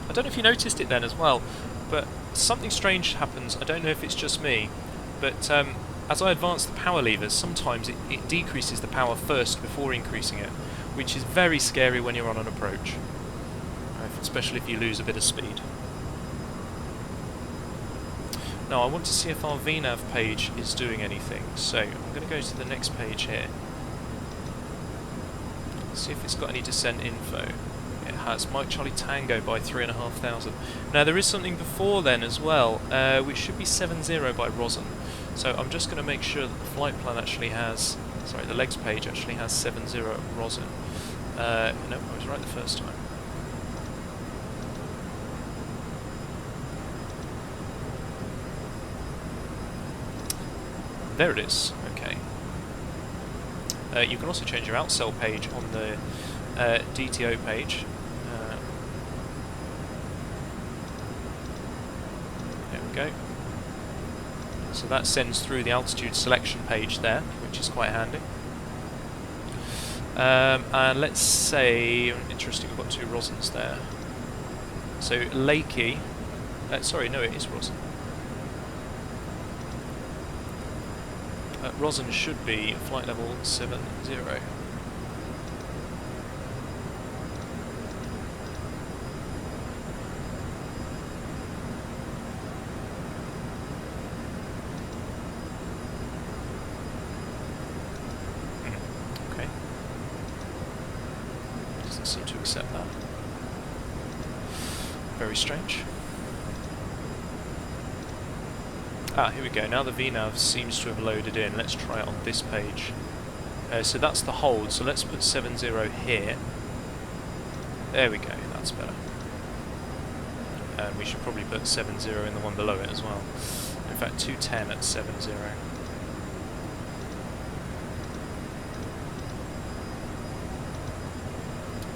I don't know if you noticed it then as well, but something strange happens. I don't know if it's just me, but as I advance the power levers, sometimes it decreases the power first before increasing it, which is very scary when you're on an approach, especially if you lose a bit of speed. Now I want to see if our VNAV page is doing anything, so I'm going to go to the next page here. See if it's got any descent info. It has. Mike Charlie Tango by 3,500. Now there is something before then as well, which should be 7.0 by Rosin. So I'm just going to make sure that the flight plan actually has, sorry, the legs page actually has 7.0 Rosin. No, I was right the first time. There it is. Okay. You can also change your outcell page on the DTO page. There we go. So that sends through the altitude selection page there, which is quite handy. And let's say, interesting, we've got two Rosins there. So Lakey, sorry, no, it is Rosin. Rosin should be flight level 7.0. Okay. Doesn't seem to accept that. Very strange. Ah, here we go. Now the VNAV seems to have loaded in. Let's try it on this page. So that's the hold, so let's put 7.0 here. There we go, that's better. And we should probably put 7.0 in the one below it as well. In fact, 210 at 7.0.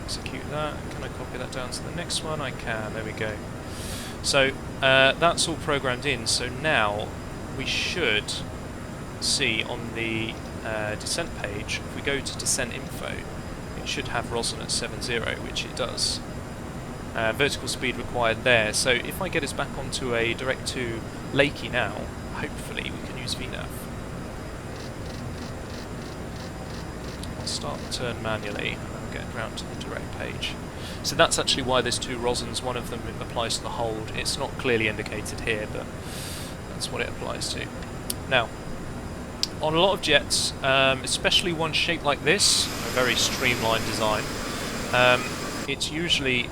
Execute that. Can I copy that down to the next one? I can. There we go. So that's all programmed in, so now we should see on the descent page, if we go to descent info, it should have Rosin at 7.0, which it does. Vertical speed required there, so if I get us back onto a direct to Lakey now, hopefully we can use VNAV. I'll start the turn manually and I'll get round to the direct page. So that's actually why there's two Rosins. One of them applies to the hold. It's not clearly indicated here, but that's what it applies to. Now, on a lot of jets, especially one shaped like this, a very streamlined design, it's usually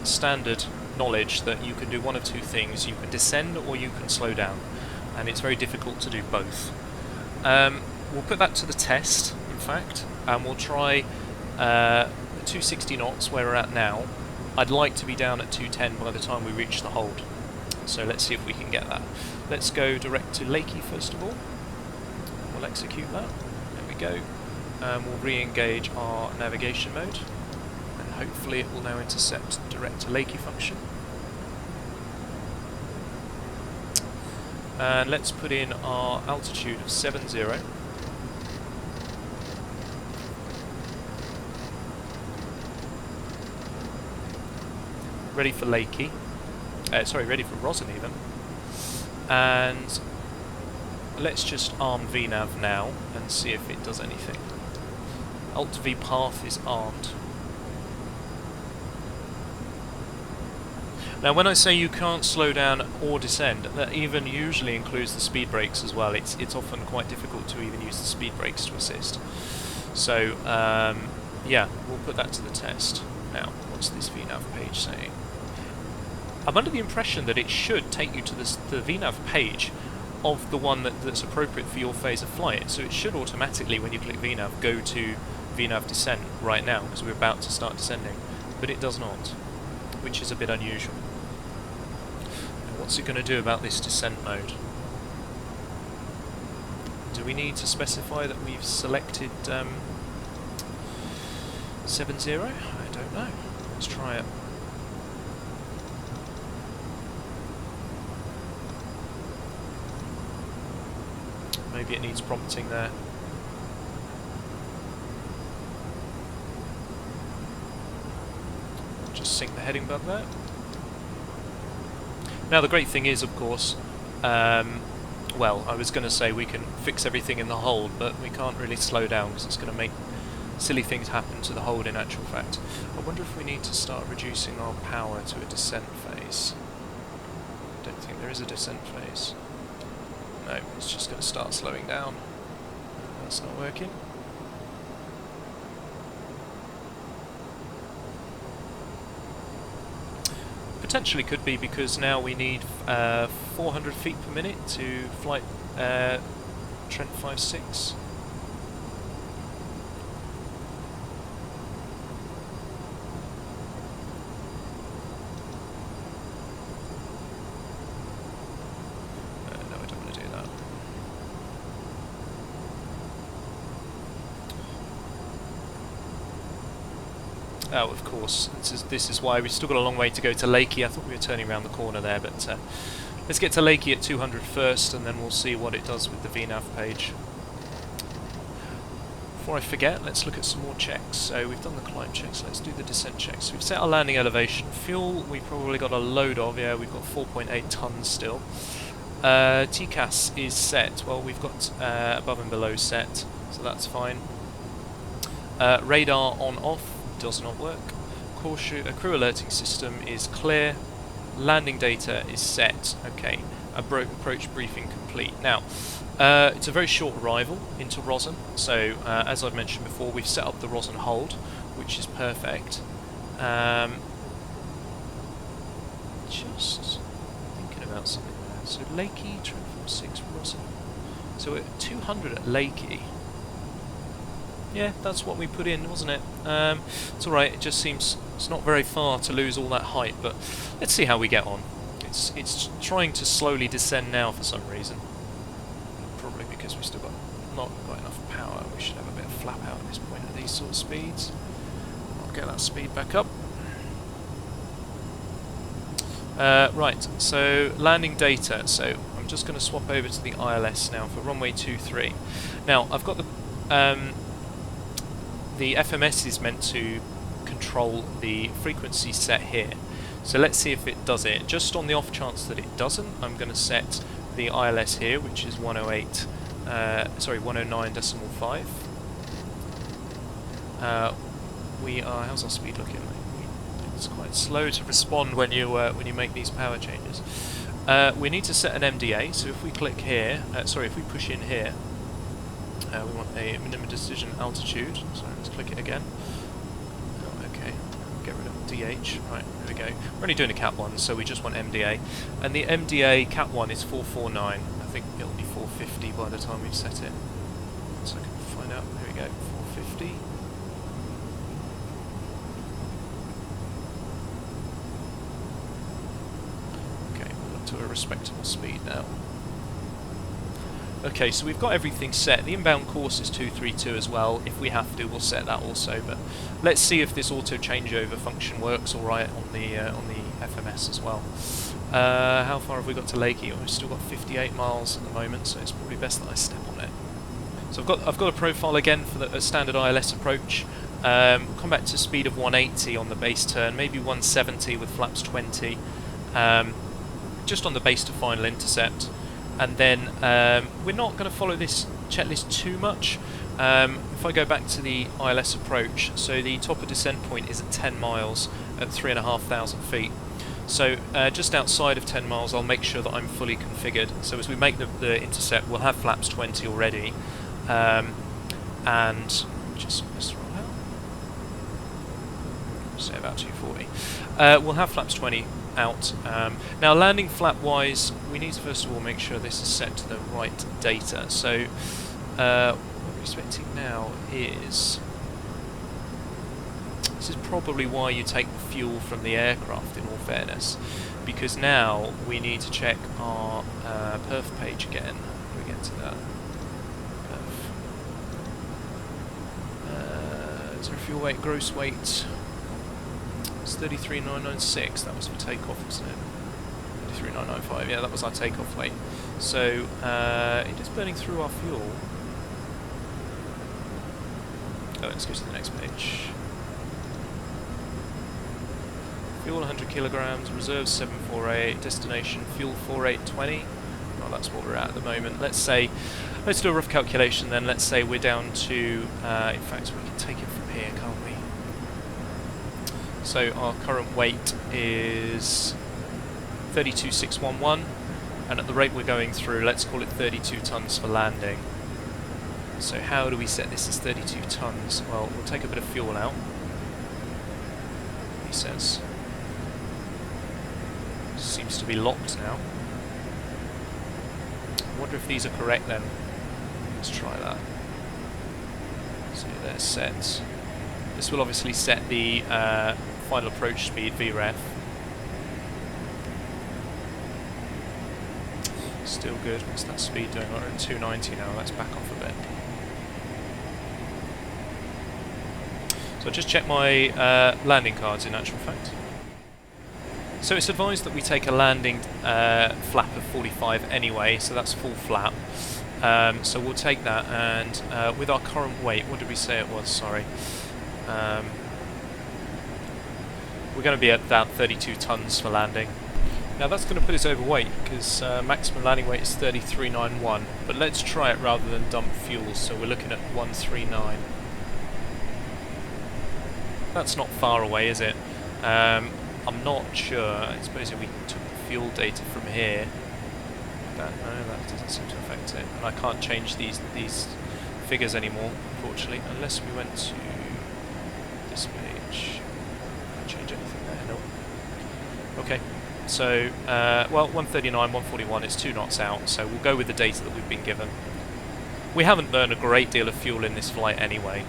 standard knowledge that you can do one of two things. You can descend or you can slow down, and it's very difficult to do both. We'll put that to the test, in fact, and we'll try 260 knots where we're at now. I'd like to be down at 210 by the time we reach the hold. So let's see if we can get that. Let's go direct to Lakey first of all. We'll execute that. There we go. We'll re-engage our navigation mode. And hopefully it will now intercept the direct to Lakey function. And let's put in our altitude of 7.0. Ready for Lakey. Sorry, ready for Rosin even. And let's just arm VNAV now and see if it does anything. Alt V path is armed. Now when I say you can't slow down or descend, that even usually includes the speed brakes as well. It's often quite difficult to even use the speed brakes to assist. So yeah, we'll put that to the test. Now, what's this VNAV page saying? I'm under the impression that it should take you to the VNAV page of the one that's appropriate for your phase of flight. So it should automatically, when you click VNAV, go to VNAV descent right now, because we're about to start descending. But it does not, which is a bit unusual. Now, what's it going to do about this descent mode? Do we need to specify that we've selected 70? I don't know. Let's try it. Maybe it needs prompting there. Just sync the heading button there. Now the great thing is, of course, well, I was going to say we can fix everything in the hold, but we can't really slow down because it's going to make silly things happen to the hold in actual fact. I wonder if we need to start reducing our power to a descent phase. I don't think there is a descent phase. No, it's just going to start slowing down. That's not working. Potentially could be because now we need 400 feet per minute to flight Trent 56. Oh, of course, this is why we've still got a long way to go to Lakey. I thought we were turning around the corner there, but let's get to Lakey at 200 first, and then we'll see what it does with the VNAV page. Before I forget, let's look at some more checks. So we've done the climb checks, let's do the descent checks. We've set our landing elevation. Fuel, we've probably got a load of, yeah, we've got 4.8 tons still. TCAS is set, well, we've got above and below set, so that's fine. Radar on off. Does not work. Crew alerting system is clear. Landing data is set. Okay. Approach briefing complete. Now, it's a very short arrival into Rosen. So, as I've mentioned before, we've set up the Rosen hold, which is perfect. Just thinking about something there. So, Lakey, Trent 46, Rosen. So, we're at 200 at Lakey. Yeah, that's what we put in, wasn't it? It's alright, it just seems it's not very far to lose all that height, but let's see how we get on. It's trying to slowly descend now for some reason. Probably because we've still not got enough power. We should have a bit of flap out at this point at these sort of speeds. I'll get that speed back up. Right, so landing data. So I'm just going to swap over to the ILS now for runway 23. Now, I've got the FMS is meant to control the frequency set here. So let's see if it does it. Just on the off chance that it doesn't, I'm going to set the ILS here, which is 109.5. We are. How's our speed looking? It's quite slow to respond when you make these power changes. We need to set an MDA. So if we click here, if we push in here. We want a minimum decision altitude. Sorry, let's click it again. Oh, okay, get rid of DH. Right, there we go. We're only doing a Cat 1, so we just want MDA. And the MDA Cat 1 is 449. I think it'll be 450 by the time we've set it. So I can find out. There we go, 450. Okay, we're up to a respectable speed now. Okay, so we've got everything set. The inbound course is 232 as well. If we have to, we'll set that also. But let's see if this auto changeover function works all right on the FMS as well. How far have we got to Lakey? We've still got 58 miles at the moment, so it's probably best that I step on it. So I've got a profile again for the standard ILS approach. We'll come back to speed of 180 on the base turn, maybe 170 with flaps 20, just on the base to final intercept. And then we're not going to follow this checklist too much. If I go back to the ILS approach, so the top of descent point is at 10 miles at 3,500 feet. So just outside of 10 miles I'll make sure that I'm fully configured. So as we make the intercept, we'll have flaps 20 already, and just roll out. Say about 240. We'll have flaps 20 out. Now landing flap wise, we need to first of all make sure this is set to the right data. So what we're expecting now is, this is probably why you take the fuel from the aircraft, in all fairness, because now we need to check our perf page again. When we get to that perf. Is there a fuel weight, gross weight? It's 33,996, that was for takeoff, wasn't it? 33,995, yeah, that was our takeoff weight. So it is burning through our fuel. Oh, let's go to the next page. Fuel 100 kilograms, reserve 748, destination fuel 4820. Well, that's what we're at the moment. Let's say, let's do a rough calculation then. Let's say we're down to, in fact, we can take it from here, can't we? So our current weight is 32,611, and at the rate we're going through, let's call it 32 tons for landing. So how do we set this as 32 tons? Well, we'll take a bit of fuel out, he says. Seems to be locked now. I wonder if these are correct then. Let's try that. So they're set. This will obviously set the final approach speed, VREF. Still good. What's that speed doing? We're at 290 now. Let's back off a bit. So I just checked my landing cards, in actual fact. So it's advised that we take a landing flap of 45 anyway, so that's full flap. So we'll take that, and with our current weight, what did we say it was? Sorry. We're going to be at about 32 tons for landing. Now that's going to put us overweight, because maximum landing weight is 3391, but let's try it rather than dump fuel, so we're looking at 139. That's not far away, is it? I'm not sure. I suppose if we took the fuel data from here, no, that doesn't seem to affect it. And I can't change these figures anymore, unfortunately, unless we went to this page. Can't change anything there, no. Okay, so, well, 139, 141, it's 2 knots out, so we'll go with the data that we've been given. We haven't burned a great deal of fuel in this flight anyway.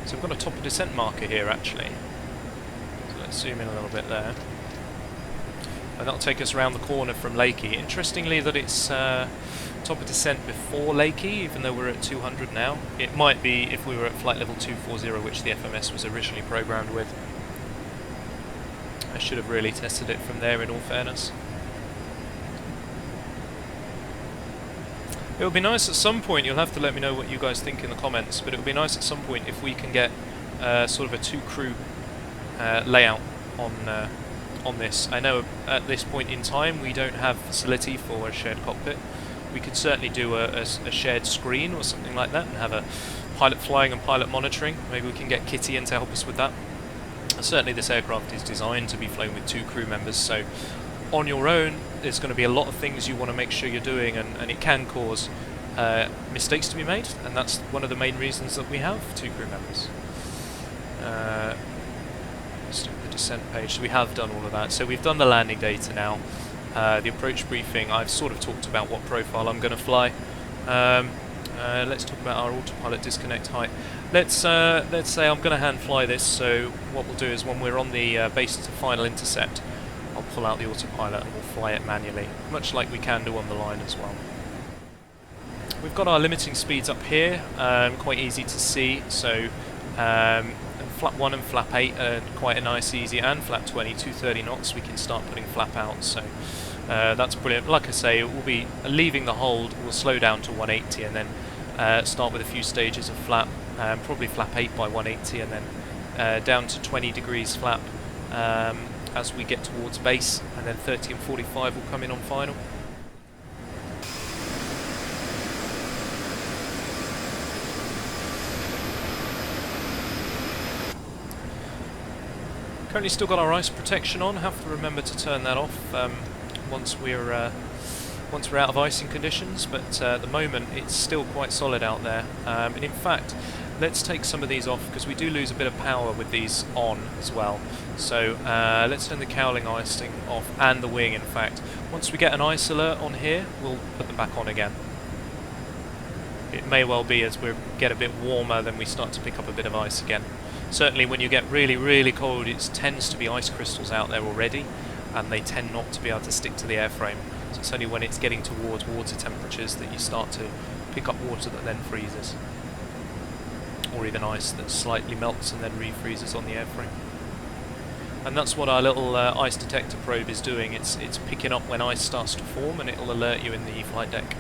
So we've got a top of descent marker here actually. So let's zoom in a little bit there. And that'll take us around the corner from Lakey. Interestingly that it's top of descent before Lakey, even though we're at 200 now. It might be if we were at flight level 240, which the FMS was originally programmed with. I should have really tested it from there, in all fairness. It would be nice at some point, you'll have to let me know what you guys think in the comments, but it would be nice at some point if we can get sort of a 2-crew layout on this. I know at this point in time we don't have facility for a shared cockpit. We could certainly do a shared screen or something like that and have a pilot flying and pilot monitoring. Maybe we can get Kitty in to help us with that. Certainly this aircraft is designed to be flown with 2 crew members, so on your own there's going to be a lot of things you want to make sure you're doing, and it can cause mistakes to be made, and that's one of the main reasons that we have 2 crew members. Let's do the descent page. So we have done all of that. So we've done the landing data now. The approach briefing, I've sort of talked about what profile I'm going to fly. Let's talk about our autopilot disconnect height. Let's say I'm going to hand fly this, so what we'll do is when we're on the base to final intercept, I'll pull out the autopilot and we'll fly it manually, much like we can do on the line as well. We've got our limiting speeds up here, quite easy to see, so flap 1 and flap 8 are quite a nice easy, and flap 20, 230 knots, we can start putting flap out, so that's brilliant. Like I say, it will be leaving the hold, we'll slow down to 180 and then start with a few stages of flap, probably flap 8 by 180 and then down to 20 degrees flap as we get towards base, and then 30 and 45 will come in on final. Currently still got our ice protection on. Have to remember to turn that off once we're out of icing conditions. But at the moment, it's still quite solid out there. In fact, let's take some of these off because we do lose a bit of power with these on as well. So let's turn the cowling icing off and the wing. In fact, once we get an ice alert on here, we'll put them back on again. It may well be as we get a bit warmer, then we start to pick up a bit of ice again. Certainly when you get really, really cold, it tends to be ice crystals out there already, and they tend not to be able to stick to the airframe. So it's only when it's getting towards water temperatures that you start to pick up water that then freezes. Or even ice that slightly melts and then refreezes on the airframe. And that's what our little ice detector probe is doing. It's picking up when ice starts to form, and it'll alert you in the flight deck.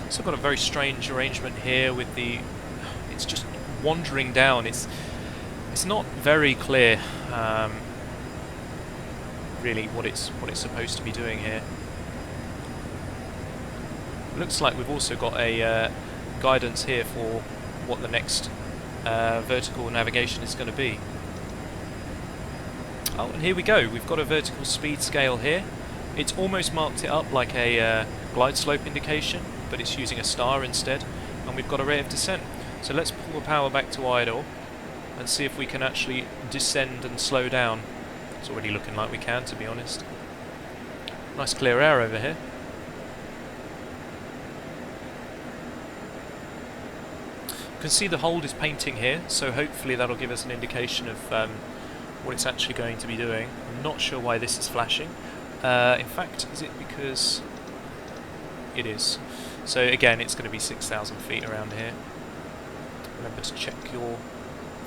So I've got a very strange arrangement here with the... it's just wandering down. It's not very clear really what it's supposed to be doing here. Looks like we've also got a guidance here for what the next vertical navigation is going to be. Oh, and here we go. We've got a vertical speed scale here. It's almost marked it up like a glide slope indication, but it's using a star instead, and we've got a rate of descent. So let's pull the power back to idle and see if we can actually descend and slow down. It's already looking like we can, to be honest. Nice clear air over here. You can see the hold is painting here, so hopefully that'll give us an indication of what it's actually going to be doing. I'm not sure why this is flashing. In fact, is it because... it is. So again, it's going to be 6,000 feet around here. Remember to check your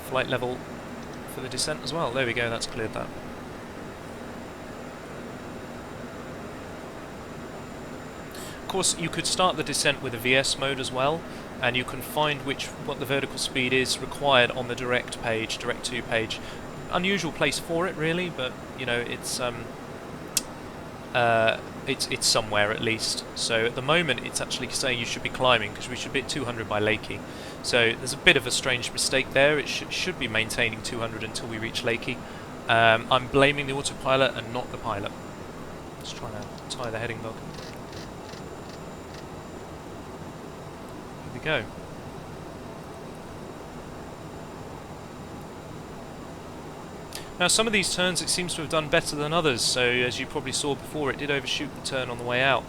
flight level for the descent as well. There we go, that's cleared that. Of course, you could start the descent with a VS mode as well, and you can find what the vertical speed is required on the direct page, direct to page. Unusual place for it, really, but you know, it's somewhere at least. So at the moment it's actually saying you should be climbing because we should be at 200 by Lakey. So there's a bit of a strange mistake there. It should be maintaining 200 until we reach Lakey. I'm blaming the autopilot and not the pilot. Just trying to tie the heading log. Here we go. Now some of these turns it seems to have done better than others, so as you probably saw before, it did overshoot the turn on the way out.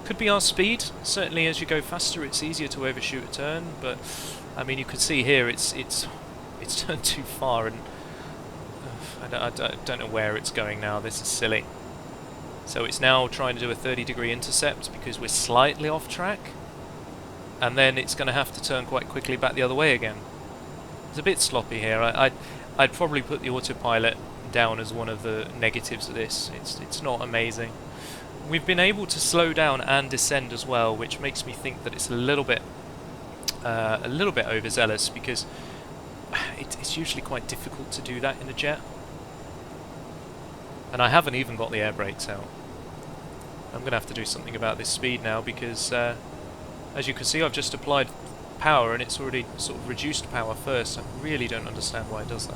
Could be our speed. Certainly as you go faster it's easier to overshoot a turn, but I mean you can see here it's turned too far, and I don't know where it's going now. This is silly. So it's now trying to do a 30-degree intercept because we're slightly off track, and then it's going to have to turn quite quickly back the other way again. It's a bit sloppy here. I'd probably put the autopilot down as one of the negatives of this. It's not amazing. We've been able to slow down and descend as well, which makes me think that it's a little bit overzealous, because it's usually quite difficult to do that in a jet. And I haven't even got the air brakes out. I'm going to have to do something about this speed now, because as you can see, I've just applied power and it's already sort of reduced power first. I really don't understand why it does that.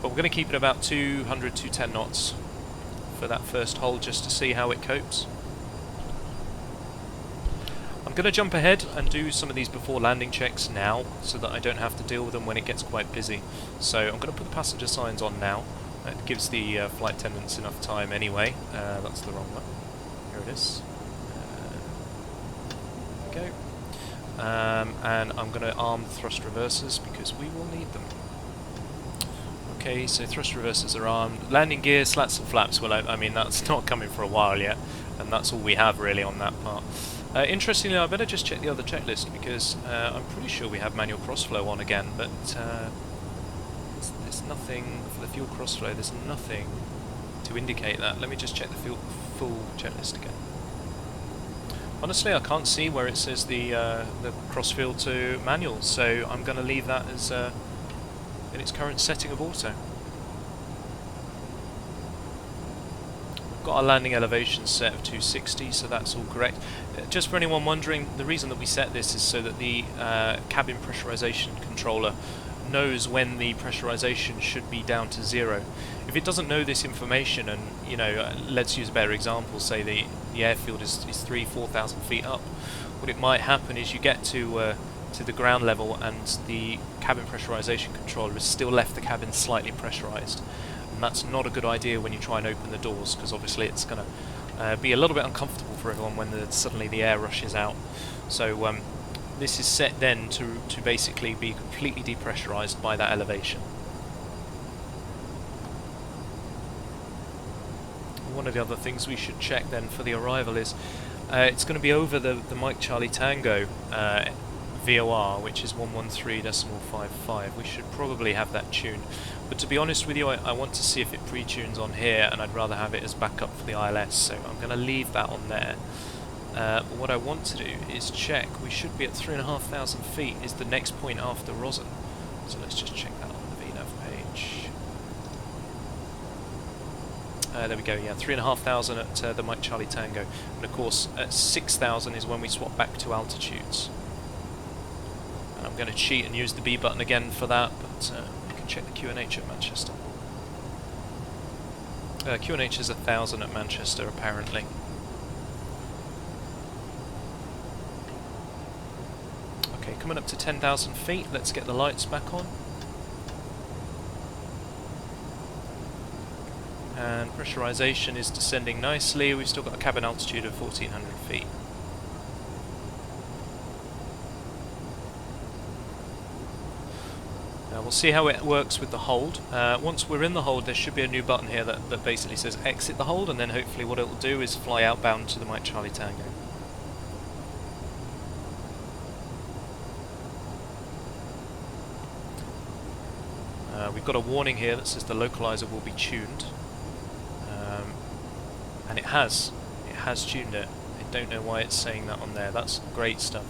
But we're going to keep it about 200, 210 knots for that first hold, just to see how it copes. I'm going to jump ahead and do some of these before landing checks now, so that I don't have to deal with them when it gets quite busy. So I'm going to put the passenger signs on now. It gives the flight attendants enough time anyway. That's the wrong one. Here it is. There we go. And I'm going to arm the thrust reversers because we will need them. Okay, so thrust reversers are armed. Landing gear, slats and flaps, well I mean that's not coming for a while yet, and that's all we have really on that part. Interestingly, I better just check the other checklist, because I'm pretty sure we have manual crossflow on again, but there's nothing for the fuel crossflow, there's nothing to indicate that. Let me just check the full checklist again. Honestly, I can't see where it says the crossfield to manual, so I'm going to leave that as in its current setting of auto. We've got our landing elevation set of 260, so that's all correct. Just for anyone wondering, the reason that we set this is so that the cabin pressurization controller knows when the pressurization should be down to 0. If it doesn't know this information, and let's use a better example, say the airfield is 3,000-4,000 feet up, what it might happen is you get to the ground level and the cabin pressurization controller has still left the cabin slightly pressurized, and that's not a good idea when you try and open the doors, because obviously it's going to be a little bit uncomfortable for everyone when suddenly the air rushes out. So this is set then to basically be completely depressurized by that elevation. One of the other things we should check then for the arrival is it's going to be over the Mike Charlie Tango VOR, which is 113.55. We should probably have that tuned, but to be honest with you, I want to see if it pre-tunes on here, and I'd rather have it as backup for the ILS, so I'm going to leave that on there. But what I want to do is check, we should be at 3,500 feet is the next point after Rosen, so let's just check that on the VNav page. There we go, yeah, 3,500 at the Mike Charlie Tango, and of course at 6,000 is when we swap back to altitudes. And I'm going to cheat and use the B button again for that, but you can check the QNH at Manchester. QNH is 1,000 at Manchester apparently. Okay, coming up to 10,000 feet, let's get the lights back on. And pressurization is descending nicely. We've still got a cabin altitude of 1,400 feet. Now we'll see how it works with the hold. Once we're in the hold, there should be a new button here that basically says exit the hold, and then hopefully what it will do is fly outbound to the Mike Charlie Tango. We've got a warning here that says the localizer will be tuned. And it has tuned it. I don't know why it's saying that on there. That's great stuff.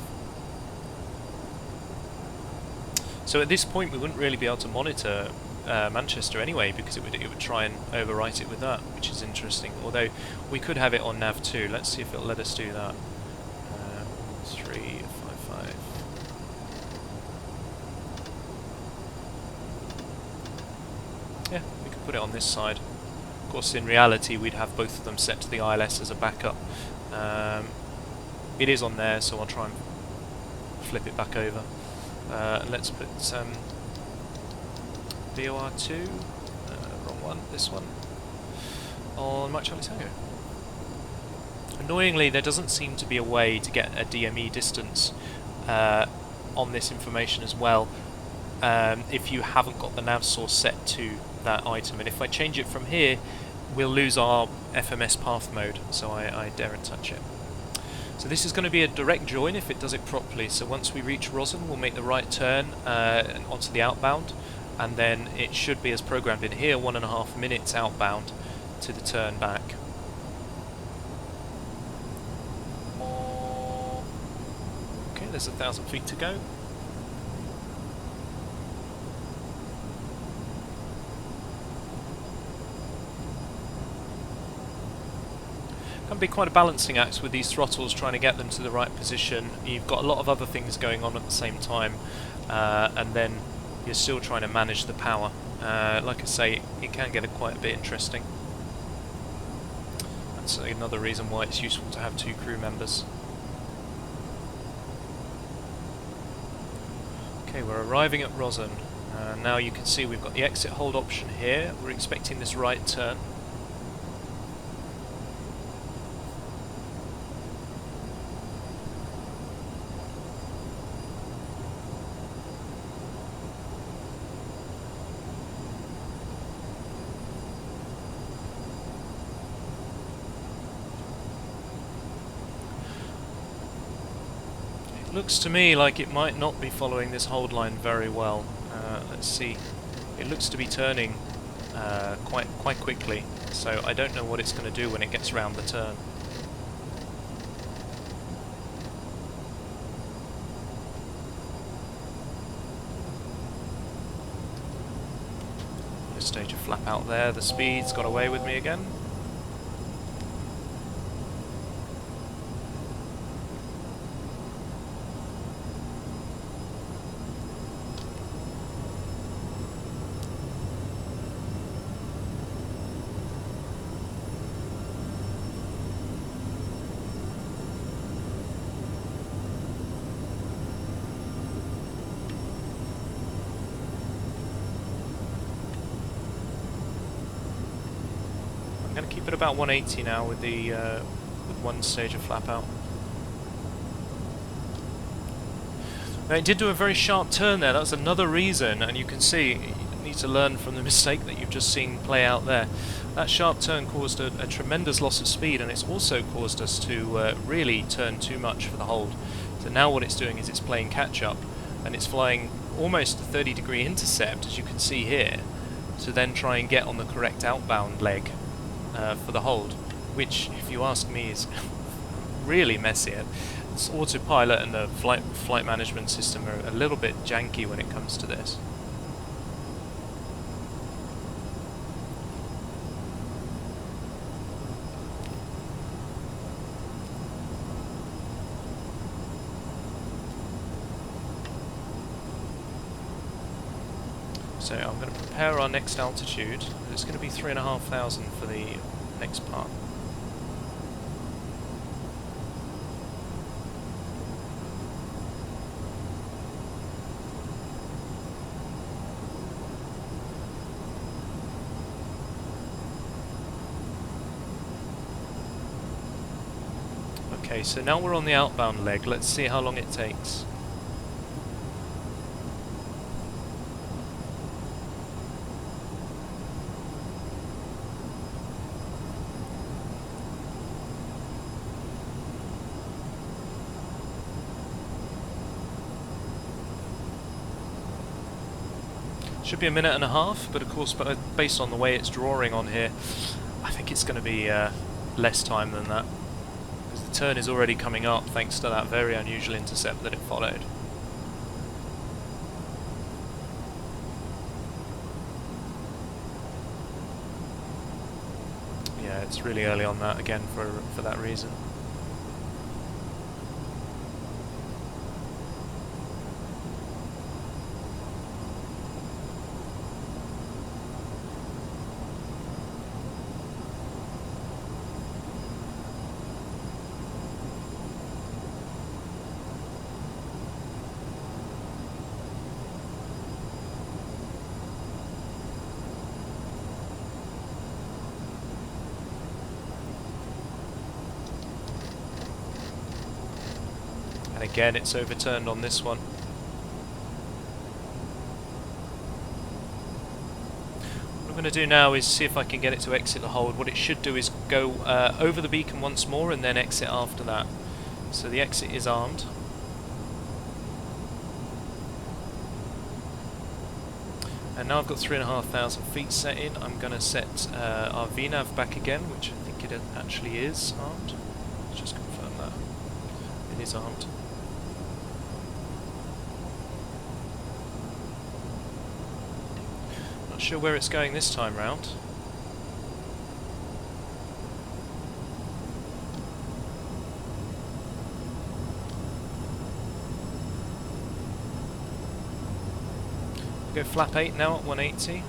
So at this point we wouldn't really be able to monitor Manchester anyway, because it would try and overwrite it with that, which is interesting. Although we could have it on nav 2. Let's see if it'll let us do that. 355. Yeah, we could put it on this side. Of course, in reality, we'd have both of them set to the ILS as a backup. It is on there, so I'll try and flip it back over. Let's put VOR2, wrong one, this one, on Mike Charlie Tango. Annoyingly, there doesn't seem to be a way to get a DME distance on this information as well, if you haven't got the nav source set to that item, and if I change it from here we'll lose our FMS path mode, so I daren't touch it. So this is going to be a direct join if it does it properly. So once we reach Rosen, we'll make the right turn onto the outbound, and then it should be as programmed in here, 1.5 minutes outbound to the turn back. Okay, there's 1,000 feet to go. Can be quite a balancing act with these throttles, trying to get them to the right position. You've got a lot of other things going on at the same time, and then you're still trying to manage the power. Like I say, it can get quite a bit interesting. That's another reason why it's useful to have 2 crew members. Okay, we're arriving at Rosen. Now you can see we've got the exit hold option here. We're expecting this right turn. Looks to me like it might not be following this hold line very well. Let's see. It looks to be turning quite quickly, so I don't know what it's going to do when it gets around the turn. Just stage a flap out there. The speed's got away with me again. going to keep it about 180 now with the with one stage of flap out. Now it did do a very sharp turn there. That's another reason, and you can see you need to learn from the mistake that you've just seen play out there. That sharp turn caused a tremendous loss of speed, and it's also caused us to really turn too much for the hold. So now what it's doing is it's playing catch up, and it's flying almost a 30-degree intercept, as you can see here, to then try and get on the correct outbound leg for the hold, which, if you ask me, is really messy. It's autopilot and the flight management system are a little bit janky when it comes to this. So I'm going to prepare our next altitude. It's going to be 3,500 for the next part. Okay, so now we're on the outbound leg. Let's see how long it takes. Should be a minute and a half, but of course, based on the way it's drawing on here, I think it's going to be less time than that. The turn is already coming up thanks to that very unusual intercept that it followed. Yeah, it's really early on that again for that reason. And again, it's overturned on this one. What I'm going to do now is see if I can get it to exit the hold. What it should do is go over the beacon once more and then exit after that. So the exit is armed. And now I've got 3,500 feet set in. I'm going to set our VNAV back again, which I think it actually is armed. Let's just confirm that. It is armed. Not sure where it's going this time round. Go flap 8 now at 180.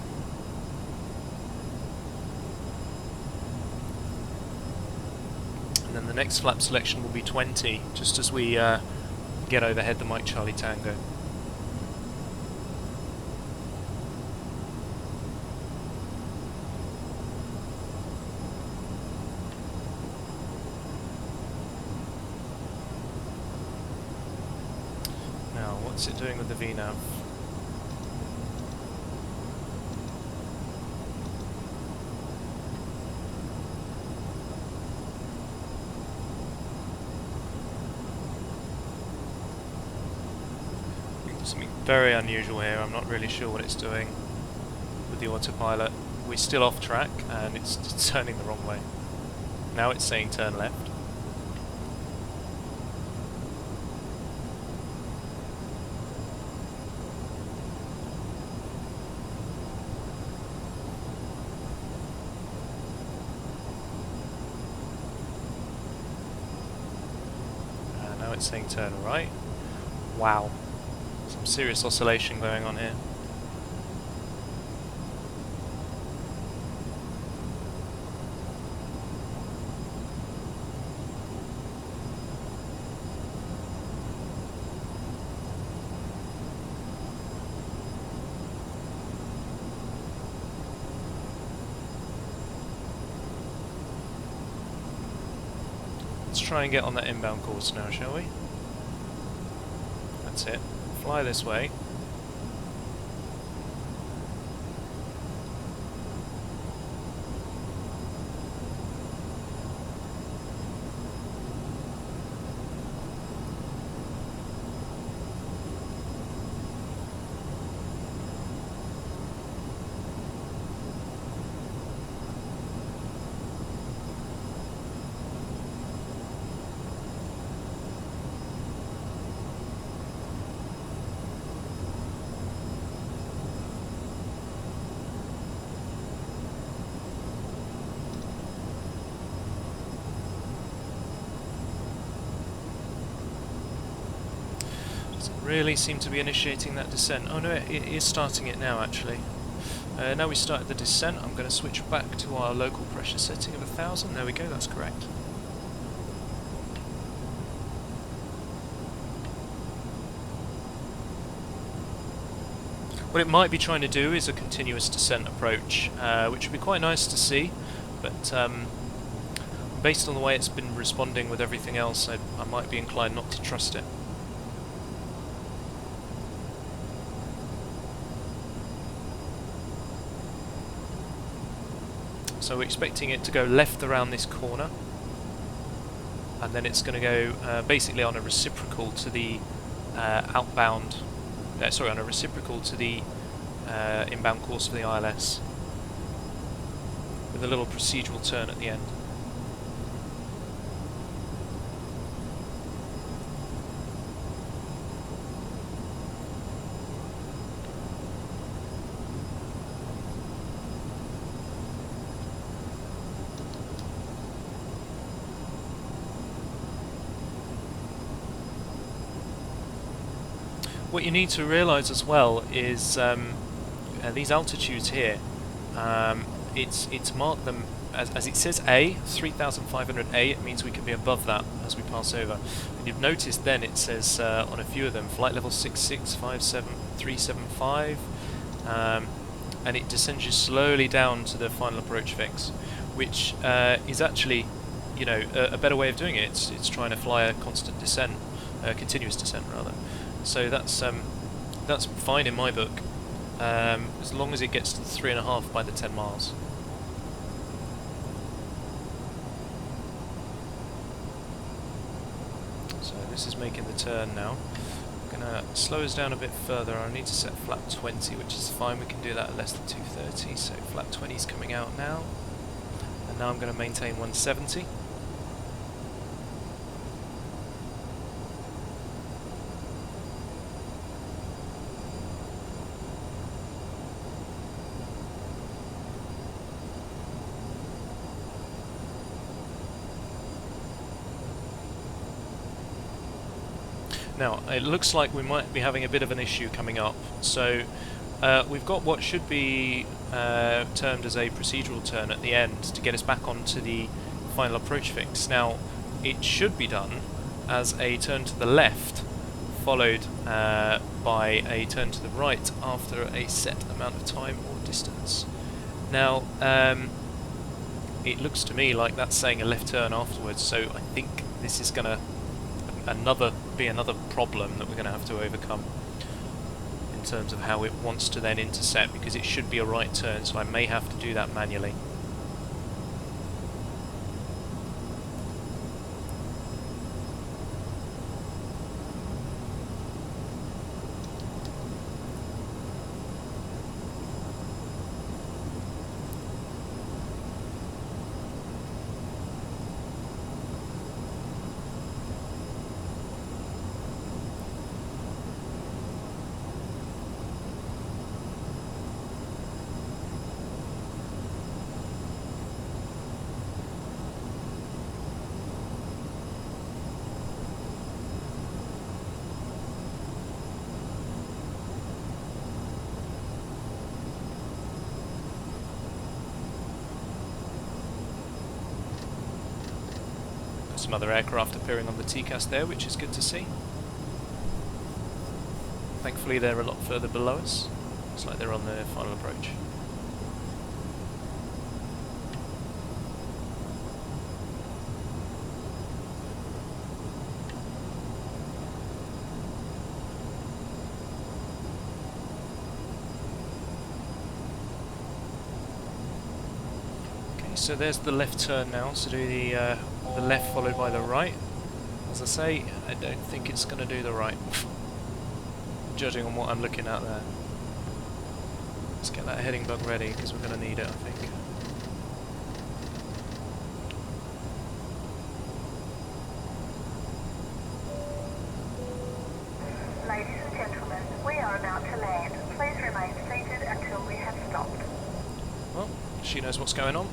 And then the next flap selection will be 20, just as we get overhead the Mike Charlie Tango. Now, what's it doing with the VNAV? Something very unusual here. I'm not really sure what it's doing with the autopilot. We're still off track and it's turning the wrong way. Now it's saying turn left. Now it's saying turn right. Wow. Some serious oscillation going on here. try and get on that inbound course now, shall we? That's it. Fly this way. Really seem to be initiating that descent. Oh no, it is starting it now actually. Now we started the descent, I'm going to switch back to our local pressure setting of 1000. There we go, that's correct. What it might be trying to do is a continuous descent approach, which would be quite nice to see, but based on the way it's been responding with everything else, I might be inclined not to trust it. So we're expecting it to go left around this corner, and then it's going to go basically on a reciprocal to the outbound, on a reciprocal to the inbound course for the ILS, with a little procedural turn at the end. What you need to realise as well is these altitudes here, it's marked them as it says A, 3,500 A, it means we can be above that as we pass over. And you've noticed then it says on a few of them, flight level 6657375, and it descends you slowly down to the final approach fix, which is actually, you know, a better way of doing it. It's trying to fly a constant descent, continuous descent rather. So that's fine in my book, as long as it gets to the 3.5 by the 10 miles. So this is making the turn now. I'm going to slow us down a bit further. I need to set flap 20, which is fine. We can do that at less than 230. So flap 20 is coming out now, and now I'm going to maintain 170. Now, it looks like we might be having a bit of an issue coming up. So, we've got what should be termed as a procedural turn at the end to get us back onto the final approach fix. Now, it should be done as a turn to the left, followed by a turn to the right after a set amount of time or distance. Now, it looks to me like that's saying a left turn afterwards, so I think this is going to be another problem that we're going to have to overcome in terms of how it wants to then intercept, because it should be a right turn, so I may have to do that manually. Some other aircraft appearing on the TCAS there, which is good to see. Thankfully they're a lot further below us. Looks like they're on their final approach. so there's the left turn now, so do the left followed by the right. As I say, I don't think it's going to do the right, judging on what I'm looking at there. Let's get that heading bug ready, because we're going to need it, I think. Ladies and gentlemen, we are about to land. Please remain seated until we have stopped. Well, she knows what's going on.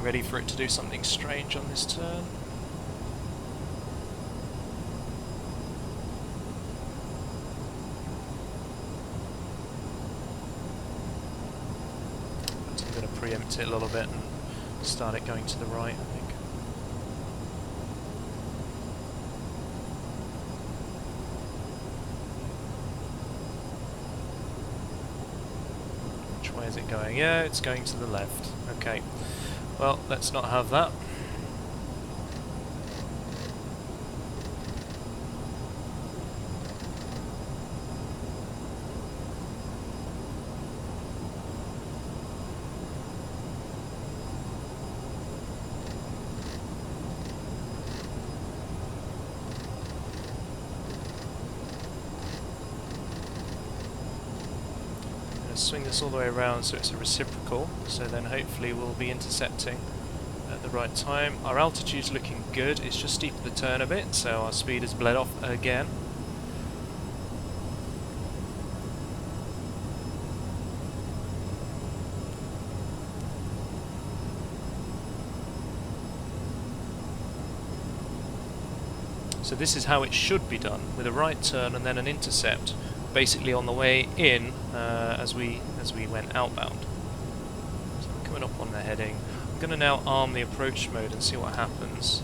Ready for it to do something strange on this turn. But I'm going to preempt it a little bit and start it going to the right, I think. Which way is it going? Yeah, it's going to the left. Okay. Well, let's not have that. I'm going to swing this all the way around so it's a reciprocal, so then hopefully we'll be intercepting at the right time. Our altitude's looking good, it's just steepened the turn a bit, so our speed has bled off again. So this is how it should be done, with a right turn and then an intercept, basically on the way in as we went outbound. So we're coming up on the heading. I'm going to now arm the approach mode and see what happens.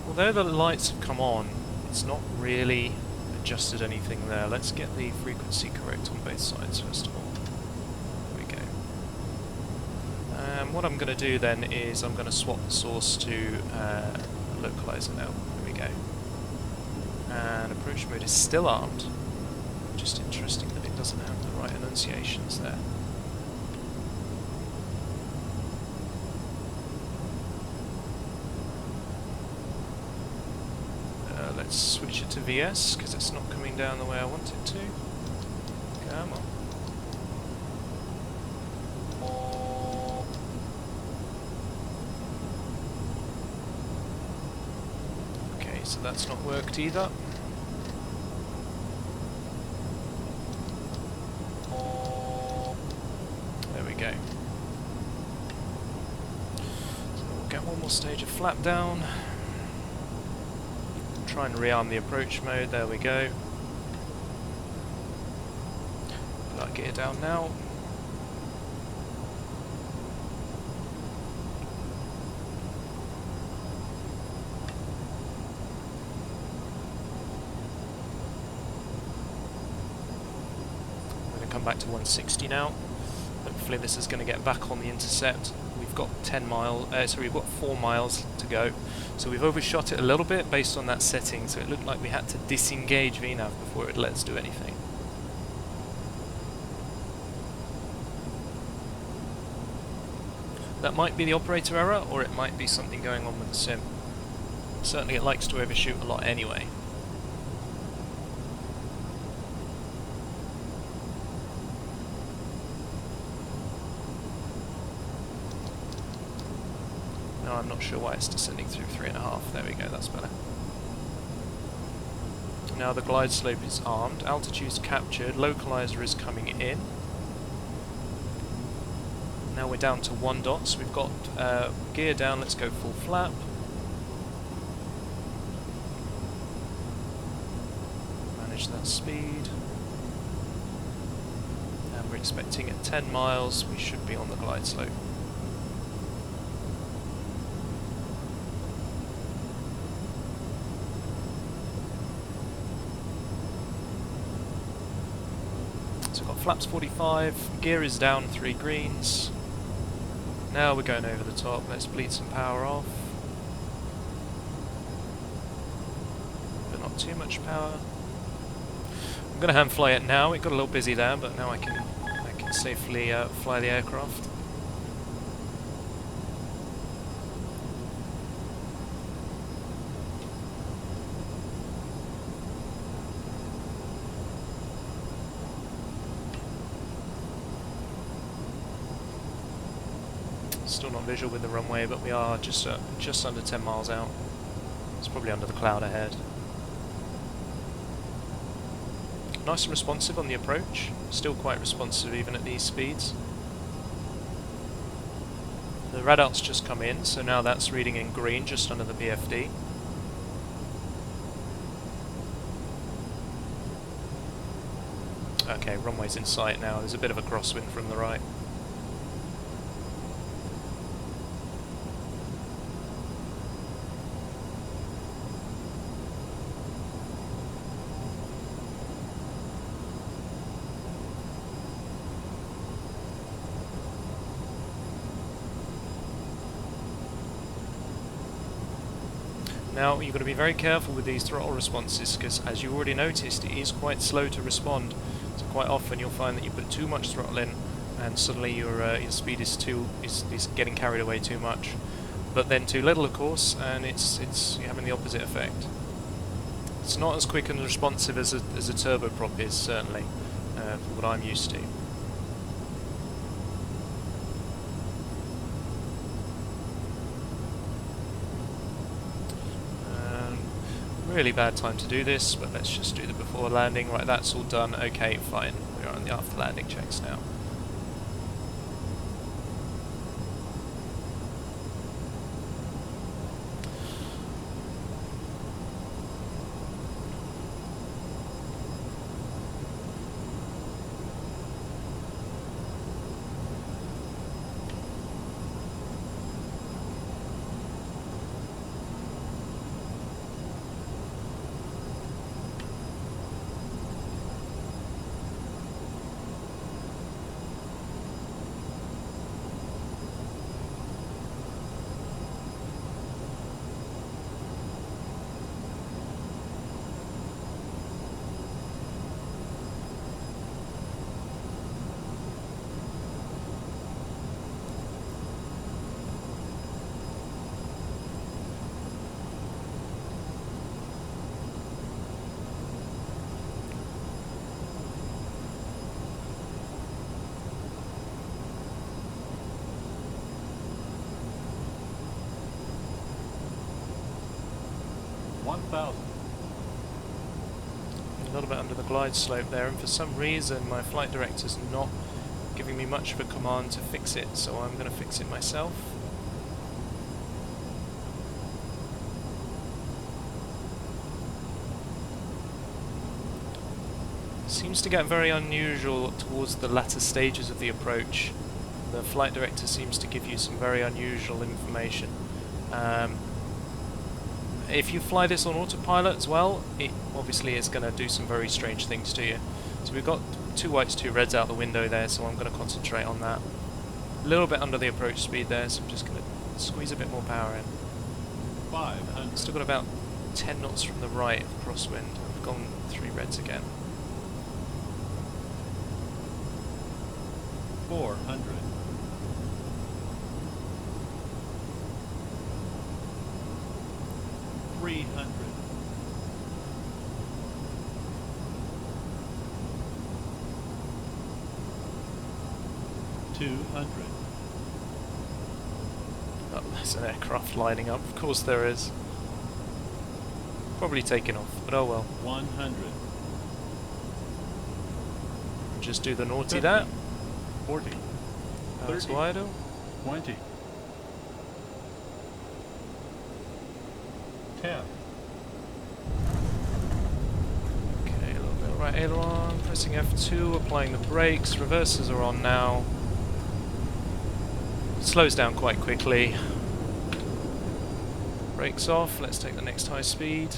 Although the lights have come on, it's not really adjusted anything there. Let's get the frequency correct on both sides first of all. There we go. What I'm going to do then is I'm going to swap the source to localizer now. There we go. And approach mode is still armed. Just interesting that it doesn't have the right enunciations there. Let's switch it to VS because it's not coming down the way I want it to. Come on. Okay, so that's not worked either. There we go. So we'll get one more stage of flap down. Try and rearm the approach mode, there we go. Put that gear down now. I'm going to come back to 160 now. Hopefully this is going to get back on the intercept. We've got 4 miles to go. So we've overshot it a little bit based on that setting, so it looked like we had to disengage VNAV before it let us do anything. That might be the operator error, or it might be something going on with the sim. Certainly it likes to overshoot a lot anyway. I'm not sure why it's descending through 3.5. There we go, that's better. Now the glide slope is armed, altitude's captured, localizer is coming in. Now we're down to 1 dot, so we've got gear down, let's go full flap. Manage that speed. And we're expecting at 10 miles we should be on the glide slope. So we've got flaps 45, gear is down 3 greens. Now we're going over the top, let's bleed some power off. But not too much power. I'm going to hand fly it now, it got a little busy there, but now I can safely fly the aircraft. Still not visual with the runway, but we are just under 10 miles out. It's probably under the cloud ahead. Nice and responsive on the approach. Still quite responsive even at these speeds. The radar's just come in, so now that's reading in green just under the BFD. Okay, runway's in sight now. There's a bit of a crosswind from the right. Now you've got to be very careful with these throttle responses, because as you already noticed, it is quite slow to respond. So quite often you'll find that you put too much throttle in and suddenly your speed is getting carried away too much. But then too little, of course, and it's you're having the opposite effect. It's not as quick and responsive as a turboprop is, certainly, for what I'm used to. Really bad time to do this, but let's just do the before landing. Right, that's all done. Okay, fine. We're on the after landing checks now. A little bit under the glide slope there, and for some reason my flight director's not giving me much of a command to fix it, so I'm going to fix it myself. Seems to get very unusual towards the latter stages of the approach. The flight director seems to give you some very unusual information. If you fly this on autopilot as well, it obviously is going to do some very strange things to you. So we've got 2 whites, 2 reds out the window there, so I'm going to concentrate on that. A little bit under the approach speed there, so I'm just going to squeeze a bit more power in. 500. Still got about 10 knots from the right of the crosswind. I've gone 3 reds again. 400. 300. 200. Oh, there's an aircraft lining up. Of course there is. Probably taking off, but oh well. 100. Just do the naughty 50. that. 40. That's 30. wide. 20. 10. Okay, a little bit right aileron, pressing F2, applying the brakes, reversers are on now. Slows down quite quickly. Brakes off, let's take the next high speed.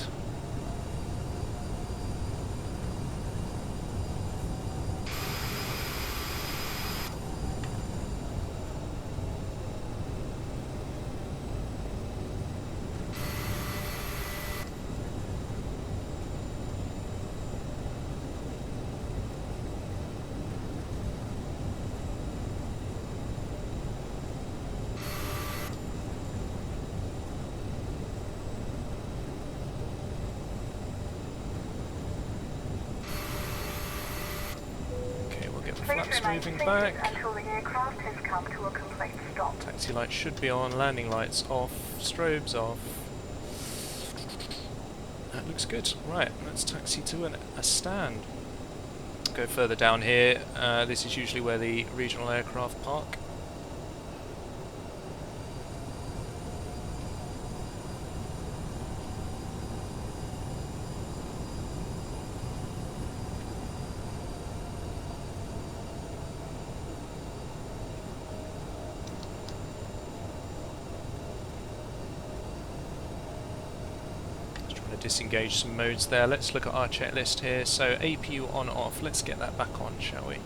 Please Flaps remain moving seated back. until the aircraft has come to a complete stop. Taxi lights should be on, landing lights off, strobes off. That looks good. Right, let's taxi to a stand. Go further down here. This is usually where the regional aircraft park. Disengage some modes there. Let's look at our checklist here. So APU on off. Let's get that back on, shall we?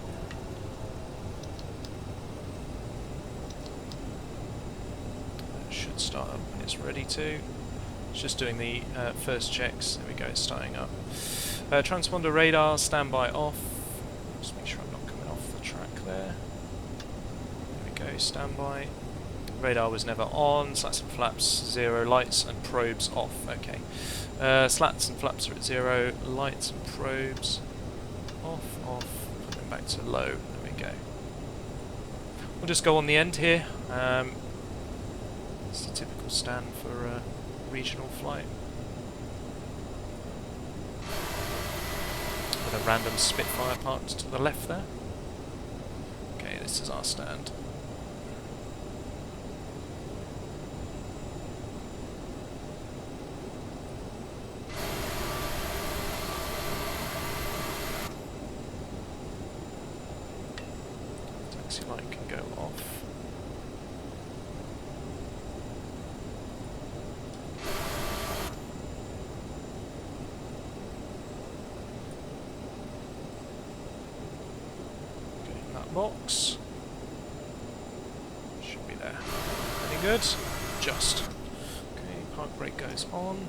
That should start up when it's ready to. It's just doing the first checks. There we go, it's starting up. Transponder radar standby off. Just make sure I'm not coming off the track there. There we go, standby. Radar was never on. Slats and flaps 0. Lights and probes off. Okay. Slats and flaps are at 0. Lights and probes off, put them back to low. There we go. We'll just go on the end here. It's the typical stand for a regional flight. With a random Spitfire parked to the left there. Okay, this is our stand. Taxi light can go off. Okay, in that box. Should be there. Any good? Just. Okay, park brake goes on.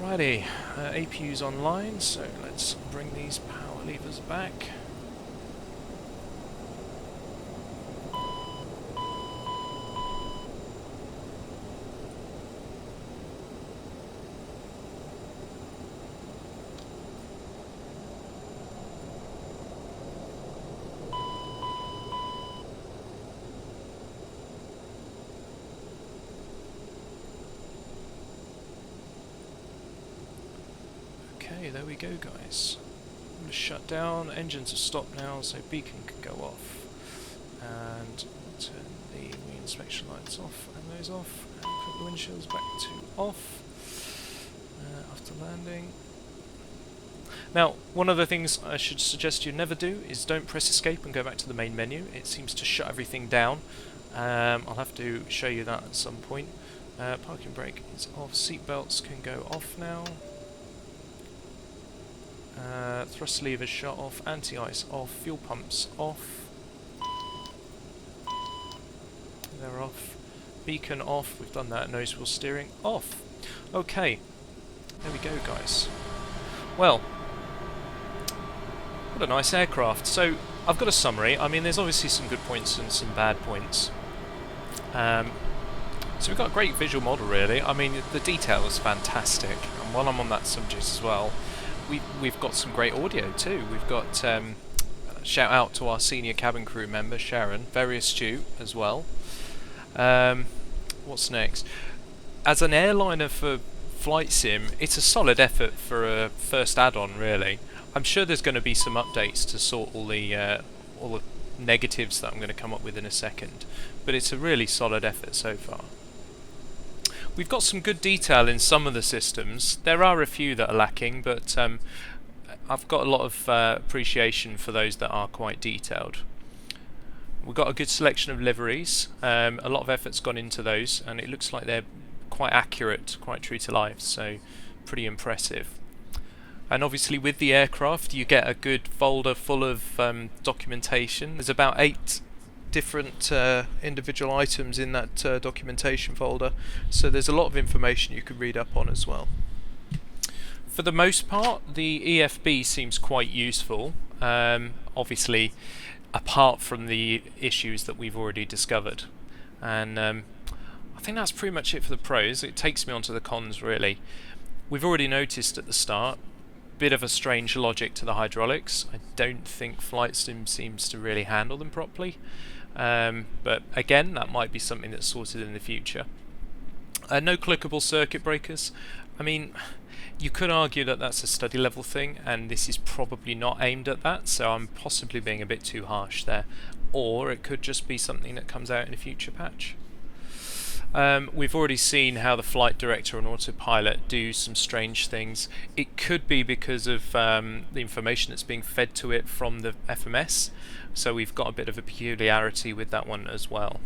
Alrighty, APU's online, so let's bring these power levers back. Okay, there we go, guys. I'm going to shut down. Engines are stopped now, so beacon can go off. And turn the re-inspection lights off and those off. And put the windshields back to off after landing. Now, one of the things I should suggest you never do is don't press escape and go back to the main menu. It seems to shut everything down. I'll have to show you that at some point. Parking brake is off. Seat belts can go off now. Thrust levers shut off, anti-ice off, fuel pumps off. They're off. Beacon off, we've done that. Nose wheel steering off. Okay, there we go, guys. Well, what a nice aircraft. So, I've got a summary. I mean, there's obviously some good points and some bad points. So we've got a great visual model, really. I mean, the detail is fantastic. And while I'm on that subject as well, we've got some great audio too. We've got shout out to our senior cabin crew member Sharon, very astute as well. What's next? As an airliner for Flight Sim, it's a solid effort for a first add-on, really. I'm sure there's going to be some updates to sort all the negatives that I'm going to come up with in a second, but it's a really solid effort so far. We've got some good detail in some of the systems. There are a few that are lacking, but I've got a lot of appreciation for those that are quite detailed. We've got a good selection of liveries. A lot of effort's gone into those, and it looks like they're quite accurate, quite true to life, so pretty impressive. And obviously with the aircraft you get a good folder full of documentation. There's about 8 different individual items in that documentation folder, so there's a lot of information you can read up on as well. For the most part, the EFB seems quite useful, obviously apart from the issues that we've already discovered, and I think that's pretty much it for the pros. It takes me on to the cons, really. We've already noticed at the start bit of a strange logic to the hydraulics. I don't think Flight Sim seems to really handle them properly. But again, that might be something that's sorted in the future. No clickable circuit breakers. I mean, you could argue that that's a study level thing, and this is probably not aimed at that, so I'm possibly being a bit too harsh there. Or it could just be something that comes out in a future patch. We've already seen how the flight director and autopilot do some strange things. It could be because of the information that's being fed to it from the FMS, so we've got a bit of a peculiarity with that one as well.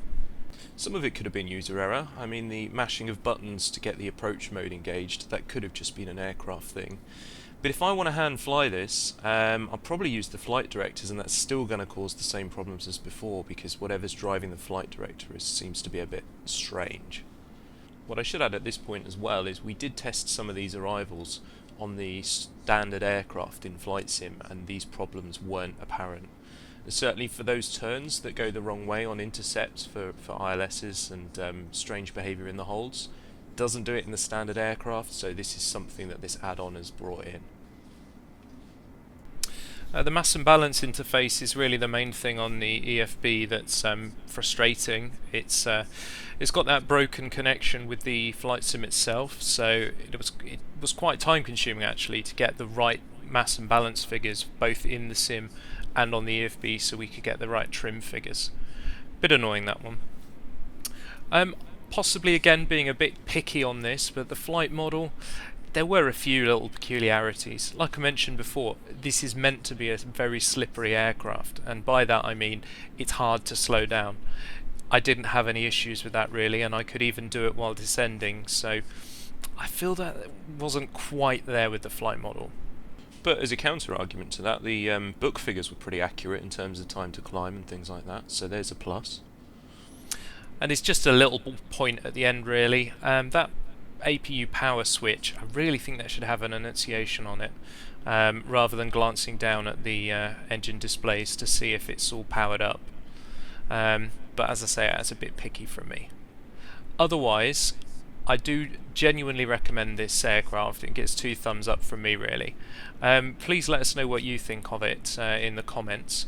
Some of it could have been user error. I mean, the mashing of buttons to get the approach mode engaged, that could have just been an aircraft thing. But if I want to hand fly this, I'll probably use the flight directors, and that's still going to cause the same problems as before, because whatever's driving the flight director seems to be a bit strange. What I should add at this point as well is we did test some of these arrivals on the standard aircraft in Flight Sim, and these problems weren't apparent. Certainly for those turns that go the wrong way on intercepts for ILSs and strange behaviour in the holds, doesn't do it in the standard aircraft, so this is something that this add-on has brought in. The mass and balance interface is really the main thing on the EFB that's frustrating. It's got that broken connection with the Flight Sim itself, so it was quite time consuming actually to get the right mass and balance figures both in the sim and on the EFB, so we could get the right trim figures. Bit annoying, that one. Possibly again being a bit picky on this, but the flight model, there were a few little peculiarities. Like I mentioned before, this is meant to be a very slippery aircraft, and by that I mean it's hard to slow down. I didn't have any issues with that really, and I could even do it while descending, so I feel that wasn't quite there with the flight model. But as a counter-argument to that, the book figures were pretty accurate in terms of time to climb and things like that, so there's a plus. And it's just a little point at the end really. That APU power switch, I really think that should have an annunciation on it, rather than glancing down at the engine displays to see if it's all powered up. But as I say, that's a bit picky from me. Otherwise, I do genuinely recommend this aircraft. It gets 2 thumbs up from me really. Please let us know what you think of it in the comments.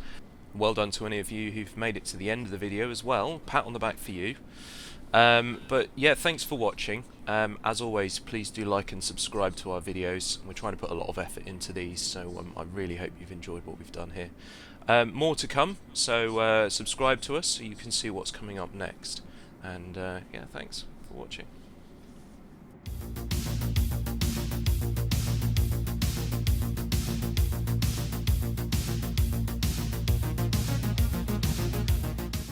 Well done to any of you who've made it to the end of the video as well. Pat on the back for you. But yeah, thanks for watching. As always, please do like and subscribe to our videos. We're trying to put a lot of effort into these, so I really hope you've enjoyed what we've done here. More to come, so subscribe to us so you can see what's coming up next. And yeah, thanks for watching.